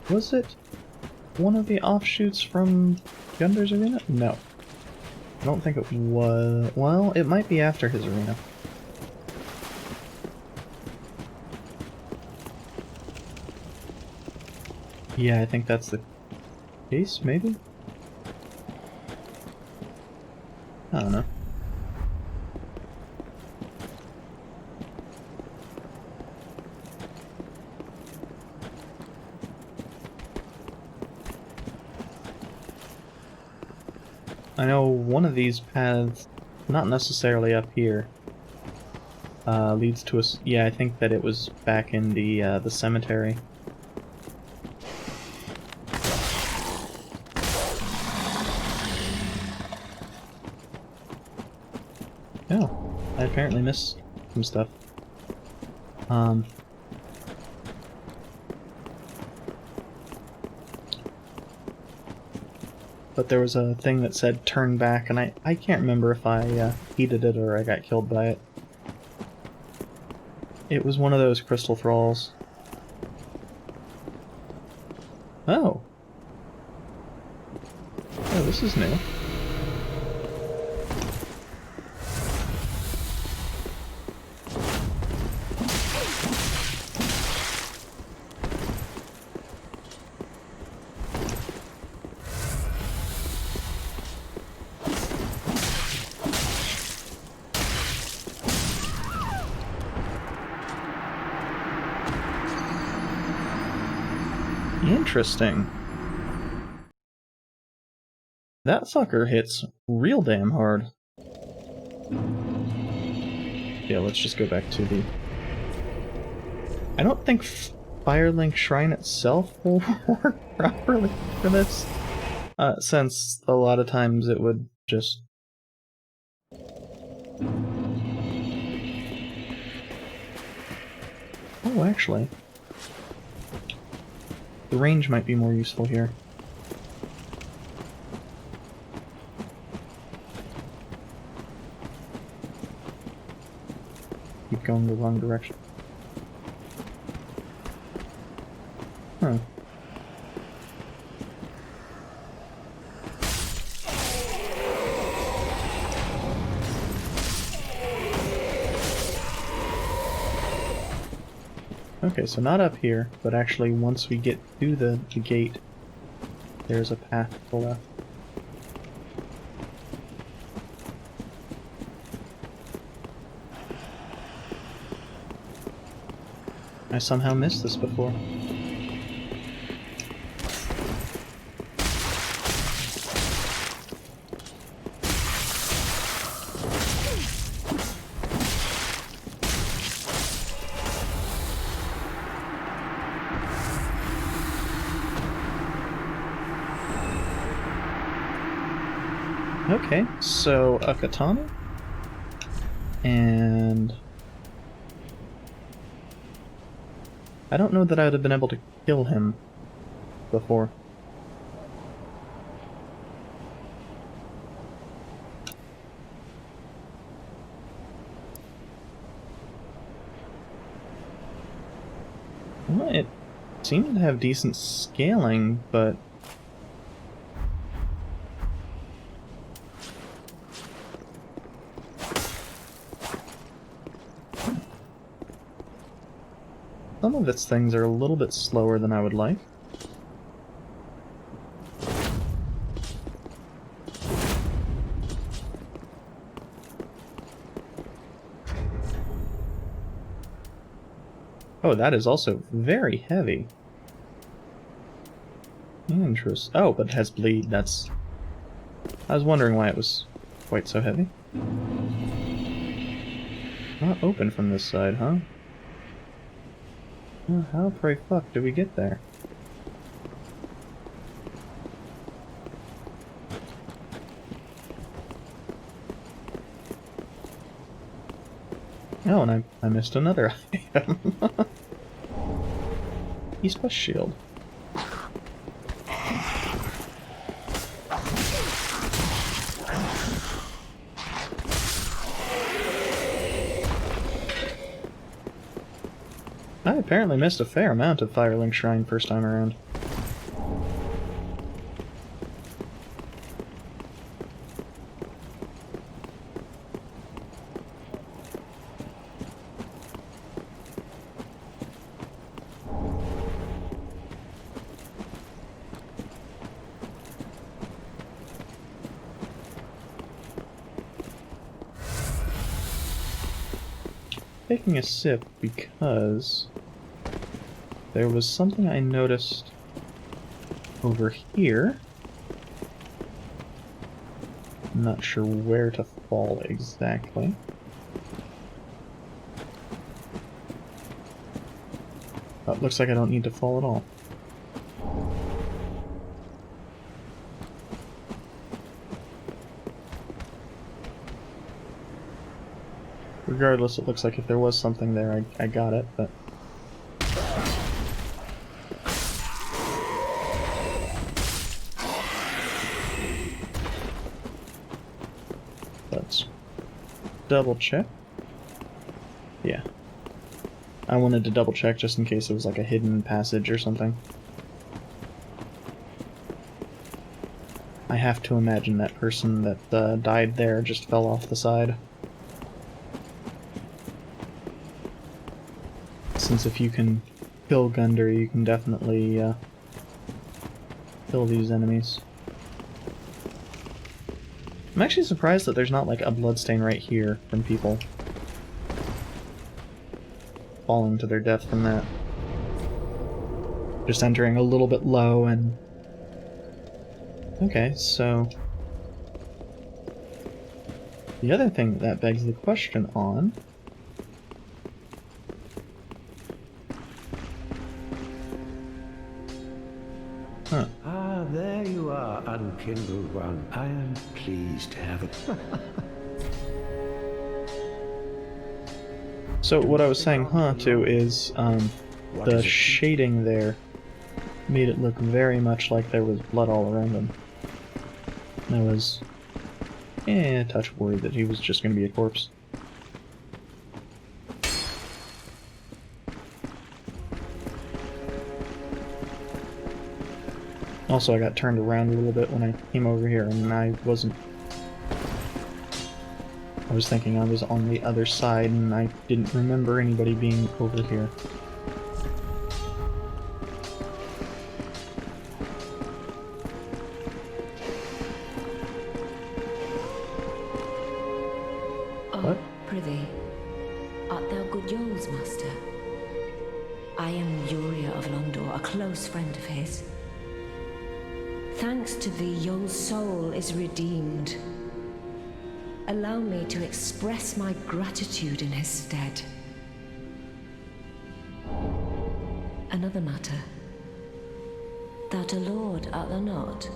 Was it one of the offshoots from Gunder's arena? No. I don't think it was. Well, it might be after his arena. Yeah, I think that's the case, maybe? I don't know. I know one of these paths, not necessarily up here, leads to us. Yeah, I think that it was back in the cemetery. Oh, I apparently missed some stuff. But there was a thing that said turn back, and I can't remember if I heeded it or I got killed by it. It was one of those crystal thralls. Oh. Oh, this is new. Interesting. That sucker hits real damn hard. Yeah, let's just go back to the... I don't think Firelink Shrine itself will work properly for this, since a lot of times it would just... Oh, actually... the range might be more useful here. Keep going the wrong direction. Huh. Okay, so not up here, but actually once we get to the gate, there's a path to the left. I somehow missed this before. Okay, so a katana, and I don't know that I would have been able to kill him before. Well, it seemed to have decent scaling, but some of its things are a little bit slower than I would like. Oh, that is also very heavy. Interesting. Oh, but it has bleed. That's... I was wondering why it was quite so heavy. Not open from this side, huh? Well, how pray fuck do we get there? Oh, and I missed another item. East West Shield. I apparently missed a fair amount of Firelink Shrine first time around. Taking a sip because there was something I noticed over here. I'm not sure where to fall exactly. Oh, it looks like I don't need to fall at all. Regardless, it looks like if there was something there, I got it, but... Let's double check. Yeah. I wanted to double check just in case it was like a hidden passage or something. I have to imagine that person that died there just fell off the side. Since if you can kill Gundar, you can definitely kill these enemies. I'm actually surprised that there's not like a bloodstain right here from people falling to their death from that. Just entering a little bit low and... Okay, so... The other thing that begs the question on... Huh. Ah, there you are, unkindled one. I am pleased to have it. So what I was saying, to is, What the is it? shading there made it look very much like there was blood all around him. And I was, a touch worried that he was just going to be a corpse. Also, I got turned around a little bit when I came over here, and I wasn't... I was thinking I was on the other side, and I didn't remember anybody being over here. What? Prithee, art thou good Yoel's master? I am Yuria of Londor, a close friend of his. Thanks to thee, Yoel's soul is redeemed. Allow me to express my gratitude in his stead. Another matter. Thou'rt a lord, art thou not?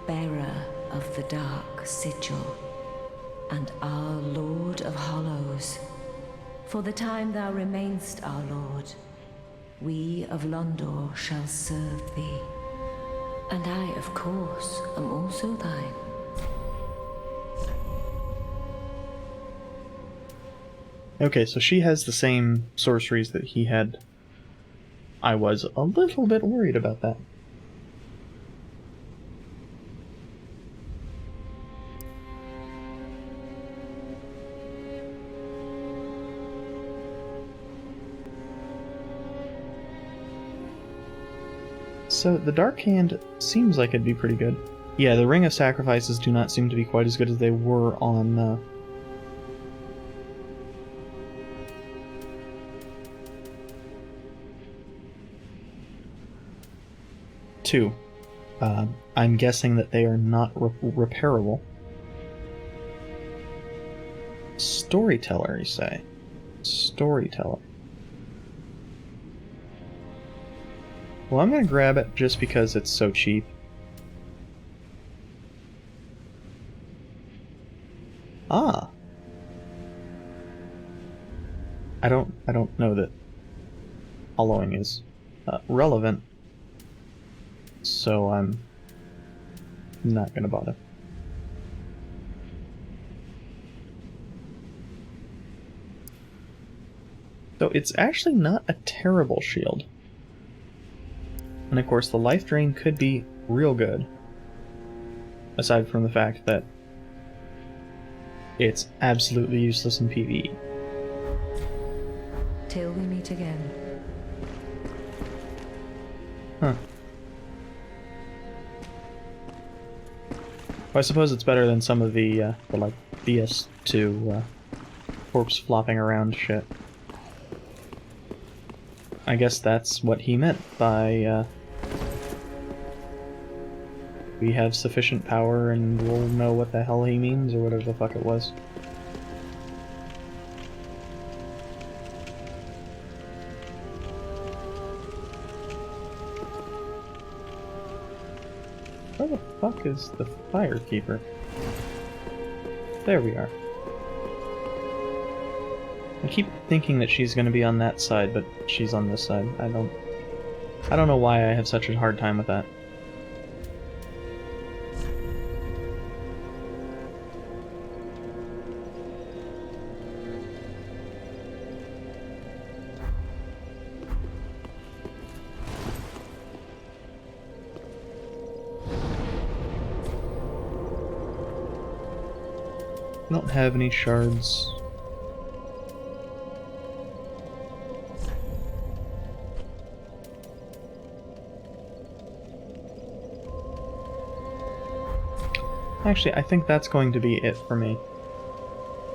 Bearer of the dark sigil, and our Lord of Hollows. For the time thou remainst our lord, we of Londor shall serve thee. And I, of course, am also thine. Okay, so she has the same sorceries that he had. I was a little bit worried about that. So the Dark Hand seems like it'd be pretty good. Yeah, the Ring of Sacrifices do not seem to be quite as good as they were 2. I'm guessing that they are not repairable. Storyteller, you say? Storyteller. Well, I'm gonna grab it just because it's so cheap. Ah. I don't know that hollowing is relevant, so I'm not gonna bother. So it's actually not a terrible shield. And of course the life drain could be real good. Aside from the fact that it's absolutely useless in PvE. Till we meet again. Huh. Well, I suppose it's better than some of the like BS2 corpse flopping around shit. I guess that's what he meant by we have sufficient power and we'll know what the hell he means, or whatever the fuck it was. Where the fuck is the Firekeeper? There we are. I keep thinking that she's gonna be on that side, but she's on this side. I don't know why I have such a hard time with that. I don't have any shards. Actually, I think that's going to be it for me.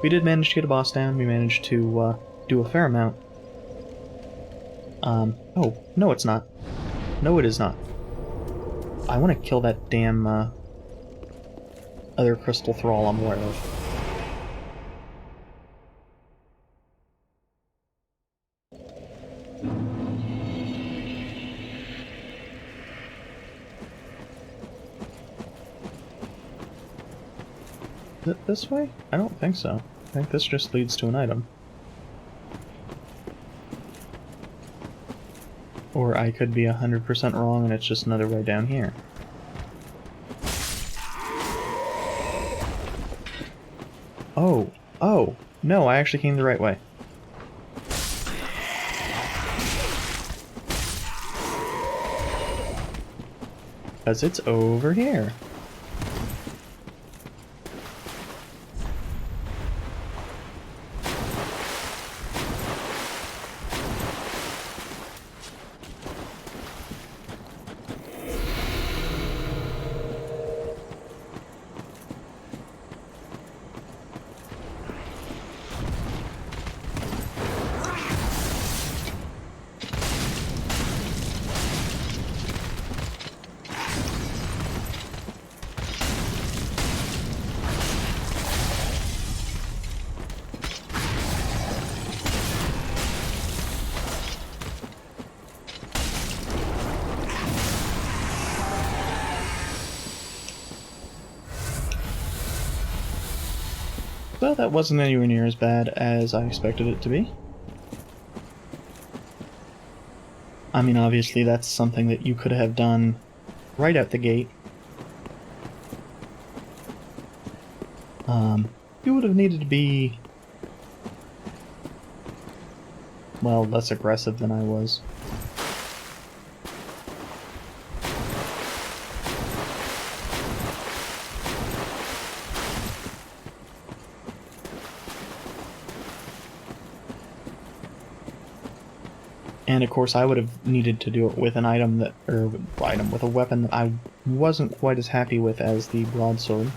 We did manage to get a boss down. We managed to do a fair amount. Oh, no it's not. No it is not. I want to kill that damn other crystal thrall I'm aware of. Is it this way? I don't think so. I think this just leads to an item. Or I could be 100% wrong and it's just another way down here. Oh, oh, no, I actually came the right way. Because it's over here. Well, that wasn't anywhere near as bad as I expected it to be. I mean, obviously that's something that you could have done right out the gate. You would have needed to be, well, less aggressive than I was. And of course I would have needed to do it with an item that, or item, with a weapon that I wasn't quite as happy with as the broadsword.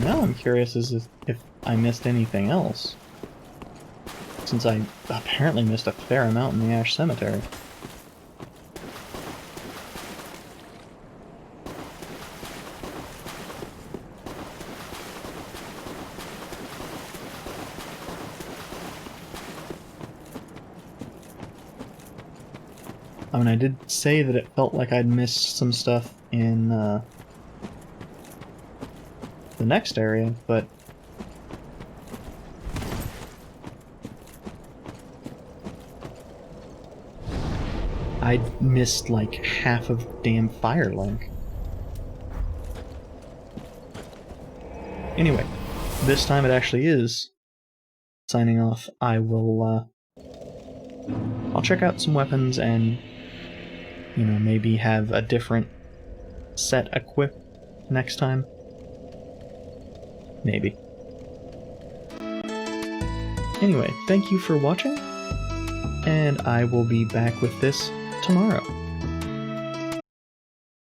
now I'm curious as if I missed anything else, since I apparently missed a fair amount in the Ash Cemetery. I mean, I did say that it felt like I'd missed some stuff in the next area, but I missed like half of damn Firelink. Anyway, this time it actually is. Signing off, I will, I'll check out some weapons and, you know, maybe have a different set equipped next time. Maybe. Anyway, thank you for watching, and I will be back with this tomorrow.